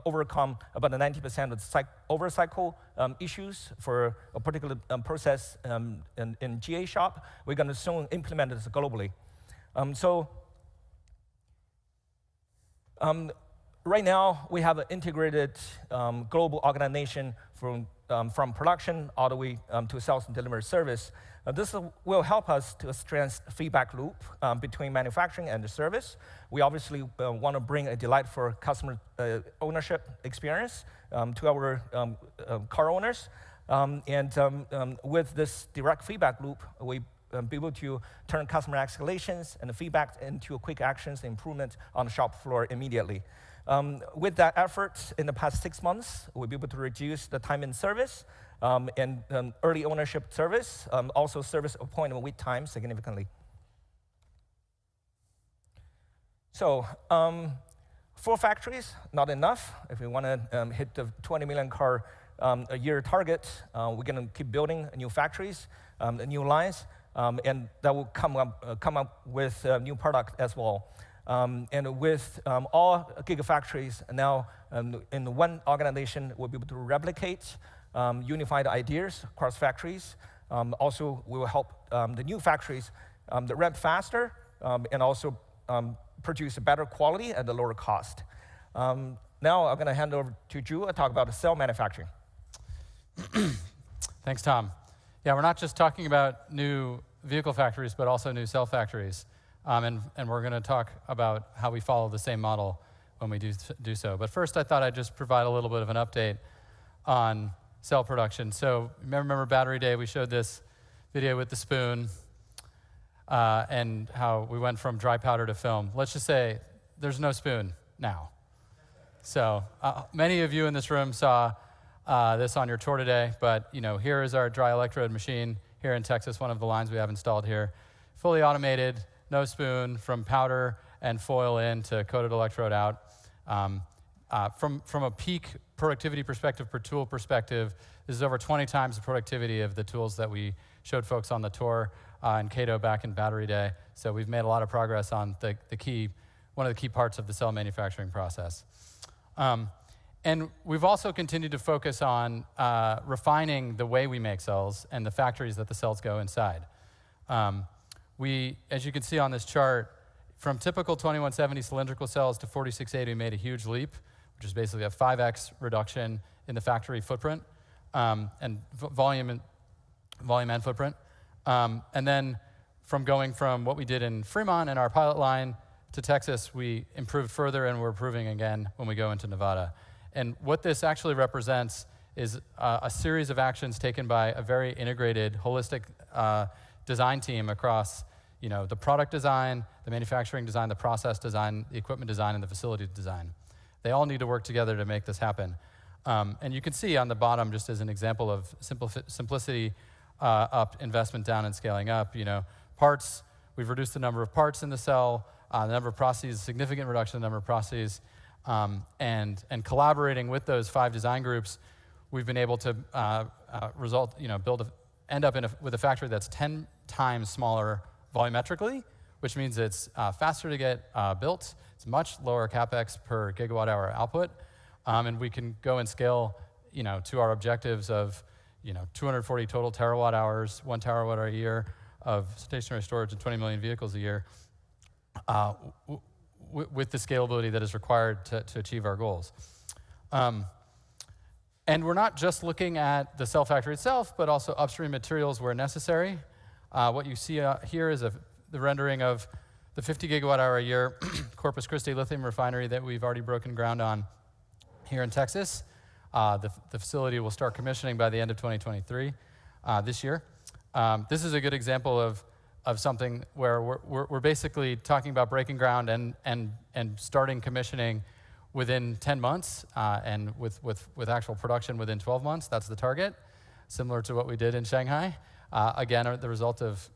Speaker 13: overcome about 90% of the overcycle issues for a particular process in GA shop. We're going to soon implement this globally. Right now, we have an integrated global organization from production all the way to sales and delivery service. This will help us to strengthen feedback loop between manufacturing and the service. We obviously want to bring a delightful customer ownership experience to our car owners. With this direct feedback loop, we be able to turn customer escalations and the feedback into quick actions and improvement on the shop floor immediately. With that effort, in the past 6 months, we'll be able to reduce the time in service and early ownership service, also service appointment wait time significantly. So 4 factories, not enough. If we want to hit the 20 million car a year target, we're going to keep building new factories, new lines, and that will come up with new product as well. And with all gigafactories now in one organization, we'll be able to replicate unified ideas across factories. Also, we will help the new factories that ramp faster and also produce a better quality at a lower cost. Now I'm going to hand over to Drew to talk about cell manufacturing.
Speaker 3: Thanks, Tom. Yeah, we're not just talking about new vehicle factories, but also new cell factories. And we're going to talk about how we follow the same model when we do so. But first, I thought I'd just provide a little bit of an update on cell production. So remember Battery Day, we showed this video with the spoon and how we went from dry powder to film. Let's just say there's no spoon now. So many of you in this room saw this on your tour today, but here is our dry electrode machine here in Texas, one of the lines we have installed here. Fully automated, no spoon, from powder and foil in to coated electrode out. From a peak productivity perspective, per tool perspective, this is over 20 times the productivity of the tools that we showed folks on the tour in Cato back in Battery Day. So we've made a lot of progress on one of the key parts of the cell manufacturing process. And we've also continued to focus on refining the way we make cells and the factories that the cells go inside. As you can see on this chart, from typical 2170 cylindrical cells to 4680, we made a huge leap, which is basically a 5x reduction in the factory footprint and volume and footprint. And then going from what we did in Fremont and our pilot line to Texas, we improved further, and we're improving again when we go into Nevada. And what this actually represents is a series of actions taken by a very integrated, holistic design team across the product design, the manufacturing design, the process design, the equipment design, and the facility design. They all need to work together to make this happen. And you can see on the bottom, just as an example of simplicity up, investment down, and scaling up, parts We've reduced the number of parts in the cell, the number of processes, significant reduction in the number of processes, and collaborating with those 5 design groups, we've been able to end up with a factory that's 10 times smaller volumetrically, which means it's faster to get built. It's much lower capex per gigawatt hour output, and we can go and scale, to our objectives of, 240 total terawatt hours, 1 terawatt hour a year of stationary storage and 20 million vehicles a year, with the scalability that is required to achieve our goals. And we're not just looking at the cell factory itself, but also upstream materials where necessary. What you see here is the rendering of the 50 gigawatt hour a year Corpus Christi lithium refinery that we've already broken ground on here in Texas. The facility will start commissioning by the end of 2023, this year. This is a good example of something where we're basically talking about breaking ground and starting commissioning within 10 months, and with actual production within 12 months. That's the target, similar to what we did in Shanghai. Again, the result of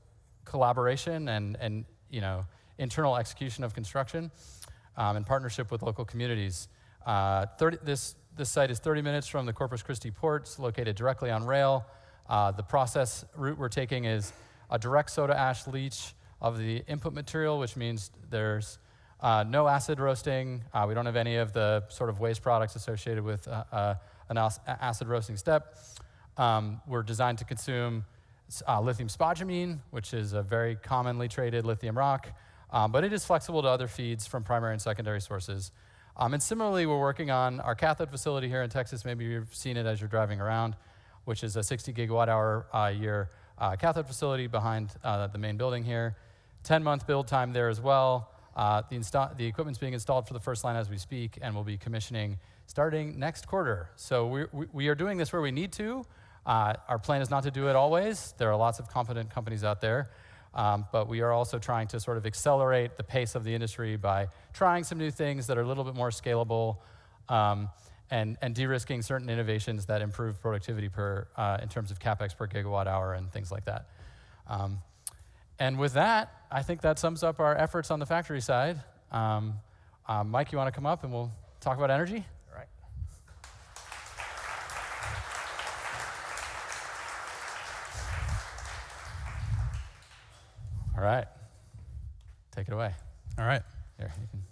Speaker 3: collaboration and internal execution of construction in partnership with local communities. This site is 30 minutes from the Corpus Christi port. It's located directly on rail. The process route we're taking is a direct soda ash leach of the input material, which means there's no acid roasting. We don't have any of the sort of waste products associated with an acid roasting step. We're designed to consume lithium spodumene, which is a very commonly traded lithium rock, but it is flexible to other feeds from primary and secondary sources. And similarly, we're working on our cathode facility here in Texas. Maybe you've seen it as you're driving around, which is a 60 gigawatt hour a year cathode facility behind the main building here. 10-month build time there as well. The equipment's being installed for the first line as we speak, and we'll be commissioning starting next quarter. So we are doing this where we need to. Our plan is not to do it always. There are lots of competent companies out there, but we are also trying to sort of accelerate the pace of the industry by trying some new things that are a little bit more scalable, and de-risking certain innovations that improve productivity in terms of capex per gigawatt hour and things like that. And with that, I think that sums up our efforts on the factory side. Mike, you want to come up and we'll talk about energy?
Speaker 13: All right.
Speaker 3: All right. Take it away.
Speaker 14: All right.
Speaker 3: Here, you can.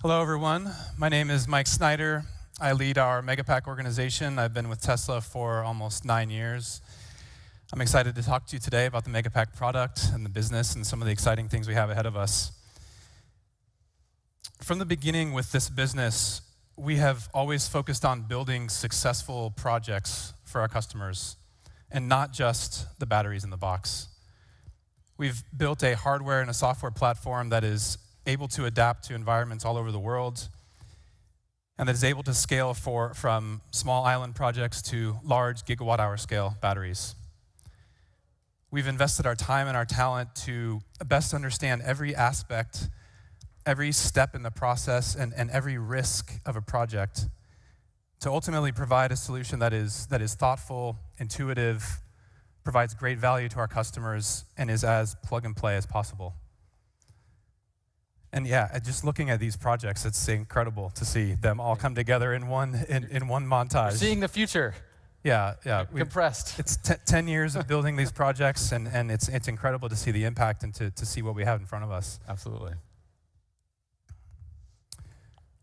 Speaker 14: Hello, everyone. My name is Mike Snyder. I lead our Megapack organization. I've been with Tesla for almost 9 years. I'm excited to talk to you today about the Megapack product and the business and some of the exciting things we have ahead of us. From the beginning with this business, we have always focused on building successful projects for our customers and not just the batteries in the box. We've built a hardware and a software platform that is able to adapt to environments all over the world and that is able to scale from small island projects to large gigawatt-hour scale batteries. We've invested our time and our talent to best understand every aspect, every step in the process, and every risk of a project to ultimately provide a solution that is thoughtful, intuitive, provides great value to our customers, and is as plug and play as possible. And yeah, just looking at these projects, it's incredible to see them all come together in one montage.
Speaker 3: Seeing the future.
Speaker 14: Yeah.
Speaker 3: Compressed.
Speaker 14: It's 10 years of building these projects, and it's incredible to see the impact and to see what we have in front of us.
Speaker 3: Absolutely.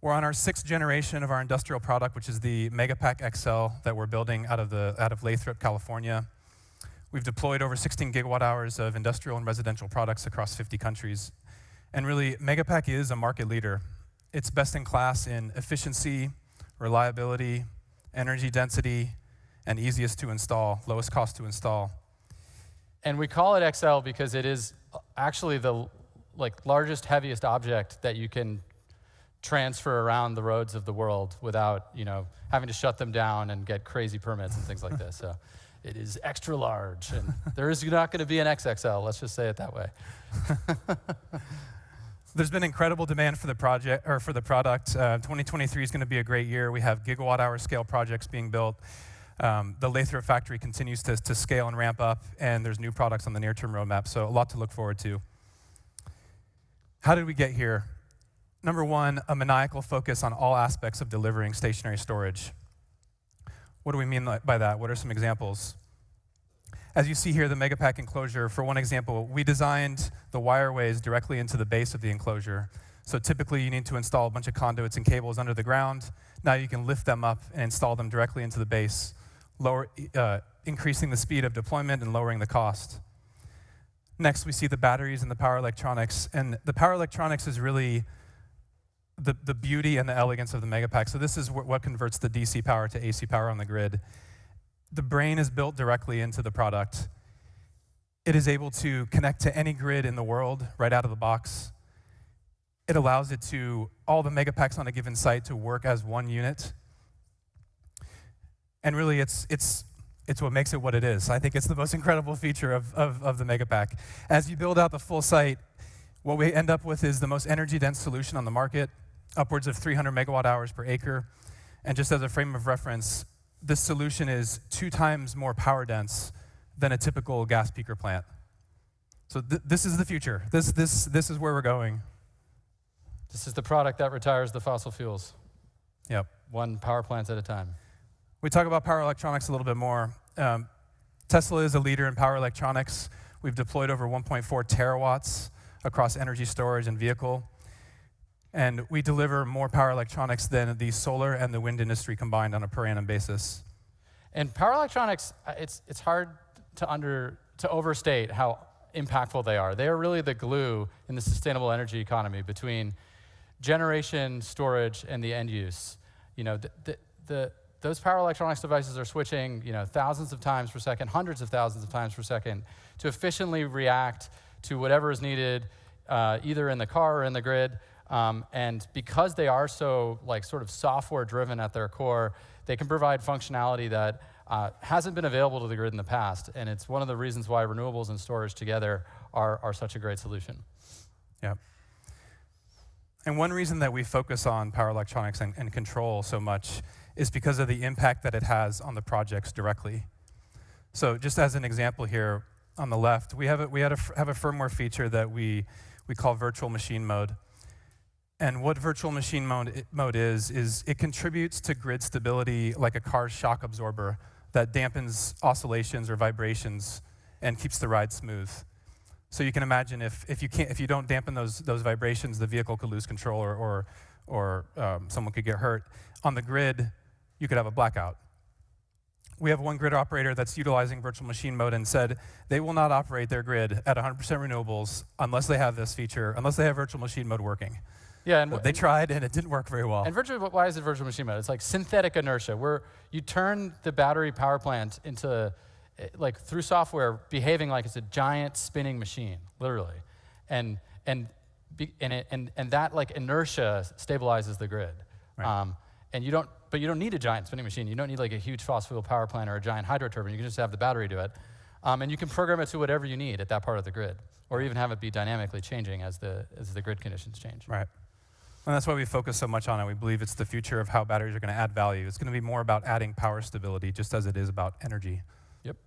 Speaker 14: We're on our 6th generation of our industrial product, which is the Megapack XL that we're building out of Lathrop, California. We've deployed over 16 gigawatt hours of industrial and residential products across 50 countries. And really, Megapack is a market leader. It's best in class in efficiency, reliability, energy density, and easiest to install, lowest cost to install.
Speaker 3: And we call it XL because it is actually the largest, heaviest object that you can transfer around the roads of the world without having to shut them down and get crazy permits and things like this. So it is extra large, and there is not going to be an XXL. Let's just say it that way.
Speaker 14: There's been incredible demand for the product. 2023 is going to be a great year. We have gigawatt-hour scale projects being built. The Lathrop factory continues to scale and ramp up, and there's new products on the near-term roadmap, so a lot to look forward to. How did we get here? Number one, a maniacal focus on all aspects of delivering stationary storage. What do we mean by that? What are some examples? As you see here, the Megapack enclosure, for one example, we designed the wireways directly into the base of the enclosure. So typically you need to install a bunch of conduits and cables under the ground. Now you can lift them up and install them directly into the base, increasing the speed of deployment and lowering the cost. Next, we see the batteries and the power electronics. And the power electronics is really the beauty and the elegance of the Megapack. So this is what converts the DC power to AC power on the grid. The brain is built directly into the product. It is able to connect to any grid in the world right out of the box. It allows it to, all the Megapacks on a given site to work as one unit. And really, it's what makes it what it is. I think it's the most incredible feature of the Megapack. As you build out the full site, what we end up with is the most energy-dense solution on the market, upwards of 300 megawatt hours per acre. And just as a frame of reference, this solution is 2 times more power dense than a typical gas peaker plant. So this is the future. This is where we're going.
Speaker 3: This is the product that retires the fossil fuels.
Speaker 14: Yep.
Speaker 3: 1 power plant at a time.
Speaker 14: We talk about power electronics a little bit more. Tesla is a leader in power electronics. We've deployed over 1.4 terawatts across energy storage and vehicle. And we deliver more power electronics than the solar and the wind industry combined on a per annum basis.
Speaker 3: And power electronics, it's hard to overstate how impactful they are. They are really the glue in the sustainable energy economy between generation, storage, and the end use. You know, those power electronics devices are switching, you know, thousands of times per second, hundreds of thousands of times per second to efficiently react to whatever is needed, either in the car or in the grid. And because they are so sort of software driven at their core, they can provide functionality that hasn't been available to the grid in the past. And it's one of the reasons why renewables and storage together are such a great solution.
Speaker 14: Yeah. And one reason that we focus on power electronics and control so much is because of the impact that it has on the projects directly. So just as an example here on the left, we have a firmware feature that we call virtual machine mode. And what virtual machine mode is it contributes to grid stability like a car's shock absorber that dampens oscillations or vibrations and keeps the ride smooth. So you can imagine if you don't dampen those vibrations, the vehicle could lose control or someone could get hurt. On the grid, you could have a blackout. We have one grid operator that's utilizing virtual machine mode and said they will not operate their grid at 100% renewables unless they have this feature, unless they have virtual machine mode working.
Speaker 3: Yeah, and
Speaker 14: they tried and it didn't work very well.
Speaker 3: And why is it virtual machine mode? It's like synthetic inertia, where you turn the battery power plant into, through software, behaving like it's a giant spinning machine, literally, and that inertia stabilizes the grid.
Speaker 14: Right.
Speaker 3: But you don't need a giant spinning machine. You don't need a huge fossil fuel power plant or a giant hydro turbine. You can just have the battery do it, and you can program it to whatever you need at that part of the grid, or even have it be dynamically changing as the grid conditions change.
Speaker 14: Right. And that's why we focus so much on it. We believe it's the future of how batteries are going to add value. It's going to be more about adding power stability, just as it is about energy.
Speaker 3: Yep.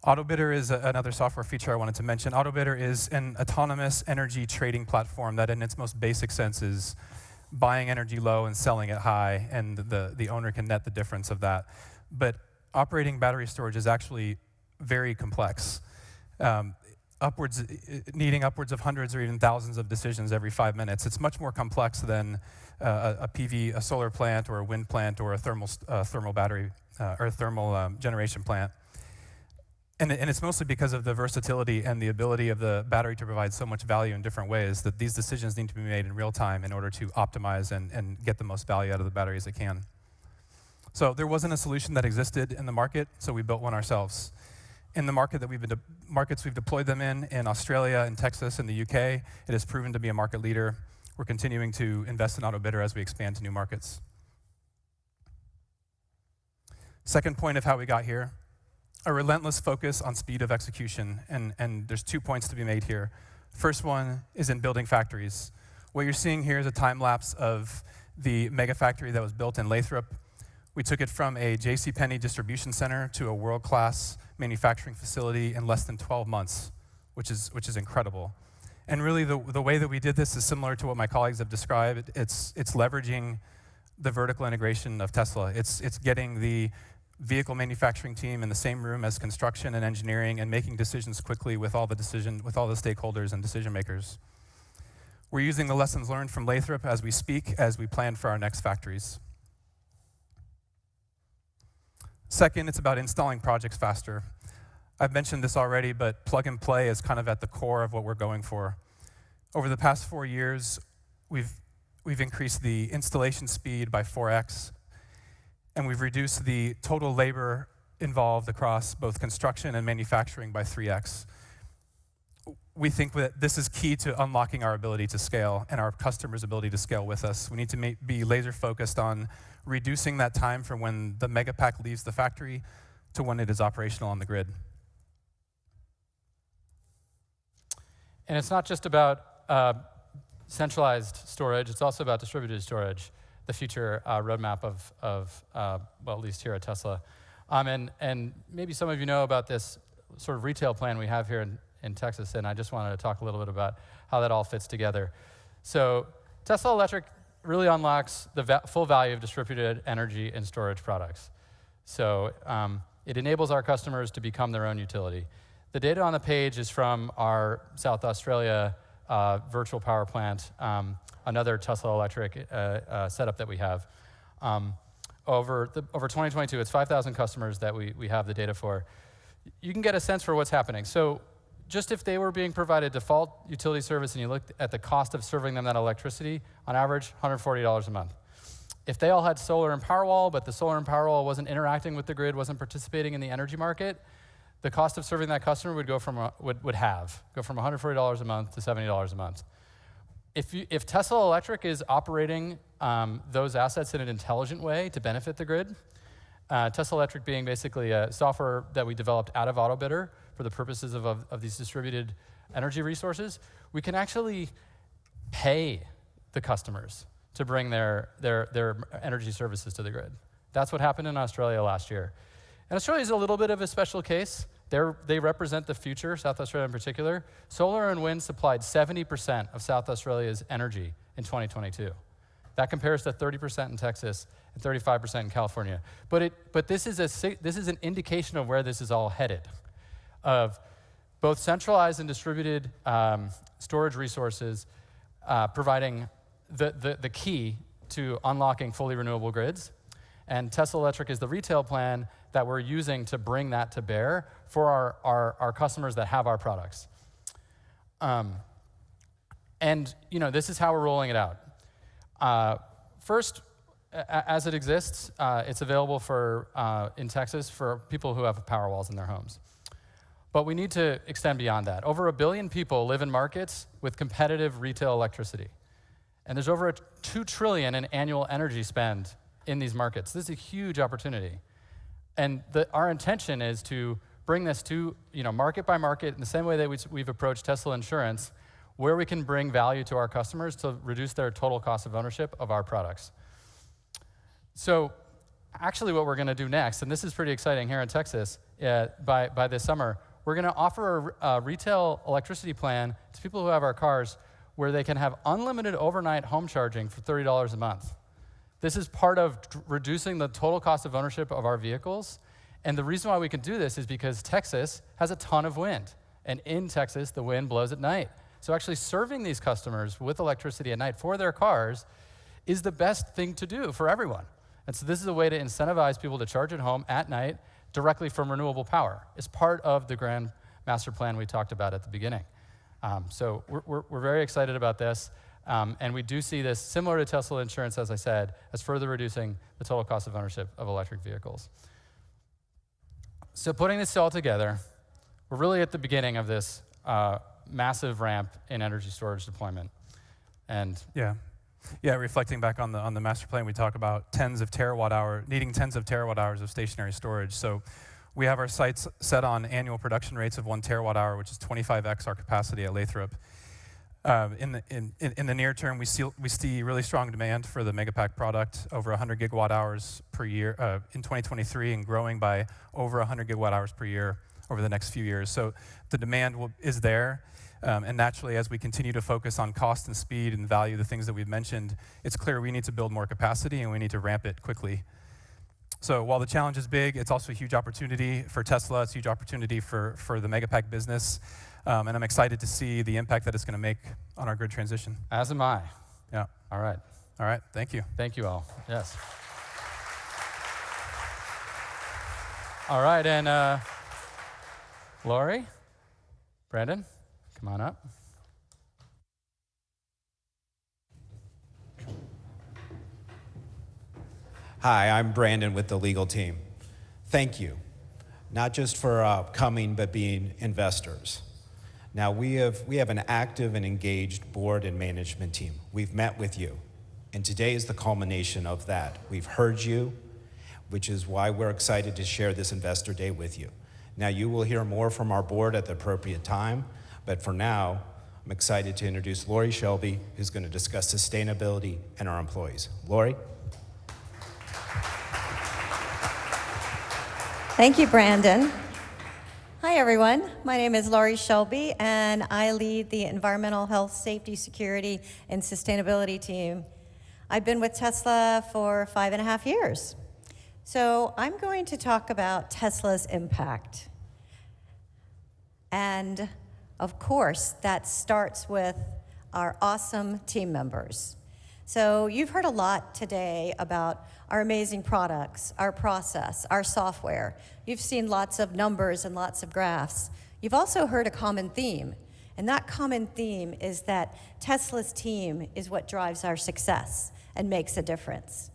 Speaker 14: AutoBidder is another software feature I wanted to mention. AutoBidder is an autonomous energy trading platform that in its most basic sense is buying energy low and selling it high, and the owner can net the difference of that. But operating battery storage is actually very complex. Needing upwards of hundreds or even thousands of decisions every 5 minutes. It's much more complex than a solar plant or a wind plant or a thermal battery or a thermal generation plant. And it's mostly because of the versatility and the ability of the battery to provide so much value in different ways that these decisions need to be made in real time in order to optimize and get the most value out of the battery as it can. So there wasn't a solution that existed in the market, so we built one ourselves. In the markets we've deployed them in Australia, in Texas, in the UK, it has proven to be a market leader. We're continuing to invest in AutoBidder as we expand to new markets. Second point of how we got here, a relentless focus on speed of execution, and there's 2 points to be made here. First one is in building factories. What you're seeing here is a time lapse of the mega factory that was built in Lathrop. We took it from a JCPenney distribution center to a world-class manufacturing facility in less than 12 months, which is incredible. And really, the way that we did this is similar to what my colleagues have described. It's leveraging the vertical integration of Tesla. It's getting the vehicle manufacturing team in the same room as construction and engineering and making decisions quickly with all the stakeholders and decision makers. We're using the lessons learned from Lathrop as we speak, as we plan for our next factories. Second, it's about installing projects faster. I've mentioned this already, but plug and play is kind of at the core of what we're going for. Over the past 4 years, we've increased the installation speed by 4x, and we've reduced the total labor involved across both construction and manufacturing by 3x. We think that this is key to unlocking our ability to scale and our customers' ability to scale with us. We need to be laser focused on reducing that time from when the Megapack leaves the factory to when it is operational on the grid.
Speaker 3: And it's not just about centralized storage, it's also about distributed storage, the future roadmap of well, at least here at Tesla. And maybe some of you know about this sort of retail plan we have here in Texas, and I just wanted to talk a little bit about how that all fits together. So Tesla Electric really unlocks the full value of distributed energy and storage products. So it enables our customers to become their own utility. The data on the page is from our South Australia virtual power plant, another Tesla Electric setup that we have. Over 2022, it's 5,000 customers that we have the data for. You can get a sense for what's happening. So just if they were being provided default utility service and you looked at the cost of serving them that electricity, on average, $140 a month. If they all had solar and Powerwall, but the solar and Powerwall wasn't interacting with the grid, wasn't participating in the energy market, the cost of serving that customer would go from $140 a month to $70 a month. If Tesla Electric is operating those assets in an intelligent way to benefit the grid, Tesla Electric being basically a software that we developed out of AutoBidder for the purposes of these distributed energy resources, we can actually pay the customers to bring their energy services to the grid. That's what happened in Australia last year. And Australia is a little bit of a special case. They represent the future, South Australia in particular. Solar and wind supplied 70% of South Australia's energy in 2022. That compares to 30% in Texas and 35% in California. But this is an indication of where this is all headed, of both centralized and distributed storage resources providing the key to unlocking fully renewable grids. And Tesla Electric is the retail plan that we're using to bring that to bear for our customers that have our products. And this is how we're rolling it out. First, as it exists, it's available in Texas for people who have Powerwalls in their homes. But we need to extend beyond that. Over 1 billion people live in markets with competitive retail electricity. And there's over $2 trillion in annual energy spend in these markets. This is a huge opportunity. And our intention is to bring this to market by market in the same way that we've approached Tesla Insurance, where we can bring value to our customers to reduce their total cost of ownership of our products. So actually what we're going to do next, and this is pretty exciting here in Texas, by this summer, we're going to offer a retail electricity plan to people who have our cars where they can have unlimited overnight home charging for $30 a month. This is part of reducing the total cost of ownership of our vehicles. And the reason why we can do this is because Texas has a ton of wind. And in Texas, the wind blows at night. So actually serving these customers with electricity at night for their cars is the best thing to do for everyone. And so this is a way to incentivize people to charge at home at night directly from renewable power. It's part of the grand master plan we talked about at the beginning. So we're very excited about this. And we do see this, similar to Tesla Insurance, as I said, as further reducing the total cost of ownership of electric vehicles. So putting this all together, we're really at the beginning of this massive ramp in energy storage deployment. And
Speaker 14: yeah, reflecting back on the master plan, we talk about needing tens of terawatt hours of stationary storage. So we have our sites set on annual production rates of 1 terawatt hour, which is 25x our capacity at Lathrop. In the near term, we see really strong demand for the Megapack product, over 100 gigawatt hours per year in 2023, and growing by over 100 gigawatt hours per year over the next few years. So the demand is there. And naturally, as we continue to focus on cost and speed and value, the things that we've mentioned, it's clear we need to build more capacity and we need to ramp it quickly. So while the challenge is big, it's also a huge opportunity for Tesla. It's a huge opportunity for the Megapack business. And I'm excited to see the impact that it's going to make on our grid transition.
Speaker 3: As am I.
Speaker 14: Yeah.
Speaker 3: All right.
Speaker 14: All right. Thank you.
Speaker 3: Thank you all. Yes. All right, and Lori, Brandon, come on up.
Speaker 15: Hi, I'm Brandon with the legal team. Thank you, not just for coming, but being investors. Now, we have an active and engaged board and management team. We've met with you, and today is the culmination of that. We've heard you, which is why we're excited to share this Investor Day with you. Now, you will hear more from our board at the appropriate time, but for now, I'm excited to introduce Lori Shelby, who's going to discuss sustainability and our employees. Lori?
Speaker 16: Thank you, Brandon. Hi, everyone. My name is Lori Shelby, and I lead the Environmental Health, Safety, Security, and Sustainability team. I've been with Tesla for 5.5 years. So I'm going to talk about Tesla's impact. And of course, that starts with our awesome team members. So you've heard a lot today about our amazing products, our process, our software. You've seen lots of numbers and lots of graphs. You've also heard a common theme, and that common theme is that Tesla's team is what drives our success and makes a difference.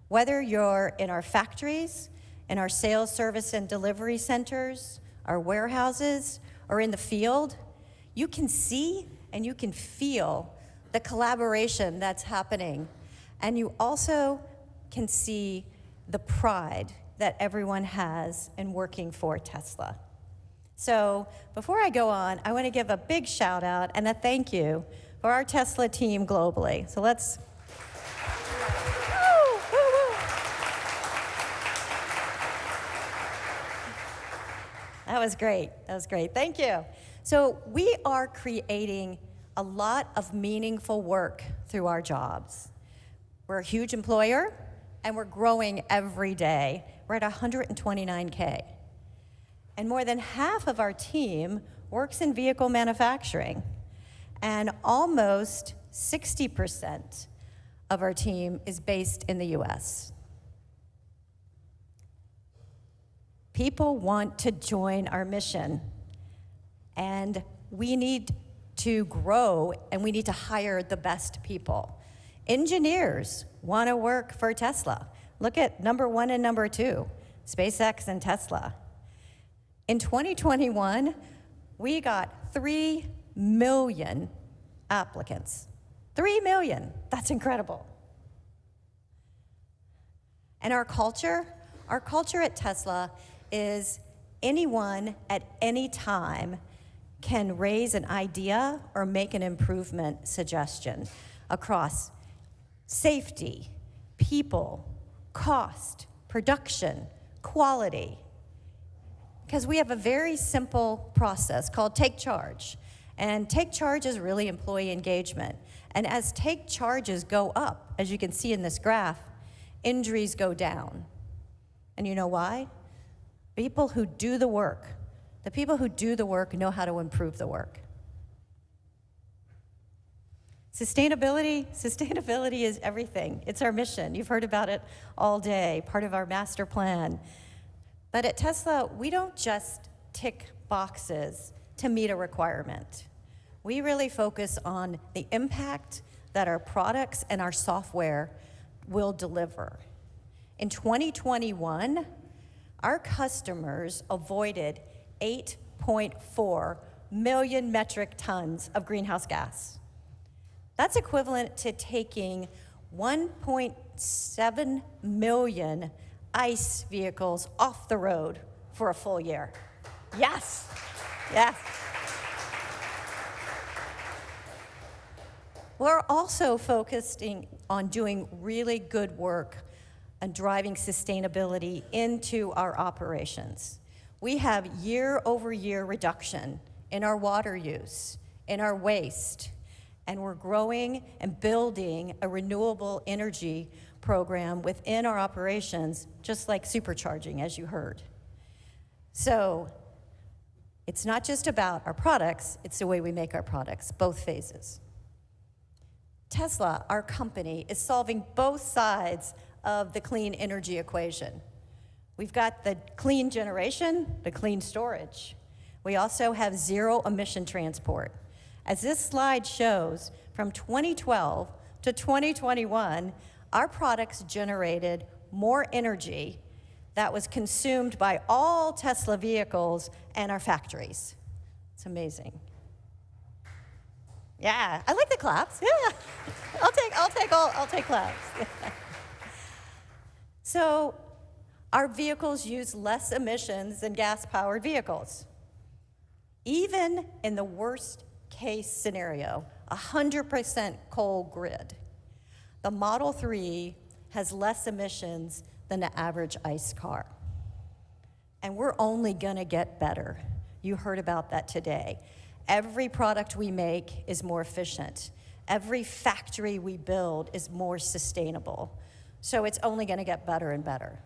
Speaker 16: Whether you're in our factories, in our sales, service, and delivery centers, our warehouses, or in the field, you can see and you can feel the collaboration that's happening. And you also can see the pride that everyone has in working for Tesla. So before I go on, I want to give a big shout out and a thank you for our Tesla team globally. So let's. That was great. That was great. Thank you. So we are creating a lot of meaningful work through our jobs. We're a huge employer, and we're growing every day. We're at 129K. And more than half of our team works in vehicle manufacturing, and almost 60% of our team is based in the US. People want to join our mission, and we need to grow, and we need to hire the best people. Engineers want to work for Tesla. Look at number 1 and number 2, SpaceX and Tesla. In 2021, we got 3 million applicants. 3 million, that's incredible. And our culture at Tesla is anyone at any time can raise an idea or make an improvement suggestion across safety, people, cost, production, quality. Because we have a very simple process called Take Charge. And Take Charge is really employee engagement. And as Take Charges go up, as you can see in this graph, injuries go down. And you know why? People who do the work, the people who do the work know how to improve the work. Sustainability is everything. It's our mission. You've heard about it all day, part of our master plan. But at Tesla, we don't just tick boxes to meet a requirement. We really focus on the impact that our products and our software will deliver. In 2021, our customers avoided 8.4 million metric tons of greenhouse gas. That's equivalent to taking 1.7 million ICE vehicles off the road for a full year. Yes, yes. We're also focusing on doing really good work and driving sustainability into our operations. We have year-over-year reduction in our water use, in our waste, and we're growing and building a renewable energy program within our operations, just like supercharging, as you heard. So it's not just about our products, it's the way we make our products, both phases. Tesla, our company, is solving both sides of the clean energy equation. We've got the clean generation, the clean storage. We also have zero emission transport. As this slide shows, from 2012 to 2021, our products generated more energy that was consumed by all Tesla vehicles and our factories. It's amazing. Yeah, I like the claps. Yeah, I'll take claps. So, our vehicles use less emissions than gas-powered vehicles. Even in the worst case scenario, 100% coal grid, the Model 3 has less emissions than the average ICE car. And we're only gonna get better. You heard about that today. Every product we make is more efficient. Every factory we build is more sustainable. So it's only gonna get better and better.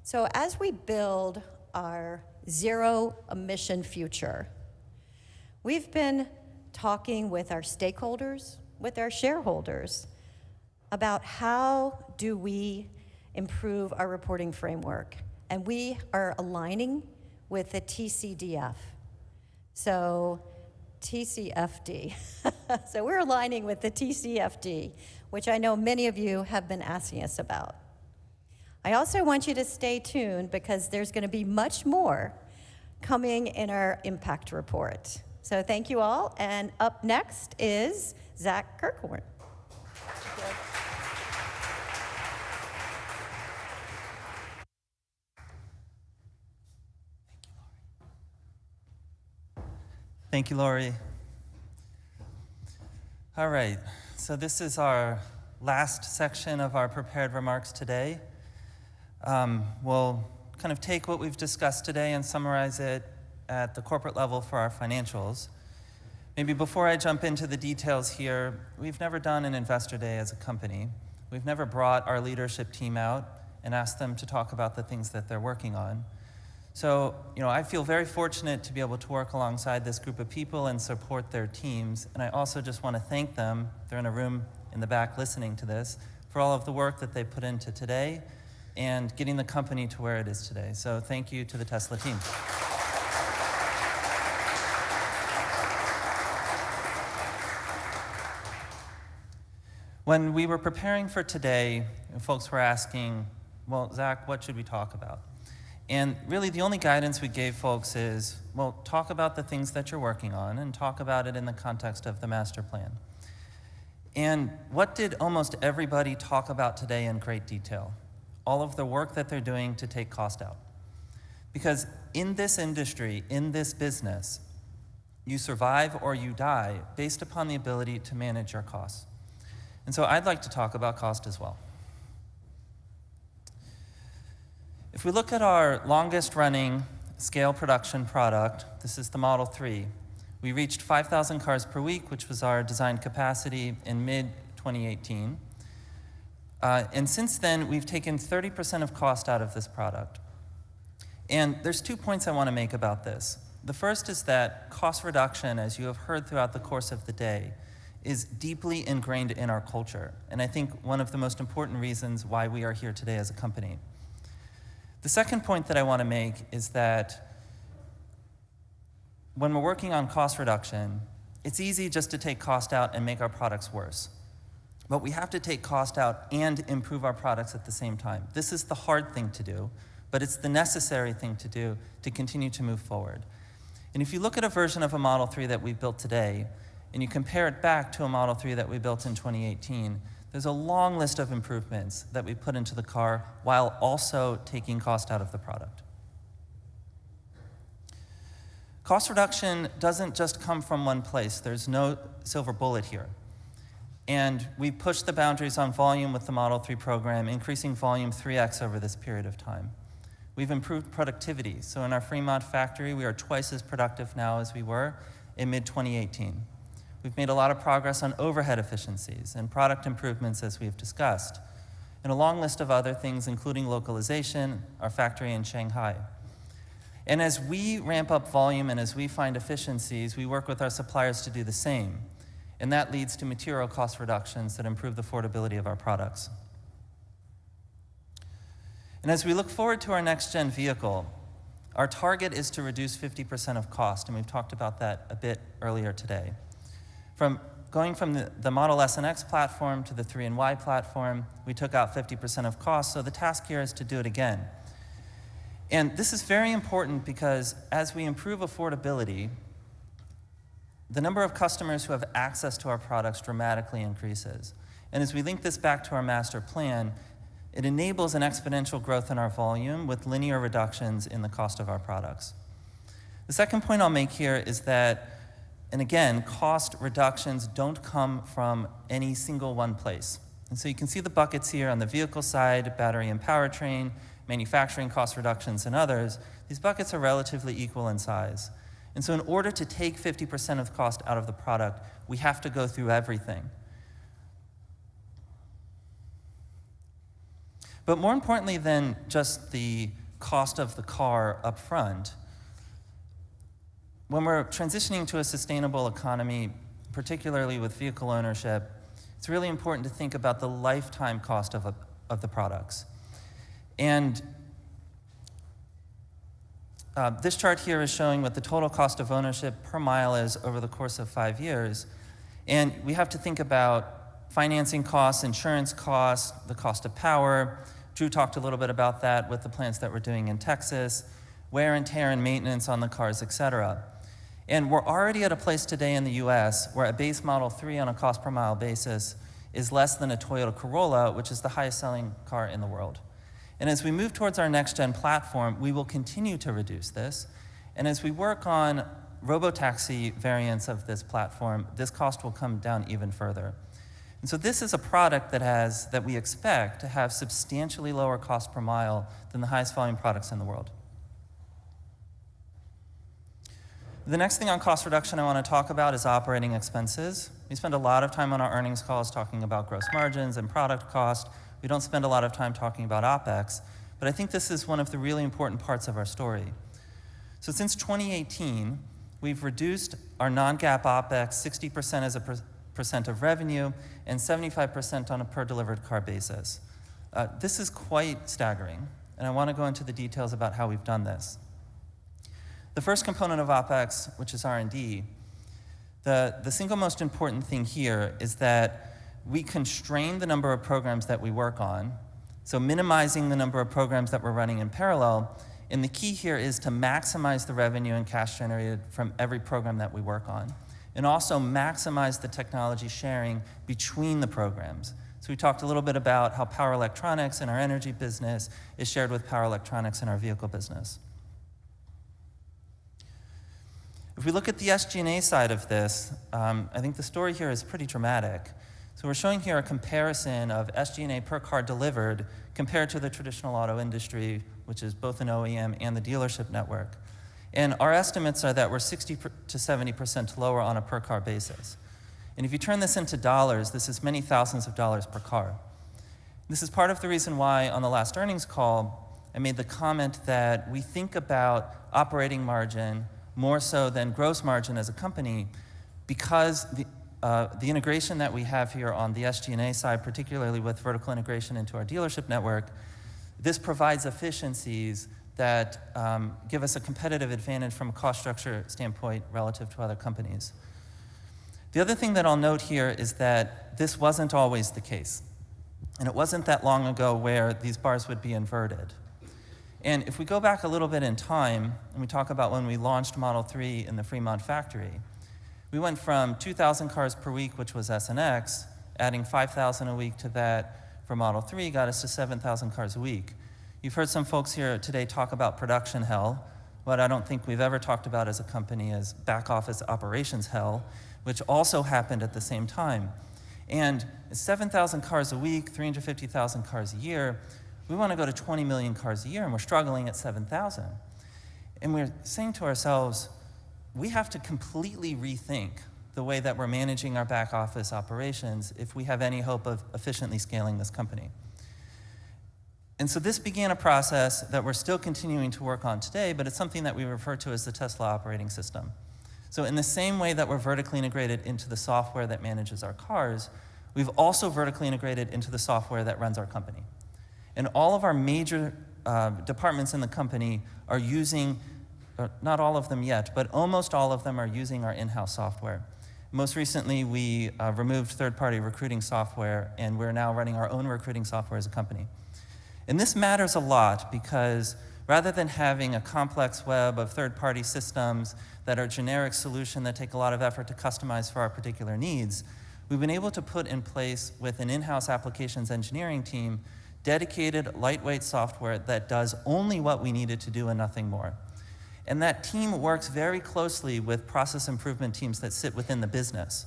Speaker 16: So as we build our zero emission future, we've been talking with our stakeholders, with our shareholders, about how do we improve our reporting framework. And we are aligning with the TCDF. So TCFD. So we're aligning with the TCFD, which I know many of you have been asking us about. I also want you to stay tuned because there's going to be much more coming in our impact report. So thank you all, and up next is Zach Kirkhorn.
Speaker 1: Thank you, Lori. All right, so this is our last section of our prepared remarks today. We'll kind of take what we've discussed today and summarize it at the corporate level for our financials. Maybe before I jump into the details here, we've never done an investor day as a company. We've never brought our leadership team out and asked them to talk about the things that they're working on. So, I feel very fortunate to be able to work alongside this group of people and support their teams. And I also just want to thank them, they're in a room in the back listening to this, for all of the work that they put into today and getting the company to where it is today. So thank you to the Tesla team. When we were preparing for today, folks were asking, well, Zach, what should we talk about? And really the only guidance we gave folks is, well, talk about the things that you're working on and talk about it in the context of the master plan. And what did almost everybody talk about today in great detail? All of the work that they're doing to take cost out. Because in this industry, in this business, you survive or you die based upon the ability to manage your costs. And so I'd like to talk about cost as well. If we look at our longest running scale production product, this is the Model 3. We reached 5,000 cars per week, which was our design capacity in mid-2018. And since then, we've taken 30% of cost out of this product. And there's 2 points I want to make about this. The first is that cost reduction, as you have heard throughout the course of the day, is deeply ingrained in our culture. And I think one of the most important reasons why we are here today as a company. The second point that I want to make is that when we're working on cost reduction, it's easy just to take cost out and make our products worse. But we have to take cost out and improve our products at the same time. This is the hard thing to do, but it's the necessary thing to do to continue to move forward. And if you look at a version of a Model 3 that we've built today, and you compare it back to a Model 3 that we built in 2018, there's a long list of improvements that we put into the car while also taking cost out of the product. Cost reduction doesn't just come from one place. There's no silver bullet here. And we pushed the boundaries on volume with the Model 3 program, increasing volume 3x over this period of time. We've improved productivity. So in our Fremont factory, we are twice as productive now as we were. in mid-2018. We've made a lot of progress on overhead efficiencies and product improvements, as we've discussed, and a long list of other things, including localization, our factory in Shanghai. And as we ramp up volume and as we find efficiencies, we work with our suppliers to do the same. And that leads to material cost reductions that improve the affordability of our products. And as we look forward to our next-gen vehicle, our target is to reduce 50% of cost, and we've talked about that a bit earlier today. Going from the Model S and X platform to the 3 and Y platform, we took out 50% of cost, so the task here is to do it again. And this is very important because as we improve affordability, the number of customers who have access to our products dramatically increases. And as we link this back to our master plan, it enables an exponential growth in our volume with linear reductions in the cost of our products. The second point I'll make here is that, and again, cost reductions don't come from any single one place. And so you can see the buckets here on the vehicle side, battery and powertrain, manufacturing cost reductions, and others. These buckets are relatively equal in size. And so in order to take 50% of the cost out of the product, we have to go through everything. But more importantly than just the cost of the car up front, when we're transitioning to a sustainable economy, particularly with vehicle ownership, it's really important to think about the lifetime cost of the products. And this chart here is showing what the total cost of ownership per mile is over the course of 5 years. And we have to think about financing costs, insurance costs, the cost of power. Drew talked a little bit about that with the plants that we're doing in Texas, wear and tear and maintenance on the cars, et cetera. And we're already at a place today in the US where a base Model 3 on a cost per mile basis is less than a Toyota Corolla, which is the highest selling car in the world. And as we move towards our next-gen platform, we will continue to reduce this. And as we work on robotaxi variants of this platform, this cost will come down even further. And so this is a product that we expect to have substantially lower cost per mile than the highest volume products in the world. The next thing on cost reduction I want to talk about is operating expenses. We spend a lot of time on our earnings calls talking about gross margins and product cost. We don't spend a lot of time talking about OpEx, but I think this is one of the really important parts of our story. So since 2018, we've reduced our non-GAAP OpEx 60% as a percent of revenue and 75% on a per delivered car basis. This is quite staggering, and I want to go into the details about how we've done this. The first component of OpEx, which is R&D, the single most important thing here is that we constrain the number of programs that we work on, so minimizing the number of programs that we're running in parallel, and the key here is to maximize the revenue and cash generated from every program that we work on, and also maximize the technology sharing between the programs. So we talked a little bit about how power electronics in our energy business is shared with power electronics in our vehicle business. If we look at the SG&A side of this, I think the story here is pretty dramatic. So we're showing here a comparison of SG&A per car delivered compared to the traditional auto industry, which is both an OEM and the dealership network. And our estimates are that we're 60 to 70% lower on a per car basis. And if you turn this into dollars, this is many thousands of dollars per car. This is part of the reason why on the last earnings call, I made the comment that we think about operating margin more so than gross margin as a company, because the integration that we have here on the SG&A side, particularly with vertical integration into our dealership network, this provides efficiencies that give us a competitive advantage from a cost structure standpoint relative to other companies. The other thing that I'll note here is that this wasn't always the case. And it wasn't that long ago where these bars would be inverted. And if we go back a little bit in time, and we talk about when we launched Model 3 in the Fremont factory, we went from 2,000 cars per week, which was S and X, adding 5,000 a week to that for Model 3 got us to 7,000 cars a week. You've heard some folks here today talk about production hell. What I don't think we've ever talked about as a company is back office operations hell, which also happened at the same time. And 7,000 cars a week, 350,000 cars a year, we want to go to 20 million cars a year, and we're struggling at 7,000. And we're saying to ourselves, we have to completely rethink the way that we're managing our back office operations if we have any hope of efficiently scaling this company. And so this began a process that we're still continuing to work on today, but it's something that we refer to as the Tesla operating system. So in the same way that we're vertically integrated into the software that manages our cars, we've also vertically integrated into the software that runs our company. And all of our major departments in the company are using, not all of them yet, but almost all of them are using our in-house software. Most recently, we removed third-party recruiting software, and we're now running our own recruiting software as a company. And this matters a lot because rather than having a complex web of third-party systems that are generic solution that take a lot of effort to customize for our particular needs, we've been able to put in place with an in-house applications engineering team dedicated, lightweight software that does only what we need it to do and nothing more. And that team works very closely with process improvement teams that sit within the business,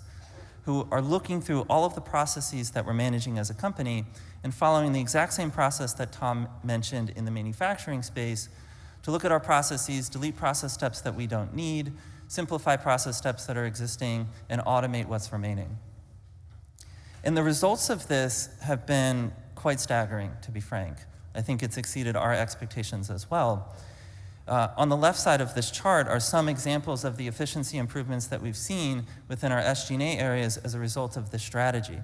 Speaker 1: who are looking through all of the processes that we're managing as a company and following the exact same process that Tom mentioned in the manufacturing space to look at our processes, delete process steps that we don't need, simplify process steps that are existing, and automate what's remaining. And the results of this have been quite staggering, to be frank. I think it's exceeded our expectations as well. On the left side of this chart are some examples of the efficiency improvements that we've seen within our SG&A areas as a result of this strategy.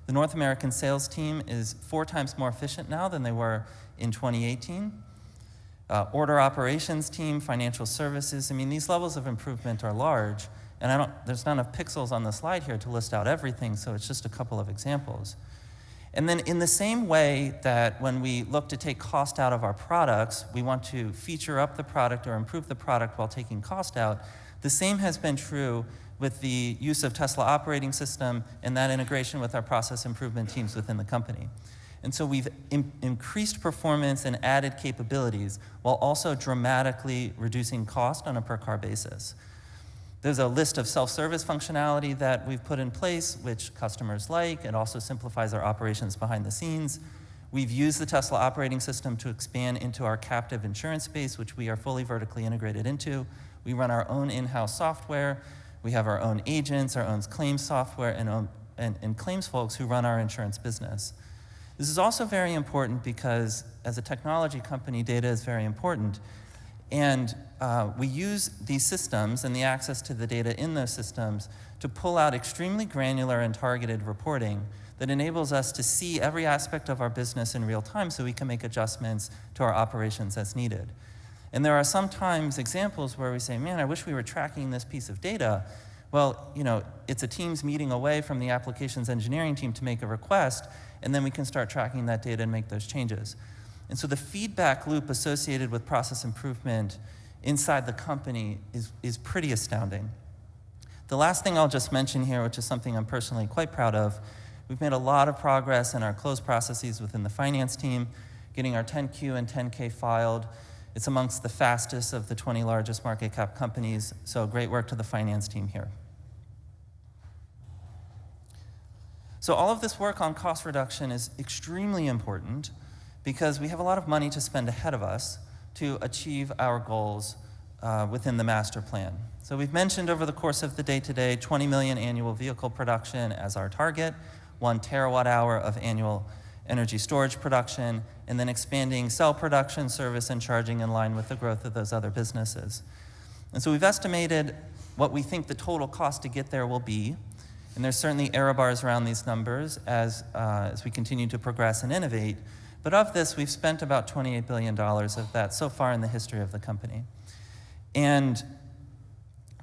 Speaker 1: The North American sales team is 4 times more efficient now than they were in 2018. Order operations team, financial services, I mean, these levels of improvement are large, and there's not enough pixels on the slide here to list out everything, so it's just a couple of examples. And then in the same way that when we look to take cost out of our products, we want to feature up the product or improve the product while taking cost out, the same has been true with the use of Tesla operating system and that integration with our process improvement teams within the company. And so we've increased performance and added capabilities while also dramatically reducing cost on a per car basis. There's a list of self-service functionality that we've put in place, which customers like. It also simplifies our operations behind the scenes. We've used the Tesla operating system to expand into our captive insurance space, which we are fully vertically integrated into. We run our own in-house software. We have our own agents, our own claims software, and claims folks who run our insurance business. This is also very important because as a technology company, data is very important. And we use these systems and the access to the data in those systems to pull out extremely granular and targeted reporting that enables us to see every aspect of our business in real time so we can make adjustments to our operations as needed. And there are sometimes examples where we say, man, I wish we were tracking this piece of data. Well, you know, it's a Teams meeting away from the applications engineering team to make a request, and then we can start tracking that data and make those changes. And so the feedback loop associated with process improvement inside the company is pretty astounding. The last thing I'll just mention here, which is something I'm personally quite proud of, we've made a lot of progress in our close processes within the finance team, getting our 10Q and 10K filed. It's amongst the fastest of the 20 largest market cap companies, so great work to the finance team here. So all of this work on cost reduction is extremely important because we have a lot of money to spend ahead of us to achieve our goals within the master plan. So we've mentioned over the course of the day today, 20 million annual vehicle production as our target, 1 terawatt hour of annual energy storage production, and then expanding cell production, service, and charging in line with the growth of those other businesses. And so we've estimated what we think the total cost to get there will be, and there's certainly error bars around these numbers as we continue to progress and innovate. But of this, we've spent about $28 billion of that so far in the history of the company. And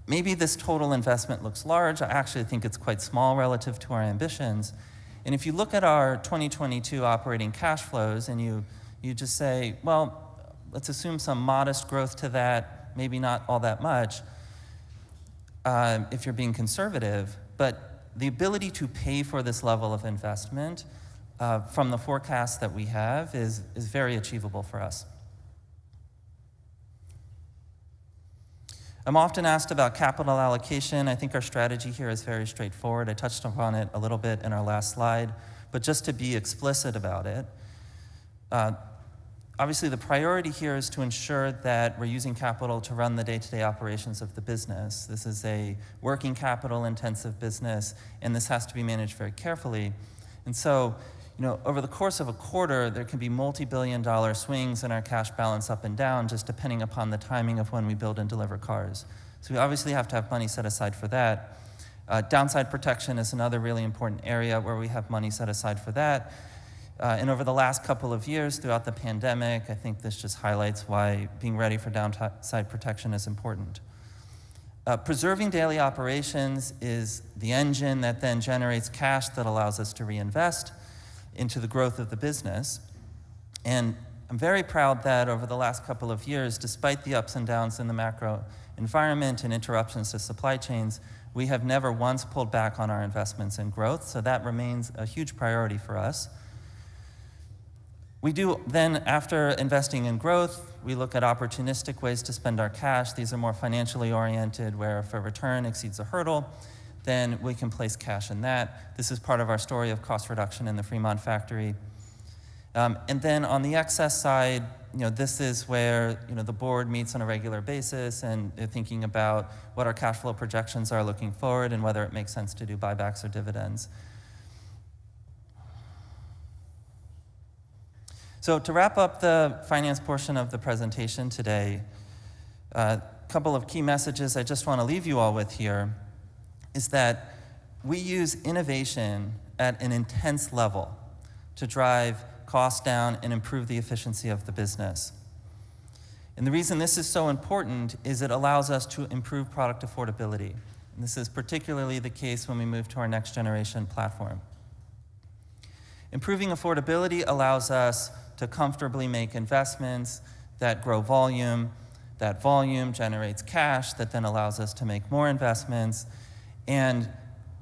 Speaker 1: maybe this total investment looks large. I actually think it's quite small relative to our ambitions. And if you look at our 2022 operating cash flows and you just say, well, let's assume some modest growth to that, maybe not all that much, if you're being conservative, but the ability to pay for this level of investment from the forecast that we have is very achievable for us. I'm often asked about capital allocation. I think our strategy here is very straightforward. I touched upon it a little bit in our last slide, but just to be explicit about it, obviously the priority here is to ensure that we're using capital to run the day-to-day operations of the business. This is a working capital intensive business, and this has to be managed very carefully. And so, over the course of a quarter, there can be multi-billion-dollar swings in our cash balance up and down, just depending upon the timing of when we build and deliver cars. So we obviously have to have money set aside for that. Downside protection is another really important area where we have money set aside for that. And over the last couple of years, throughout the pandemic, I think this just highlights why being ready for downside protection is important. Preserving daily operations is the engine that then generates cash that allows us to reinvest into the growth of the business. And I'm very proud that over the last couple of years, despite the ups and downs in the macro environment and interruptions to supply chains, we have never once pulled back on our investments in growth, so that remains a huge priority for us. We do then, after investing in growth, we look at opportunistic ways to spend our cash. These are more financially oriented, where if a return exceeds a hurdle, then we can place cash in that. This is part of our story of cost reduction in the Fremont factory. And then on the excess side, this is where the board meets on a regular basis and they're thinking about what our cash flow projections are looking forward and whether it makes sense to do buybacks or dividends. So to wrap up the finance portion of the presentation today, a couple of key messages I just want to leave you all with here is that we use innovation at an intense level to drive costs down and improve the efficiency of the business. And the reason this is so important is it allows us to improve product affordability. And this is particularly the case when we move to our next generation platform. Improving affordability allows us to comfortably make investments that grow volume. That volume generates cash that then allows us to make more investments. And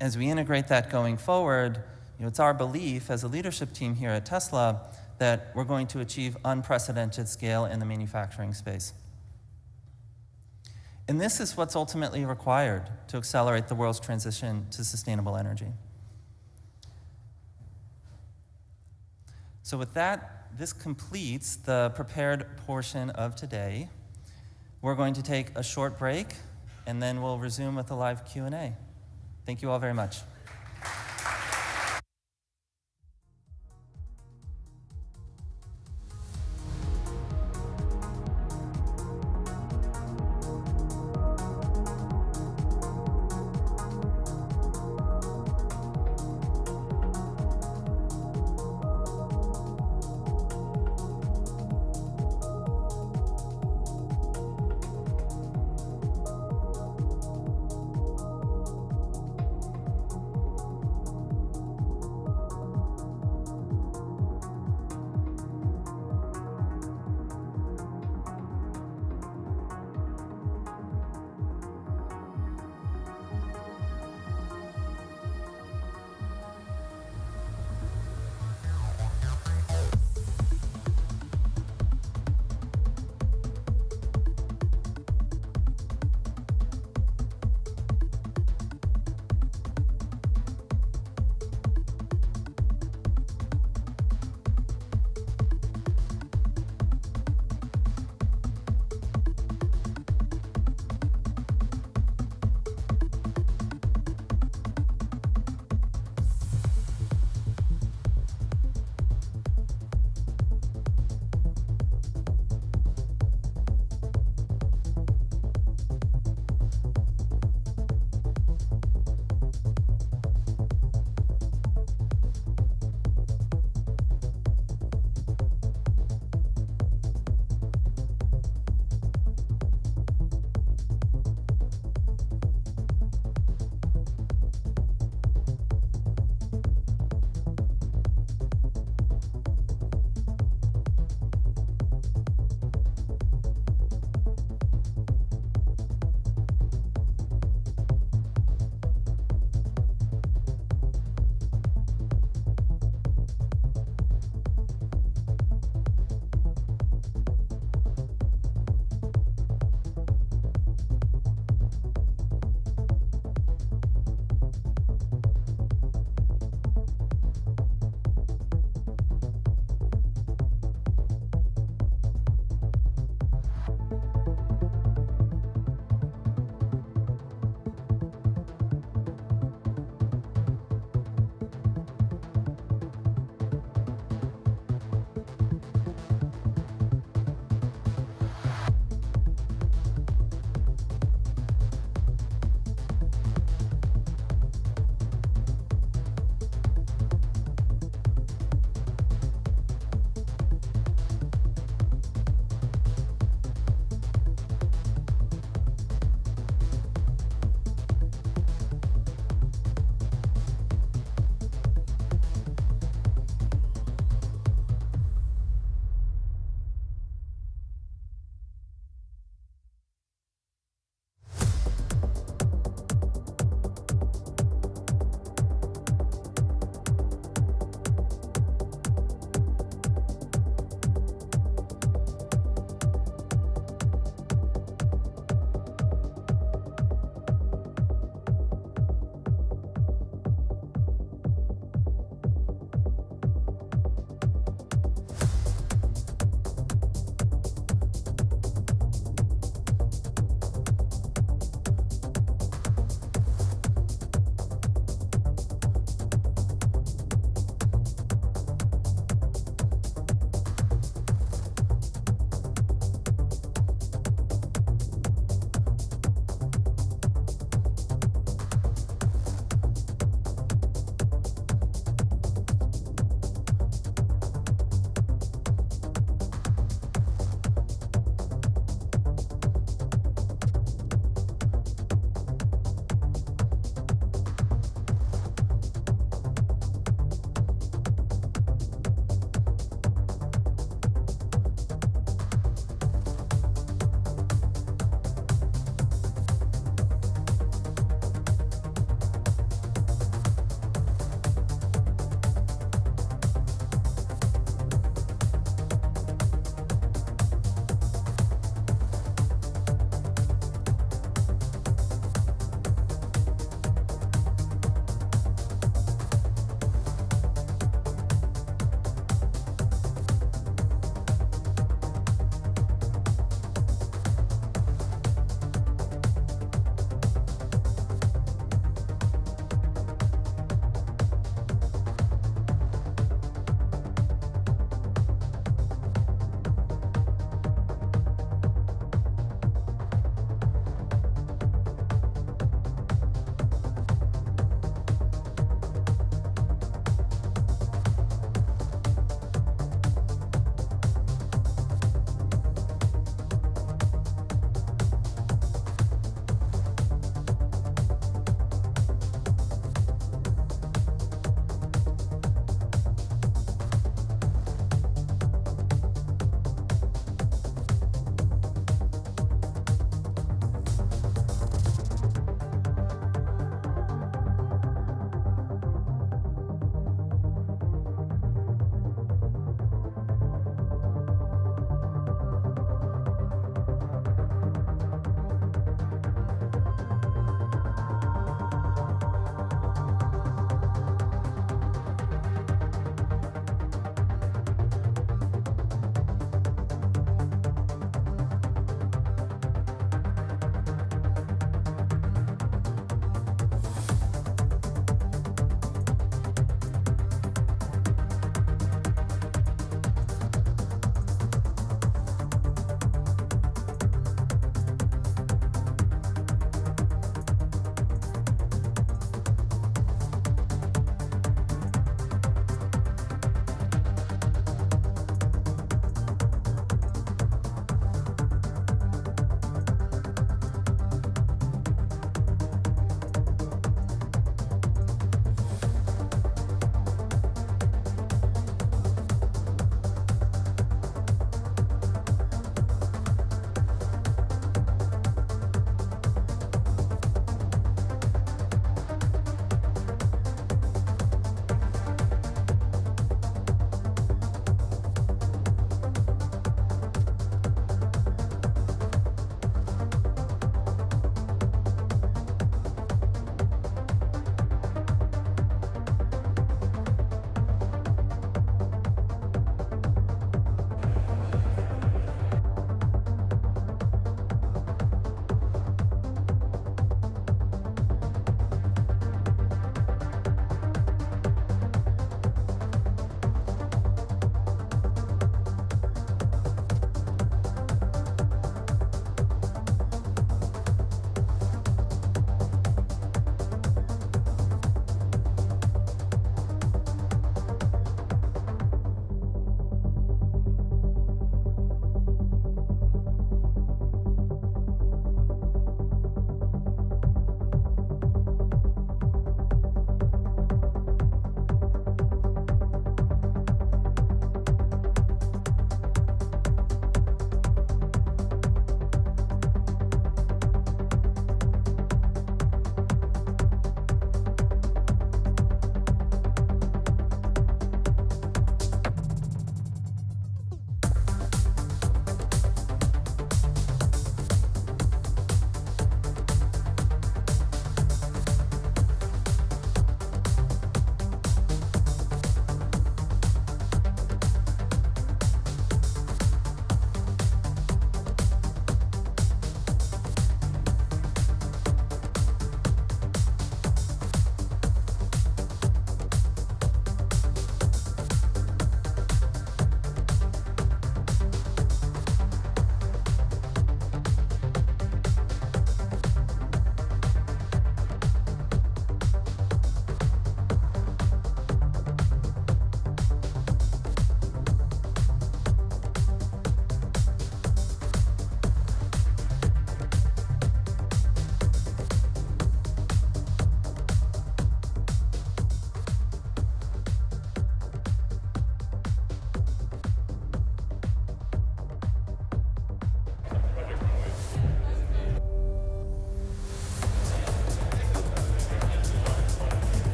Speaker 1: as we integrate that going forward, it's our belief as a leadership team here at Tesla that we're going to achieve unprecedented scale in the manufacturing space. And this is what's ultimately required to accelerate the world's transition to sustainable energy. So with that, this completes the prepared portion of today. We're going to take a short break, and then we'll resume with a live Q&A. Thank you all very much.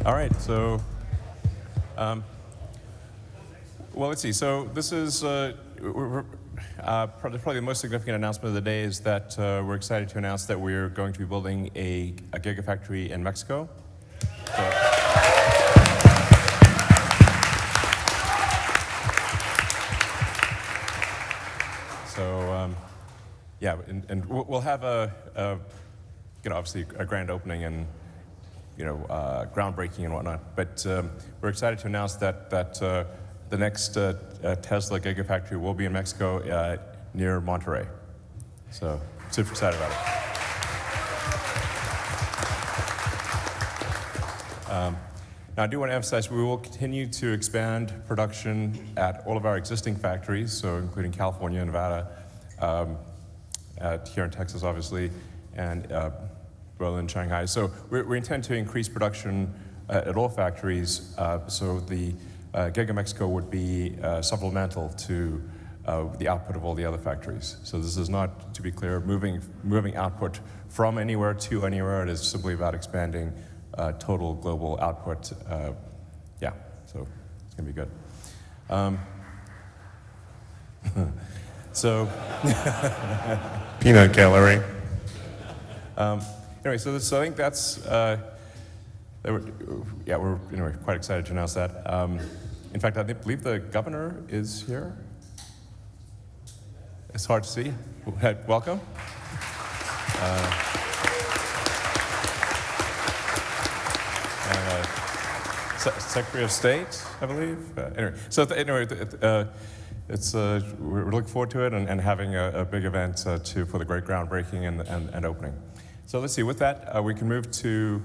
Speaker 2: All right, so, well, let's see. So this is probably the most significant announcement of the day is that we're excited to announce that we're going to be building a gigafactory in Mexico. So, yeah, and we'll have obviously a grand opening and, groundbreaking and whatnot. But we're excited to announce that the next Tesla Gigafactory will be in Mexico near Monterrey. So, super excited about it. Now, I do want to emphasize we will continue to expand production at all of our existing factories, so including California, Nevada, here in Texas, obviously, and Berlin, Shanghai. So we intend to increase production at all factories, so the Giga Mexico would be supplemental to the output of all the other factories. So this is not, to be clear, moving output from anywhere to anywhere. It is simply about expanding total global output. Yeah, so it's going to be good. So
Speaker 5: peanut gallery.
Speaker 2: Anyway, so I think that's we're quite excited to announce that. In fact, I believe the governor is here. It's hard to see. Welcome. Secretary of State, I believe. We're looking forward to it and having a big event for the great groundbreaking and opening. So let's see. With that, we can move to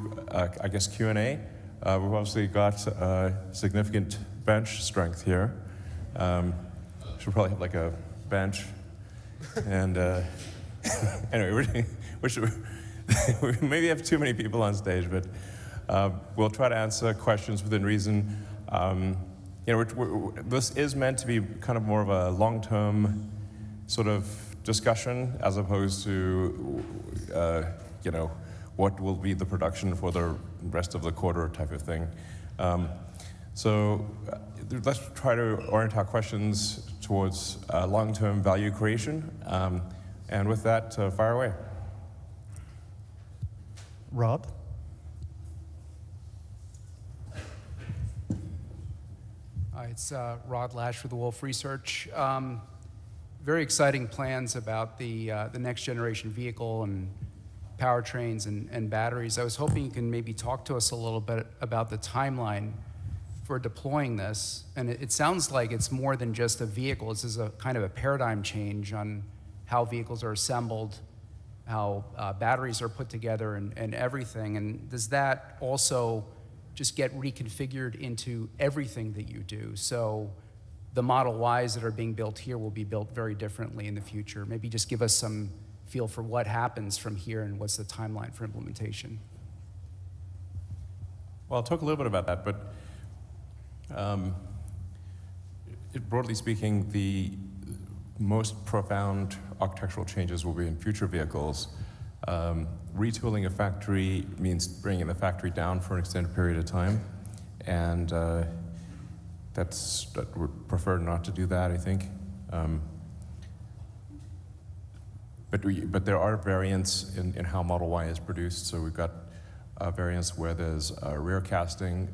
Speaker 2: I guess Q&A. We've obviously got significant bench strength here. Should probably have like a bench. And anyway, we maybe have too many people on stage, but we'll try to answer questions within reason. This is meant to be kind of more of a long-term sort of discussion as opposed to, what will be the production for the rest of the quarter type of thing. So let's try to orient our questions towards long-term value creation. And with that, fire away.
Speaker 17: Rob?
Speaker 18: Hi, it's Rod Lash with the Wolf Research. Very exciting plans about the next generation vehicle and powertrains and batteries. I was hoping you can maybe talk to us a little bit about the timeline for deploying this. And it sounds like it's more than just a vehicle. This is a kind of a paradigm change on how vehicles are assembled, how batteries are put together and everything. And does that also just get reconfigured into everything that you do? So the Model Ys that are being built here will be built very differently in the future. Maybe just give us some feel for what happens from here and what's the timeline for implementation.
Speaker 2: Well, I'll talk a little bit about that, but broadly speaking, the most profound architectural changes will be in future vehicles. Retooling a factory means bringing the factory down for an extended period of time, and that would prefer not to do that, I think. But there are variants in how Model Y is produced. So we've got variants where there's rear casting,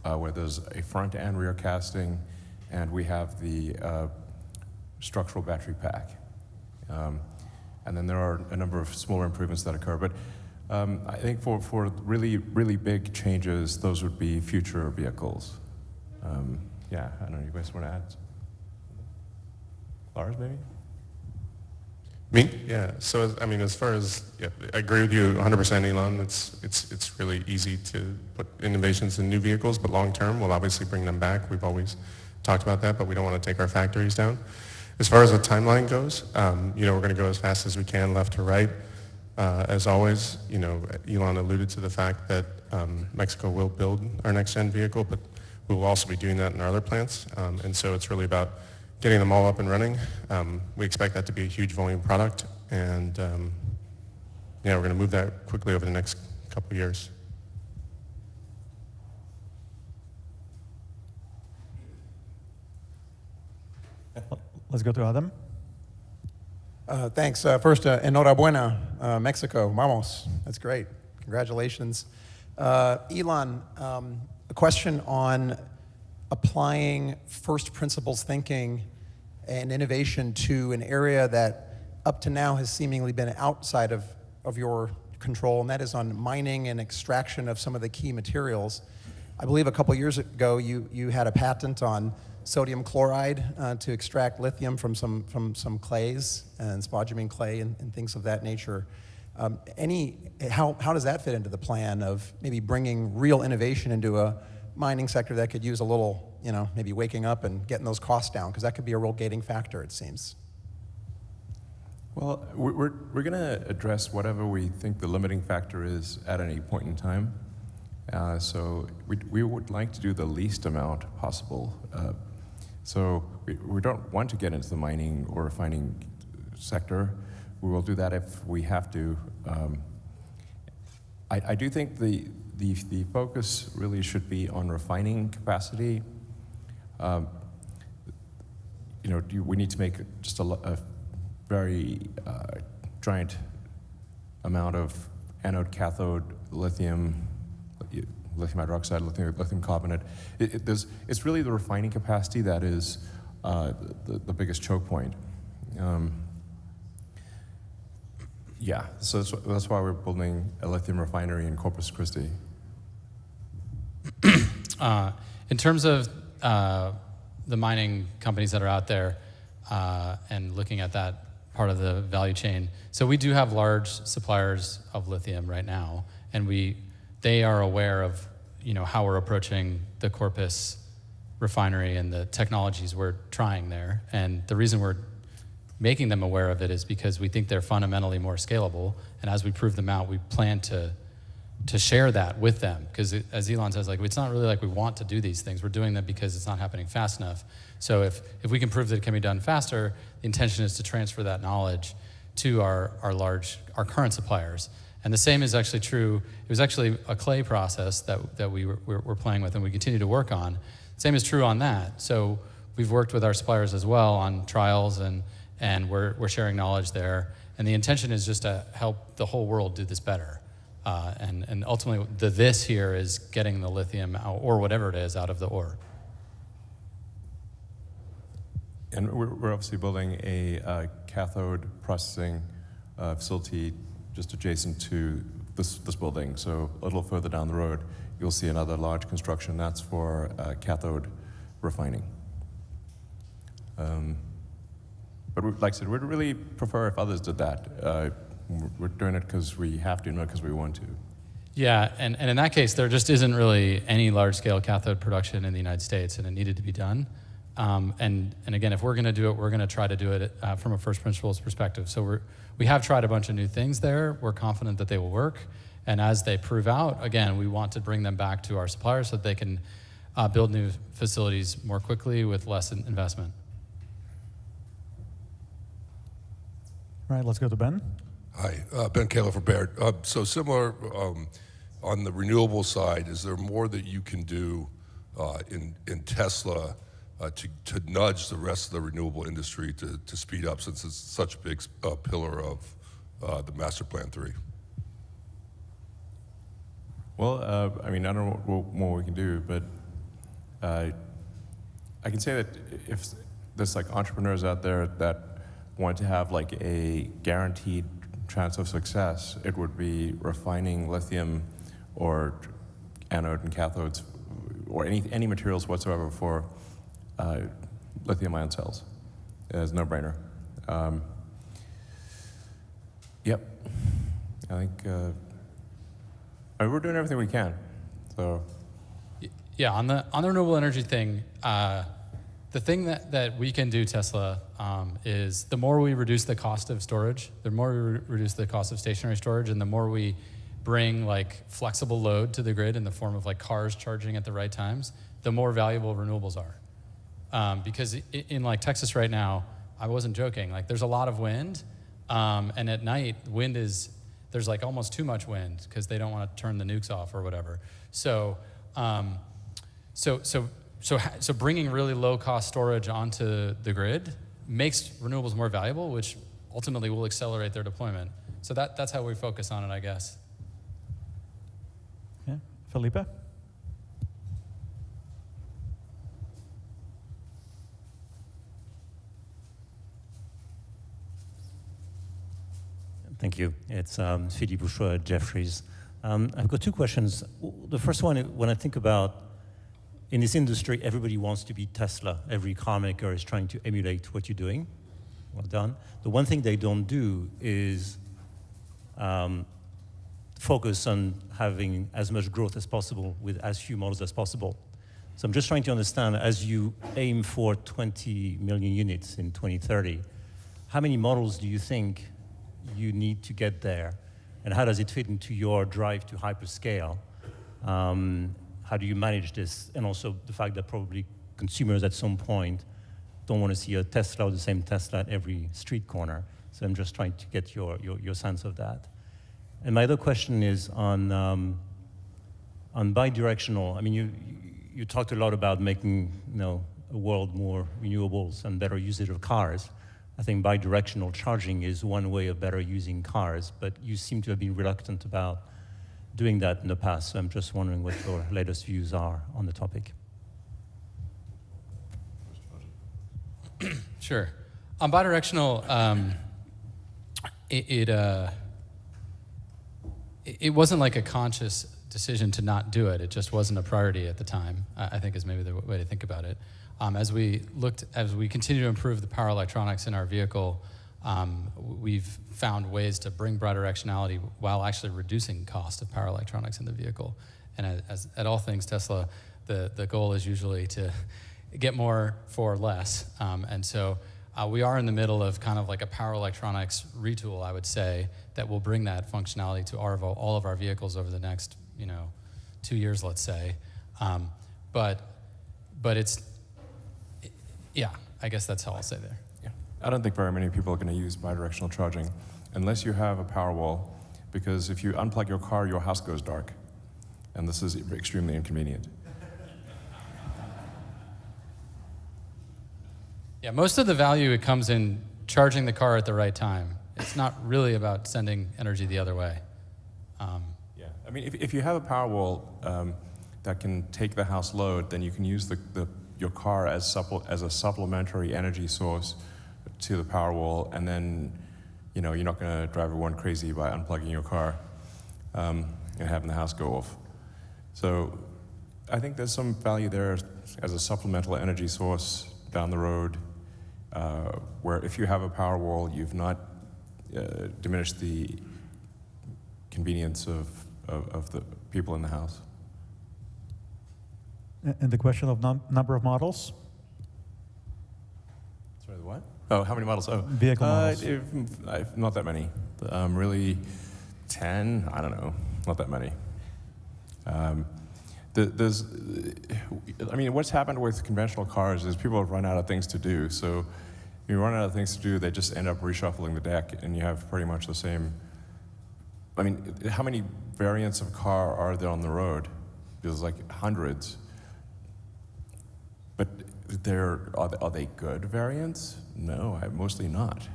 Speaker 2: where there's a front and rear casting, and we have the structural battery pack. And then there are a number of smaller improvements that occur. But I think for really, really big changes, those would be future vehicles. Yeah, I don't know, you guys want to add? Lars, maybe?
Speaker 5: Me? Yeah. So, as far as, I agree with you 100%, Elon. It's really easy to put innovations in new vehicles, but long term, we'll obviously bring them back. We've always talked about that, but we don't want to take our factories down. As far as the timeline goes, we're going to go as fast as we can, left to right. As always, Elon alluded to the fact that Mexico will build our next-gen vehicle, but we will also be doing that in our other plants. And so it's really about getting them all up and running. We expect that to be a huge volume product, and we're going to move that quickly over the next couple of years.
Speaker 17: Let's go to Adam.
Speaker 19: Thanks. First, enhorabuena, Mexico. Vamos. That's great. Congratulations. Elon, a question on applying first principles thinking and innovation to an area that up to now has seemingly been outside of your control, and that is on mining and extraction of some of the key materials. I believe a couple years ago you had a patent on sodium chloride to extract lithium from some clays and spodumene clay and things of that nature. How does that fit into the plan of maybe bringing real innovation into a mining sector that could use a little, maybe waking up and getting those costs down? Because that could be a real gating factor, it seems.
Speaker 2: Well, we're going to address whatever we think the limiting factor is at any point in time. So we would like to do the least amount possible. So we don't want to get into the mining or refining sector. We will do that if we have to. I do think the focus really should be on refining capacity. We need to make just a very giant amount of anode, cathode, lithium hydroxide, lithium carbonate. It's really the refining capacity that is the biggest choke point. Yeah, so that's why we're building a lithium refinery in Corpus Christi.
Speaker 3: In terms of the mining companies that are out there and looking at that part of the value chain, so we do have large suppliers of lithium right now, and they are aware of how we're approaching the Corpus refinery and the technologies we're trying there. And the reason we're making them aware of it is because we think they're fundamentally more scalable, and as we prove them out, we plan to share that with them. Because as Elon says, it's not really like we want to do these things. We're doing them because it's not happening fast enough. So if we can prove that it can be done faster, the intention is to transfer that knowledge to our current suppliers. And the same is actually true. It was actually a clay process that we're playing with and we continue to work on. Same is true on that. So we've worked with our suppliers as well on trials and we're sharing knowledge there. And the intention is just to help the whole world do this better. And ultimately, this here is getting the lithium out, or whatever it is, out of the ore.
Speaker 2: And we're obviously building a cathode processing facility just adjacent to this building. So a little further down the road, you'll see another large construction. That's for cathode refining. But like I said, we'd really prefer if others did that. We're doing it because we have to, not because we want to.
Speaker 3: Yeah, and in that case, there just isn't really any large-scale cathode production in the United States, and it needed to be done. And again, if we're going to do it, we're going to try to do it from a first principles perspective. So we have tried a bunch of new things there. We're confident that they will work. And as they prove out, again, we want to bring them back to our suppliers so that they can build new facilities more quickly with less investment.
Speaker 17: All right, let's go to Ben.
Speaker 20: Hi, Ben Kaler for Baird. So similar on the renewable side, is there more that you can do in Tesla to nudge the rest of the renewable industry to speed up, since it's such a big pillar of the Master Plan 3?
Speaker 2: Well, I don't know what more we can do, but I can say that if there's entrepreneurs out there that want to have a guaranteed chance of success, it would be refining lithium or anode and cathodes or any materials whatsoever for lithium-ion cells. It's a no-brainer. Yep. I think we're doing everything we can. So.
Speaker 3: Yeah, on the renewable energy thing, the thing that we can do, Tesla, is the more we reduce the cost of storage, the more we reduce the cost of stationary storage, and the more we bring flexible load to the grid in the form of cars charging at the right times, the more valuable renewables are. Because in Texas right now, I wasn't joking, there's a lot of wind, and at night, there's almost too much wind because they don't want to turn the nukes off or whatever. So so bringing really low-cost storage onto the grid makes renewables more valuable, which ultimately will accelerate their deployment. So that's how we focus on it, I guess.
Speaker 17: Yeah. Felipe?
Speaker 21: Thank you. It's Philippe Bouchois at Jefferies. I've got two questions. The first one, when I think about in this industry, everybody wants to be Tesla. Every car maker is trying to emulate what you're doing. Well done. The one thing they don't do is focus on having as much growth as possible with as few models as possible. So I'm just trying to understand, as you aim for 20 million units in 2030, how many models do you think you need to get there? And how does it fit into your drive to hyperscale? How do you manage this? And also the fact that probably consumers at some point don't want to see a Tesla or the same Tesla at every street corner. So I'm just trying to get your sense of that. And my other question is on bidirectional. I mean, you talked a lot about making a world more renewables and better usage of cars. I think bidirectional charging is one way of better using cars, but you seem to have been reluctant about doing that in the past. So I'm just wondering what your latest views are on the topic.
Speaker 3: Sure. On bidirectional, it wasn't like a conscious decision to not do it. It just wasn't a priority at the time, I think is maybe the way to think about it. As we continue to improve the power electronics in our vehicle, we've found ways to bring bidirectionality while actually reducing cost of power electronics in the vehicle. And as at all things Tesla, the goal is usually to get more for less. And so we are in the middle of kind of like a power electronics retool, I would say, that will bring that functionality to all of our vehicles over the next 2 years, let's say. But it's, yeah, I guess that's how I'll say there.
Speaker 2: Yeah. I don't think very many people are going to use bidirectional charging unless you have a Powerwall, because if you unplug your car, your house goes dark. And this is extremely inconvenient.
Speaker 3: Yeah, most of the value, it comes in charging the car at the right time. It's not really about sending energy the other way.
Speaker 2: Yeah, I mean, if you have a Powerwall that can take the house load, then you can use your car as a supplementary energy source to the Powerwall, and then you're not going to drive everyone crazy by unplugging your car and having the house go off. So I think there's some value there as a supplemental energy source down the road, where if you have a Powerwall, you've not diminished the convenience of the people in the house.
Speaker 17: And the question of number of models?
Speaker 2: Sorry, the what? Oh, how many models? Oh,
Speaker 17: vehicle models.
Speaker 2: Not that many. Really, 10? I don't know. Not that many. What's happened with conventional cars is people have run out of things to do. So if you run out of things to do, they just end up reshuffling the deck, and you have pretty much the same. I mean, how many variants of car are there on the road? There's like hundreds. But are they good variants? No, mostly not.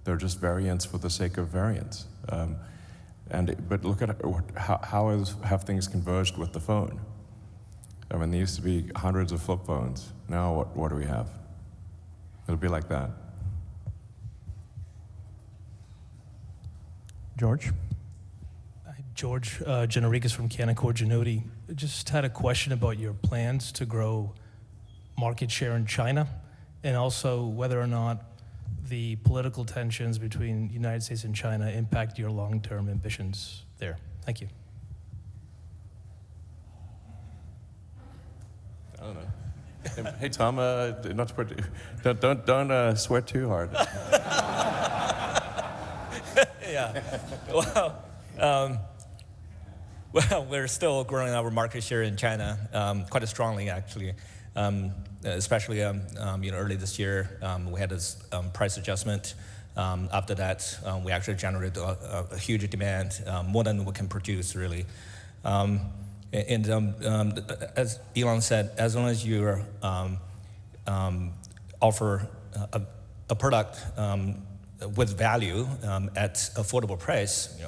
Speaker 2: They're just variants for the sake of variants. But look at how have things converged with the phone? I mean, there used to be hundreds of flip phones. Now what do we have? It'll be like that.
Speaker 17: George?
Speaker 22: George Gianarikas from Canaccord Genuity. Just had a question about your plans to grow market share in China, and also whether or not the political tensions between the United States and China impact your long-term ambitions there. Thank you.
Speaker 2: I don't know. Hey, Tom, not to put, don't sweat too hard.
Speaker 23: Yeah. Well, we're still growing our market share in China quite strongly, actually. Especially early this year, we had this price adjustment. After that, we actually generated a huge demand, more than we can produce, really. And as Elon said, as long as you offer a product with value at affordable price,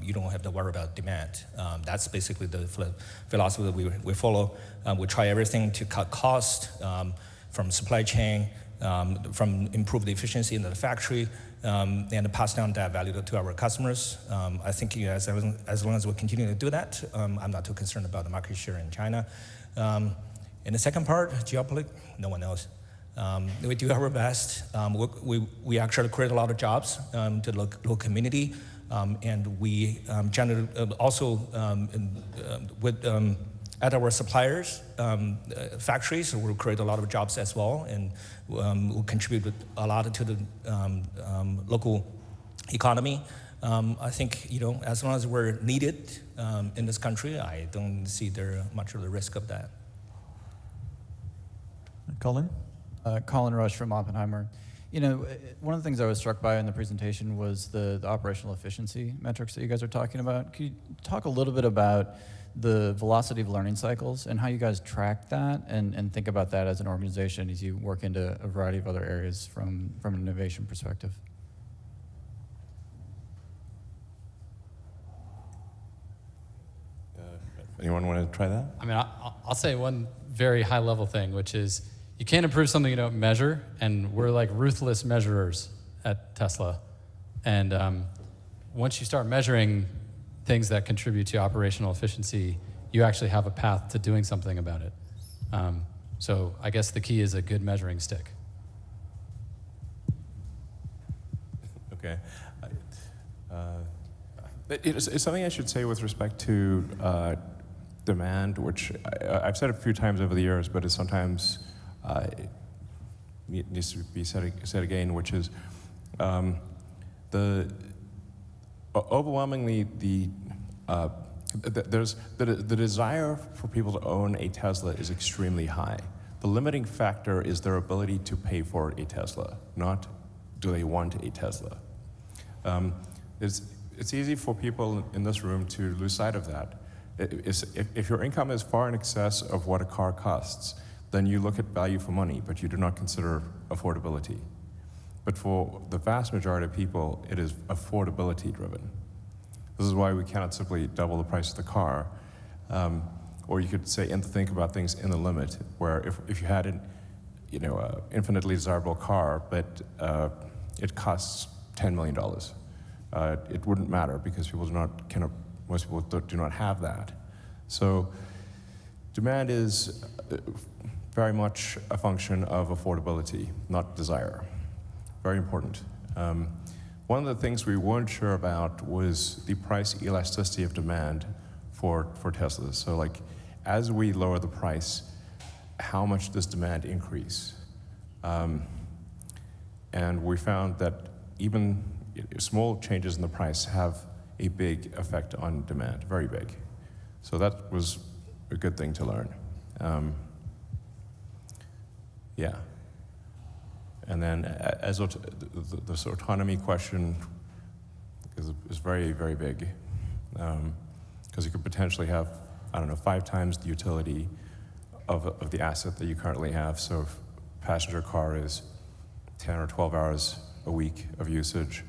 Speaker 23: you don't have to worry about demand. That's basically the philosophy that we follow. We try everything to cut cost from supply chain, from improve the efficiency in the factory, and pass down that value to our customers. I think as long as we continue to do that, I'm not too concerned about the market share in China. And the second part, geopolitics, no one knows. We do our best. We actually create a lot of jobs to the local community, and we generally also at our suppliers' factories, we'll create a lot of jobs as well, and we'll contribute a lot to the local economy. I think as long as we're needed in this country, I don't see there much of the risk of that.
Speaker 17: Colin?
Speaker 4: Colin Rush from Oppenheimer. One of the things I was struck by in the presentation was the operational efficiency metrics that you guys are talking about. Could you talk a little bit about the velocity of learning cycles and how you guys track that and think about that as an organization as you work into a variety of other areas from an innovation perspective?
Speaker 2: Anyone want to try that?
Speaker 3: I mean, I'll say one very high level thing, which is you can't improve something you don't measure, and we're like ruthless measurers at Tesla. And once you start measuring things that contribute to operational efficiency, you actually have a path to doing something about it. So I guess the key is a good measuring stick.
Speaker 2: Okay. It's something I should say with respect to demand, which I've said a few times over the years, but it sometimes needs to be said again, which is overwhelmingly the desire for people to own a Tesla is extremely high. The limiting factor is their ability to pay for a Tesla, not do they want a Tesla. It's easy for people in this room to lose sight of that. If your income is far in excess of what a car costs, then you look at value for money, but you do not consider affordability. But for the vast majority of people, it is affordability driven. This is why we cannot simply double the price of the car. Or you could say and think about things in the limit, where if you had an infinitely desirable car, but it costs $10 million, it wouldn't matter because most people do not have that. So demand is very much a function of affordability, not desire. Very important. One of the things we weren't sure about was the price elasticity of demand for Teslas. So like, as we lower the price, how much does demand increase? And we found that even small changes in the price have a big effect on demand, very big. So that was a good thing to learn. Yeah. And then as this autonomy question is very, very big, because you could potentially have, 5 times the utility of the asset that you currently have. So if a passenger car is 10 or 12 hours a week of usage,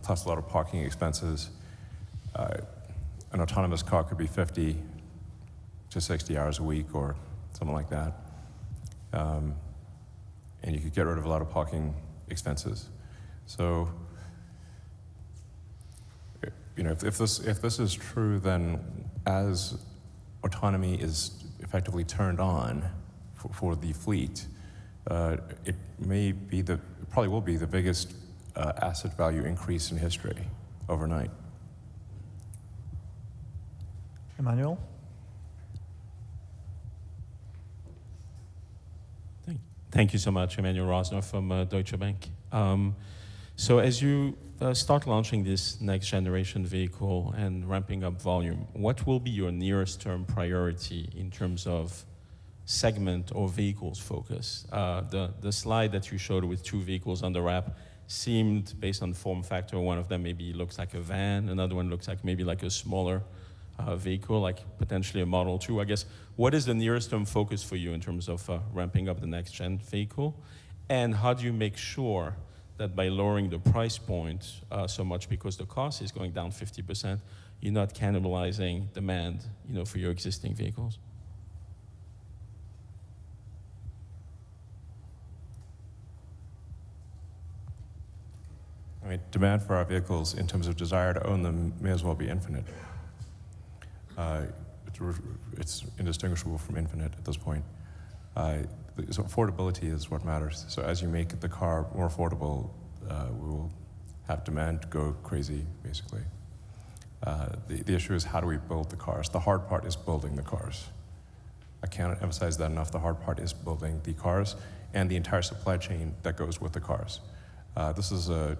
Speaker 2: plus a lot of parking expenses, an autonomous car could be 50 to 60 hours a week or something like that. And you could get rid of a lot of parking expenses. So, if this is true, then as autonomy is effectively turned on for the fleet, it probably will be the biggest asset value increase in history overnight.
Speaker 17: Emmanuel?
Speaker 6: Thank you so much, Emmanuel Rosner from Deutsche Bank. So as you start launching this next generation vehicle and ramping up volume, what will be your nearest term priority in terms of segment or vehicles focus? The slide that you showed with 2 vehicles on the wrap seemed, based on form factor, one of them maybe looks like a van, another one looks like maybe like a smaller vehicle, like potentially a Model 2, I guess, what is the nearest term focus for you in terms of ramping up the next gen vehicle? And how do you make sure that by lowering the price point so much because the cost is going down 50%, you're not cannibalizing demand, for your existing vehicles?
Speaker 2: I mean, demand for our vehicles in terms of desire to own them may as well be infinite. It's indistinguishable from infinite at this point. So affordability is what matters. So as you make the car more affordable, we will have demand go crazy, basically. The issue is how do we build the cars? The hard part is building the cars. I can't emphasize that enough. The hard part is building the cars and the entire supply chain that goes with the cars. This is a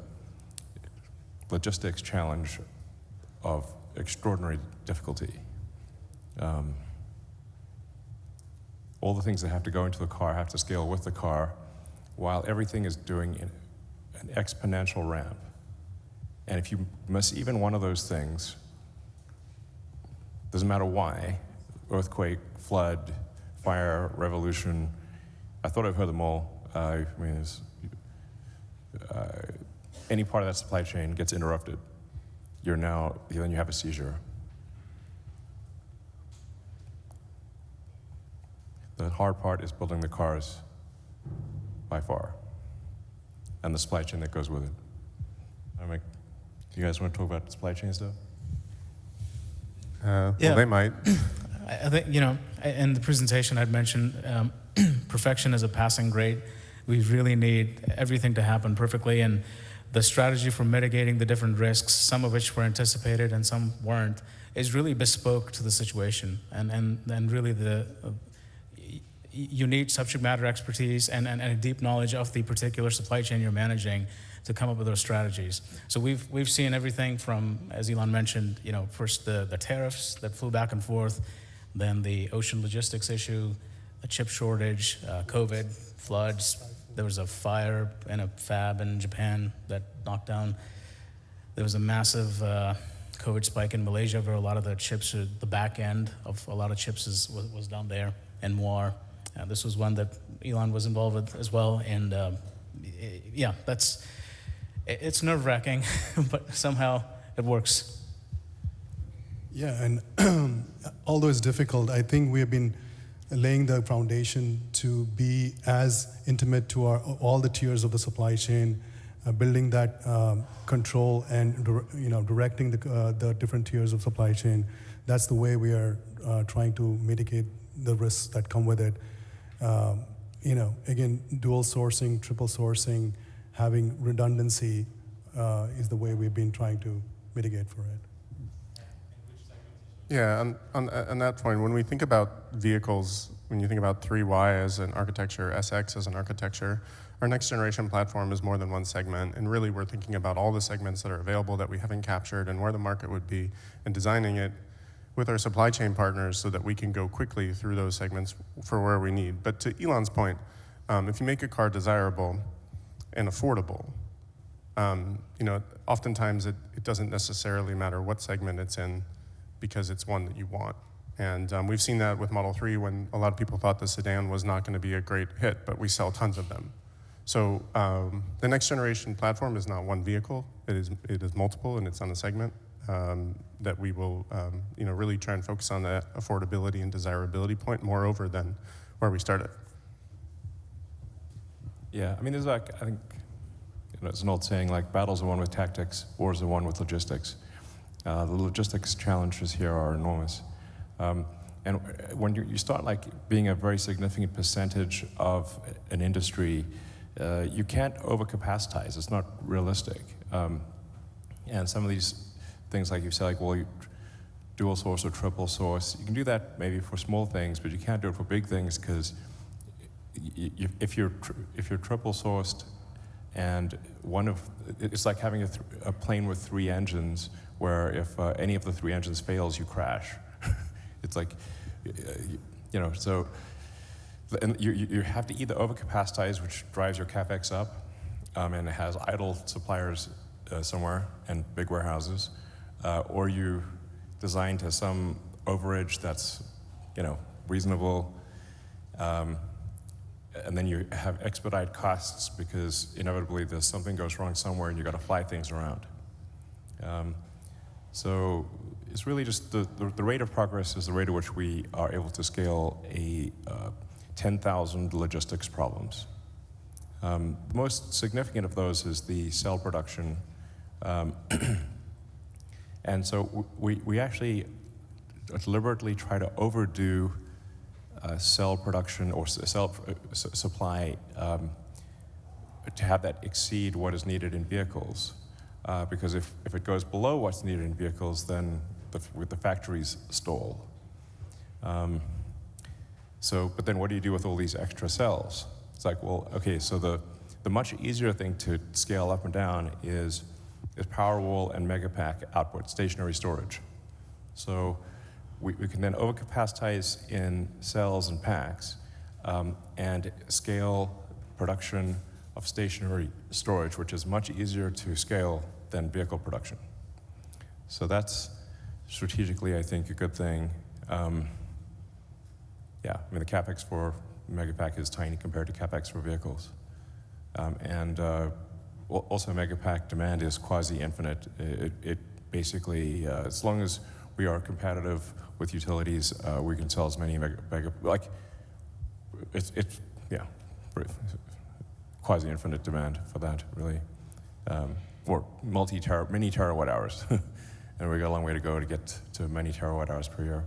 Speaker 2: logistics challenge of extraordinary difficulty. All the things that have to go into the car have to scale with the car, while everything is doing an exponential ramp. And if you miss even one of those things, doesn't matter why, earthquake, flood, fire, revolution, I thought I've heard them all. I mean, any part of that supply chain gets interrupted, then you have a seizure. The hard part is building the cars by far, and the supply chain that goes with it. Do you guys want to talk about the supply chain stuff?
Speaker 5: Well, they might.
Speaker 11: I think, in the presentation I'd mentioned perfection is a passing grade. We really need everything to happen perfectly, and the strategy for mitigating the different risks, some of which were anticipated and some weren't, is really bespoke to the situation. And really you need subject matter expertise and a deep knowledge of the particular supply chain you're managing to come up with those strategies. So we've seen everything from, as Elon mentioned, first the tariffs that flew back and forth, then the ocean logistics issue, a chip shortage, COVID, floods. There was a fire in a fab in Japan that knocked down. There was a massive COVID spike in Malaysia where a lot of the chips, the back end of a lot of chips was down there, and more. This was one that Elon was involved with as well. And it's nerve-wracking, but somehow it works.
Speaker 12: Yeah, and although it's difficult, I think we have been laying the foundation to be as intimate to all the tiers of the supply chain, building that control and directing the different tiers of supply chain. That's the way we are trying to mitigate the risks that come with it. Again, dual sourcing, triple sourcing, having redundancy is the way we've been trying to mitigate for it.
Speaker 5: Yeah, on that point, when we think about vehicles, when you think about 3Y as an architecture, SX as an architecture, our next generation platform is more than one segment, and really we're thinking about all the segments that are available that we haven't captured and where the market would be, and designing it with our supply chain partners so that we can go quickly through those segments for where we need. But to Elon's point, if you make a car desirable and affordable, oftentimes it doesn't necessarily matter what segment it's in, because it's one that you want. And we've seen that with Model 3 when a lot of people thought the sedan was not going to be a great hit, but we sell tons of them. So the next generation platform is not one vehicle, it is multiple, and it's on a segment that we will really try and focus on that affordability and desirability point moreover than where we started.
Speaker 2: Yeah, I mean, there's I think, it's an old saying, battles are won with tactics, wars are won with logistics. The logistics challenges here are enormous. And when you start being a very significant percentage of an industry, you can't overcapacitize. It's not realistic. And some of these things, like you said, you dual source or triple source, you can do that maybe for small things, but you can't do it for big things, because if you're triple sourced, and it's like having a plane with 3 engines, where if any of the 3 engines fails, you crash. It's so you have to either overcapacitize, which drives your CapEx up, and it has idle suppliers somewhere and big warehouses, or you designed to some overage that's, reasonable. And then you have expedite costs because inevitably there's something goes wrong somewhere and you got to fly things around. So it's really just the rate of progress is the rate at which we are able to scale 10,000 logistics problems. The most significant of those is the cell production. And so we actually deliberately try to overdo cell production or cell supply to have that exceed what is needed in vehicles. Because if it goes below what's needed in vehicles, then the factories stall. But then what do you do with all these extra cells? It's like, well, okay, so the much easier thing to scale up and down is Powerwall and Megapack output, stationary storage. So we can then overcapacitize in cells and packs and scale production of stationary storage, which is much easier to scale than vehicle production. So that's strategically, I think, a good thing. Yeah, I mean, the CapEx for Megapack is tiny compared to CapEx for vehicles. Also, Megapack demand is quasi-infinite. It basically, as long as we are competitive with utilities, we can sell as many quasi-infinite demand for that, really. Or many terawatt hours. And we got a long way to go to get to many terawatt hours per year.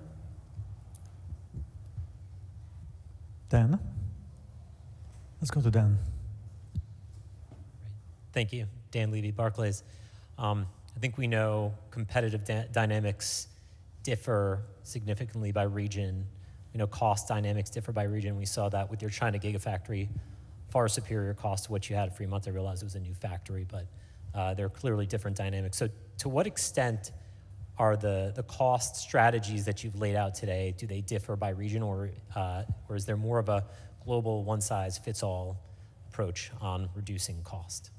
Speaker 17: Dan? Let's go to Dan.
Speaker 7: Thank you. Dan Levy, Barclays. I think we know competitive dynamics differ significantly by region. We know cost dynamics differ by region. We saw that with your China Gigafactory, far superior cost to what you had at Fremont. I realized it was a new factory, but there are clearly different dynamics. So to what extent are the cost strategies that you've laid out today, do they differ by region, or is there more of a global one-size-fits-all approach on reducing cost?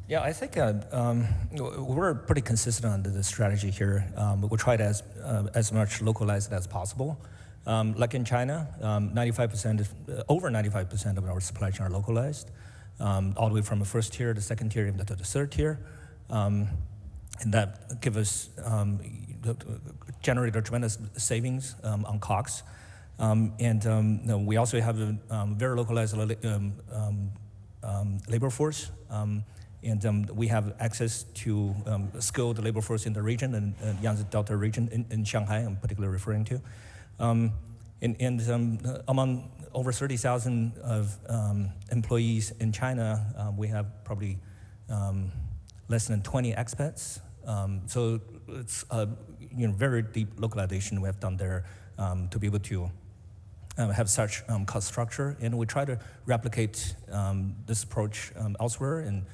Speaker 23: Yeah, I think we're pretty consistent on the strategy here. We'll try to as much localized as possible. Like in China, over 95% of our supply chain are localized, all the way from the first tier, the second tier, even to the third tier. And that give us, generated tremendous savings on COGS. We also have a very localized labor force. We have access to skilled labor force in the region, and Yangtze Delta region in Shanghai, I'm particularly referring to. Among over 30,000 of employees in China, we have probably less than 20 expats. So it's very deep localization we have done there to be able to have such cost structure, and we try to replicate this approach elsewhere in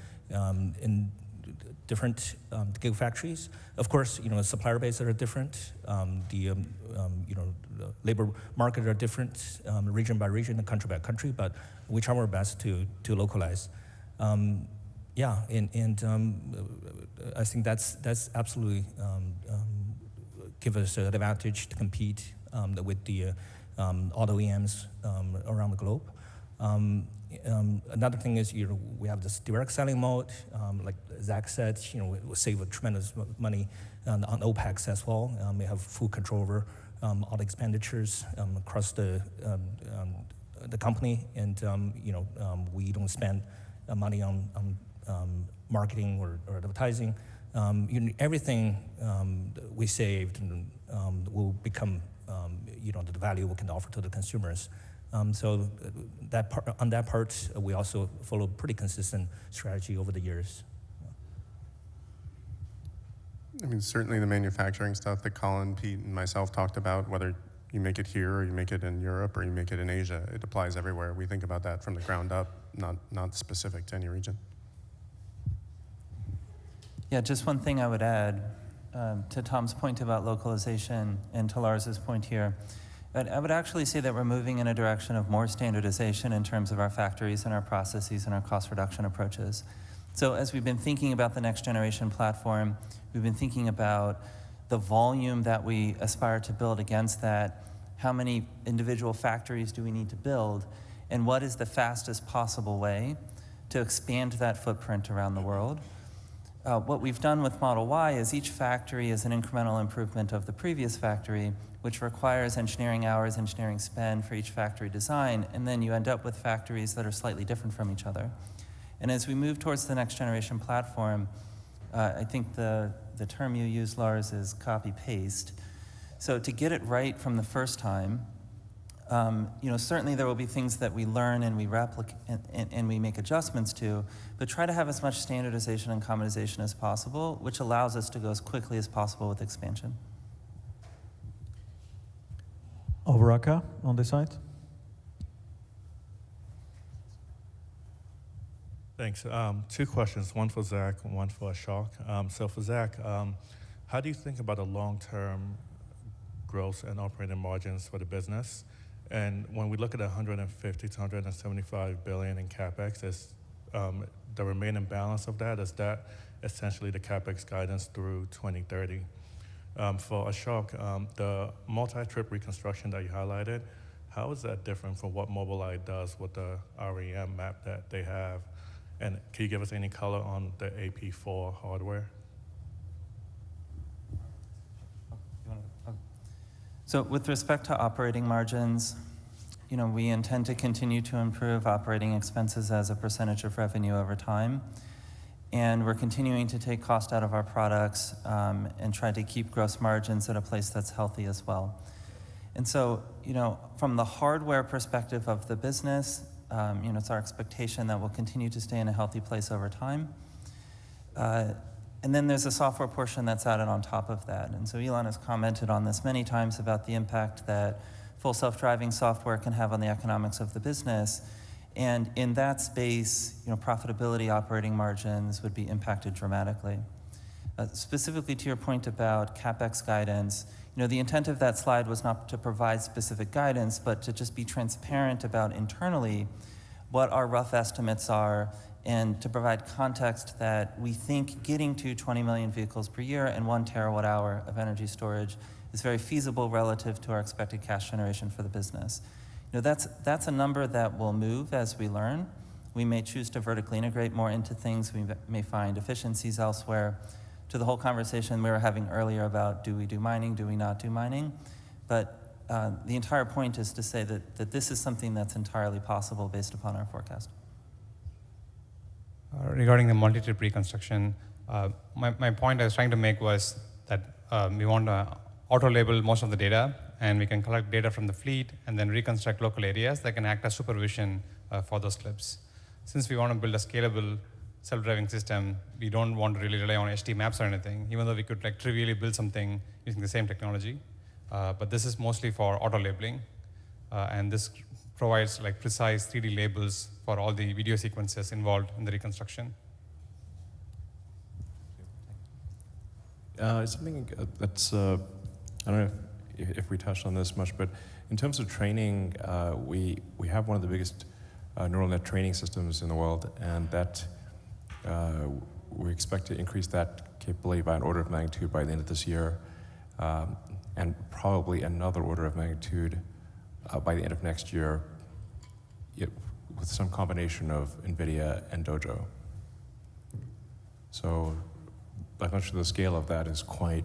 Speaker 23: different gigafactories. Of course, supplier base are different. The labor market are different, region by region and country by country. But we try our best to localize. Yeah, I think that's absolutely give us an advantage to compete with the auto OEMs around the globe. Another thing is, we have this direct selling mode. Like Zach said, we save a tremendous money on OPEX as well. We have full control over all the expenditures across the company, and we don't spend money on marketing or advertising. Everything we saved will become the value we can offer to the consumers. So on that part, we also follow pretty consistent strategy over the years.
Speaker 5: I mean, certainly the manufacturing stuff that Colin, Pete, and myself talked about, whether you make it here or you make it in Europe or you make it in Asia, it applies everywhere. We think about that from the ground up, not specific to any region.
Speaker 1: Yeah, just one thing I would add to Tom's point about localization and to Lars's point here But I would actually say that we're moving in a direction of more standardization in terms of our factories and our processes and our cost reduction approaches. So as we've been thinking about the next generation platform, we've been thinking about the volume that we aspire to build against that, how many individual factories do we need to build, and what is the fastest possible way to expand that footprint around the world. What we've done with Model Y is each factory is an incremental improvement of the previous factory, which requires engineering hours, engineering spend for each factory design, and then you end up with factories that are slightly different from each other. And as we move towards the next generation platform, I think the term you used, Lars, is copy-paste. So to get it right from the first time, certainly there will be things that we learn and we replicate and we make adjustments to, but try to have as much standardization and commonization as possible, which allows us to go as quickly as possible with expansion.
Speaker 17: Overaka on this side.
Speaker 8: Thanks. Two questions, one for Zach and one for Ashok. So for Zach, how do you think about the long-term growth and operating margins for the business? And when we look at 150 to 175 billion in CapEx, is the remaining balance of that, is that essentially the CapEx guidance through 2030? For Ashok, the multi-trip reconstruction that you highlighted, how is that different from what Mobileye does with the REM map that they have? And can you give us any color on the AP4 hardware?
Speaker 1: So with respect to operating margins, we intend to continue to improve operating expenses as a percentage of revenue over time. And we're continuing to take cost out of our products and try to keep gross margins at a place that's healthy as well. And so, from the hardware perspective of the business, it's our expectation that we'll continue to stay in a healthy place over time. And then there's a software portion that's added on top of that. And so Elon has commented on this many times about the impact that full self-driving software can have on the economics of the business. And in that space, profitability, operating margins would be impacted dramatically. Specifically to your point about CapEx guidance, the intent of that slide was not to provide specific guidance, but to just be transparent about internally what our rough estimates are and to provide context that we think getting to 20 million vehicles per year and 1 terawatt hour of energy storage is very feasible relative to our expected cash generation for the business. That's a number that will move as we learn. We may choose to vertically integrate more into things. We may find efficiencies elsewhere. To the whole conversation we were having earlier about do we do mining, do we not do mining? But the entire point is to say that this is something that's entirely possible based upon our forecast.
Speaker 9: Regarding the multi-trip reconstruction, my point I was trying to make was that we want to auto-label most of the data, and we can collect data from the fleet and then reconstruct local areas that can act as supervision for those clips. Since we want to build a scalable self-driving system, we don't want to really rely on HD maps or anything, even though we could trivially build something using the same technology. But this is mostly for auto-labeling, and this provides precise 3D labels for all the video sequences involved in the reconstruction.
Speaker 2: Something that's, I don't know if we touched on this much, but in terms of training, we have one of the biggest neural net training systems in the world, and that we expect to increase that capability by an order of magnitude by the end of this year, and probably another order of magnitude by the end of next year, with some combination of NVIDIA and Dojo. So I'm not sure the scale of that is quite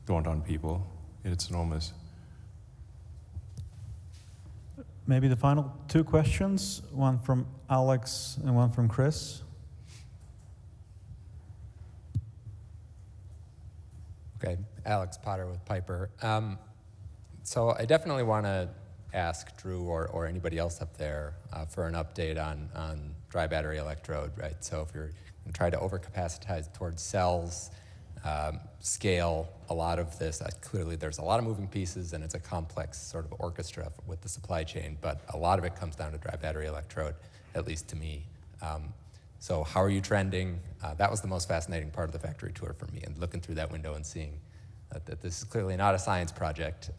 Speaker 2: dawned on people. It's enormous.
Speaker 17: Maybe the final two questions, one from Alex and one from Chris.
Speaker 10: Okay, Alex Potter with Piper. So I definitely want to ask Drew or anybody else up there for an update on dry battery electrode, right? So if you're going to try to overcapacitize towards cells, scale a lot of this, clearly there's a lot of moving pieces and it's a complex sort of orchestra with the supply chain, but a lot of it comes down to dry battery electrode, at least to me. So how are you trending? That was the most fascinating part of the factory tour for me, and looking through that window and seeing that this is clearly not a science project,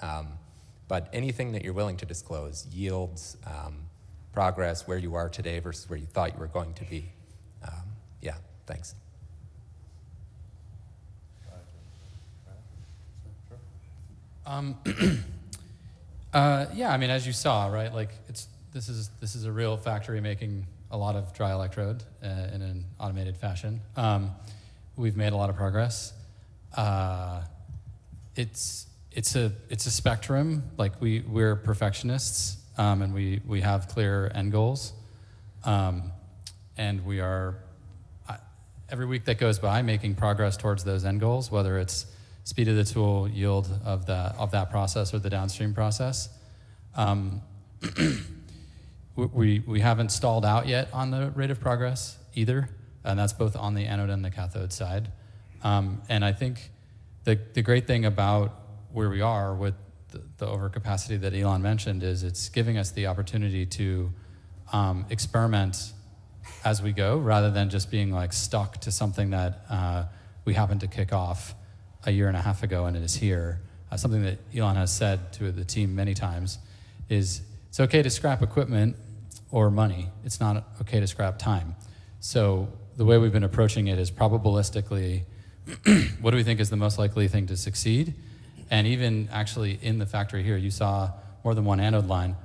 Speaker 10: But anything that you're willing to disclose, yields, progress, where you are today versus where you thought you were going to be. Yeah, thanks.
Speaker 3: Yeah, I mean, as you saw, right? Like, this is a real factory making a lot of dry electrode in an automated fashion. We've made a lot of progress. It's a spectrum. Like, we're perfectionists, and we have clear end goals, and we are every week that goes by making progress towards those end goals, whether it's speed of the tool, yield of that process, or the downstream process. We haven't stalled out yet on the rate of progress either, and that's both on the anode and the cathode side. And I think the great thing about where we are with the overcapacity that Elon mentioned is it's giving us the opportunity to experiment as we go, rather than just being like stuck to something that we happened to kick off a year and a half ago and it is here. Something that Elon has said to the team many times is it's okay to scrap equipment or money. It's not okay to scrap time. So the way we've been approaching it is probabilistically, what do we think is the most likely thing to succeed? And even actually in the factory here, you saw more than one anode line.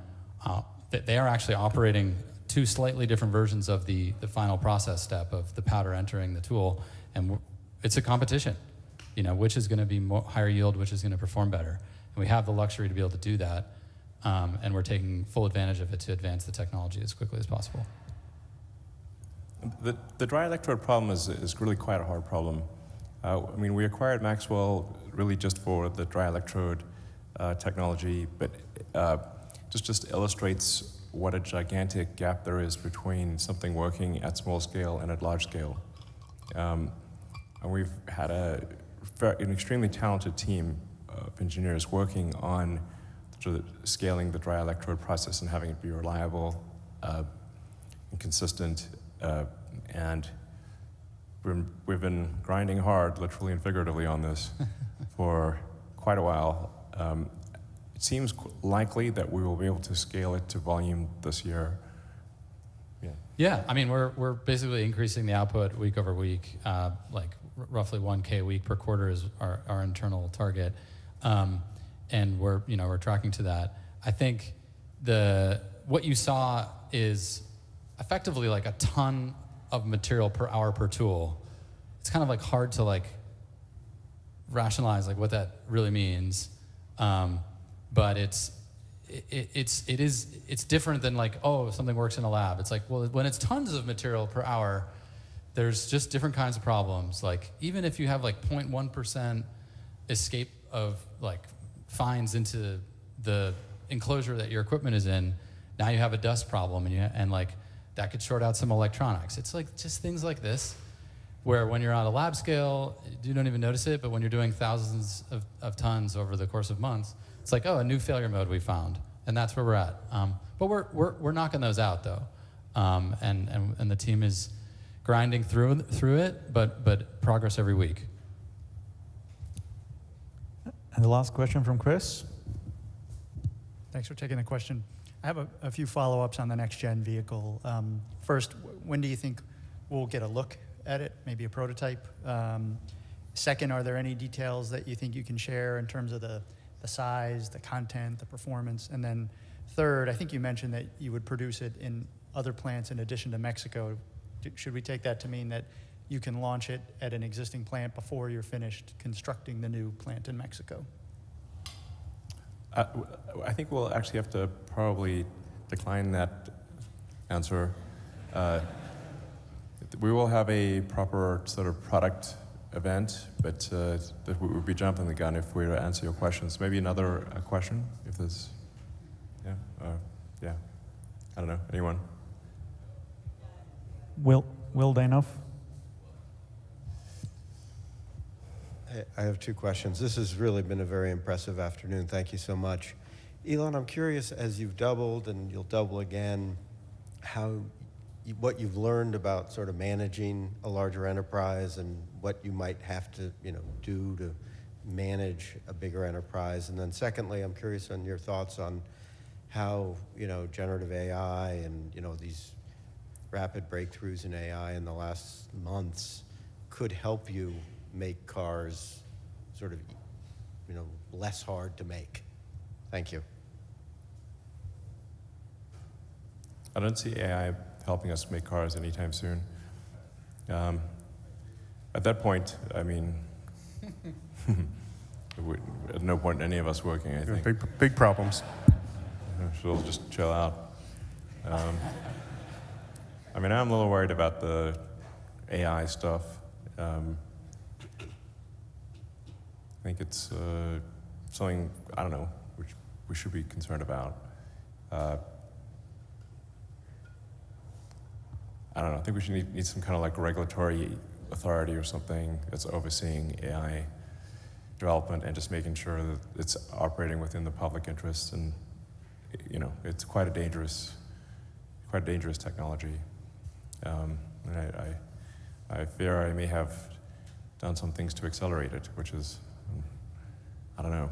Speaker 3: They are actually operating two slightly different versions of the final process step of the powder entering the tool. And it's a competition, which is going to be higher yield, which is going to perform better. And we have the luxury to be able to do that. And we're taking full advantage of it to advance the technology as quickly as possible.
Speaker 2: The dry electrode problem is really quite a hard problem. I mean, we acquired Maxwell really just for the dry electrode technology, but just illustrates what a gigantic gap there is between something working at small scale and at large scale. And we've had an extremely talented team of engineers working on scaling the dry electrode process and having it be reliable and consistent. And we've been grinding hard, literally and figuratively, on this for quite a while. It seems likely that we will be able to scale it to volume this year.
Speaker 3: Yeah, I mean, we're basically increasing the output week over week, like roughly 1K a week per quarter is our internal target. And we're tracking to that. I think what you saw is effectively like a ton of material per hour per tool. It's kind of like hard to like rationalize like what that really means, but it's different than like, oh, something works in a lab. It's like, well, when it's tons of material per hour, there's just different kinds of problems. Like even if you have like 0.1% escape of like fines into the enclosure that your equipment is in, now you have a dust problem, and like that could short out some electronics. It's like just things like this, where when you're on a lab scale, you don't even notice it, but when you're doing thousands of tons over the course of months, it's like, oh, a new failure mode we found, and that's where we're at. But we're knocking those out though, and the team is grinding through it, but progress every week.
Speaker 17: And the last question from Chris.
Speaker 13: Thanks for taking the question. I have a few follow-ups on the next-gen vehicle. First, when do you think we'll get a look at it, maybe a prototype? Second, are there any details that you think you can share in terms of the size, the content, the performance? And then third, I think you mentioned that you would produce it in other plants in addition to Mexico. Should we take that to mean that you can launch it at an existing plant before you're finished constructing the new plant in Mexico?
Speaker 2: I think we'll actually have to probably decline that answer. We will have a proper sort of product event, but that we would be jumping the gun if we were to answer your questions. Maybe another question, if there's, yeah. I don't know, anyone?
Speaker 17: Will Danoff?
Speaker 14: I have two questions. This has really been a very impressive afternoon. Thank you so much. Elon, I'm curious, as you've doubled and you'll double again, what you've learned about sort of managing a larger enterprise and what you might have to do to manage a bigger enterprise? And then secondly, I'm curious on your thoughts on how, generative AI and, these rapid breakthroughs in AI in the last months could help you make cars sort of, less hard to make. Thank you.
Speaker 2: I don't see AI helping us make cars anytime soon. At that point, I mean, at no point any of us working, I think.
Speaker 5: Big problems.
Speaker 2: So we'll just chill out. I mean, I'm a little worried about the AI stuff. I think it's something, I don't know, which we should be concerned about. I don't know, I think we should need some kind of like regulatory authority or something that's overseeing AI development and just making sure that it's operating within the public interest. And it's quite a dangerous technology. And I fear I may have done some things to accelerate it, which is, I don't know.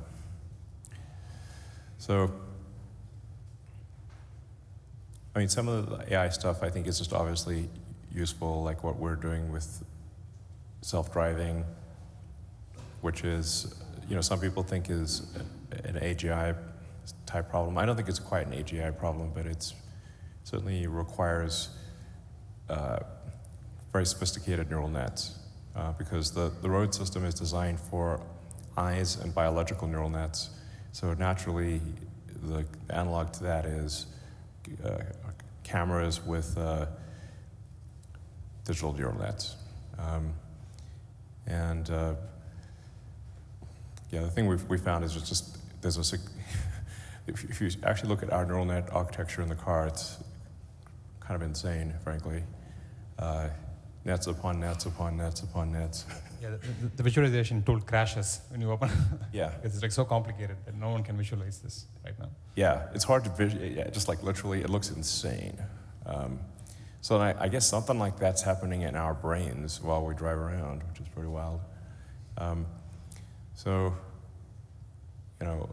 Speaker 2: So, I mean, some of the AI stuff I think is just obviously useful, like what we're doing with self-driving, which is, some people think is an AGI type problem. I don't think it's quite an AGI problem, but it's certainly requires very sophisticated neural nets because the road system is designed for eyes and biological neural nets. So naturally, the analog to that is cameras with digital neural nets. The thing we found is just there's if you actually look at our neural net architecture in the car, it's kind of insane, frankly. Nets upon nets upon nets upon nets.
Speaker 9: Yeah, the visualization tool crashes when you open.
Speaker 2: Yeah.
Speaker 9: It's like so complicated that no one can visualize this right now.
Speaker 2: Yeah, it's hard to just like literally, it looks insane. So I guess something like that's happening in our brains while we drive around, which is pretty wild. So, I don't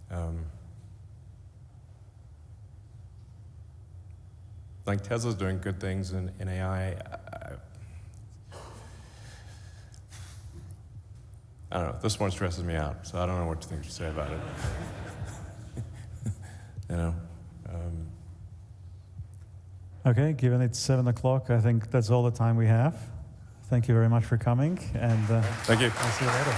Speaker 2: know. Like Tesla's doing good things in AI. I don't know, this one stresses me out, so I don't know what to think to say about it.
Speaker 17: Okay, given it's 7 o'clock, I think that's all the time we have. Thank you very much for coming, and
Speaker 2: thank you.
Speaker 17: I'll see you later.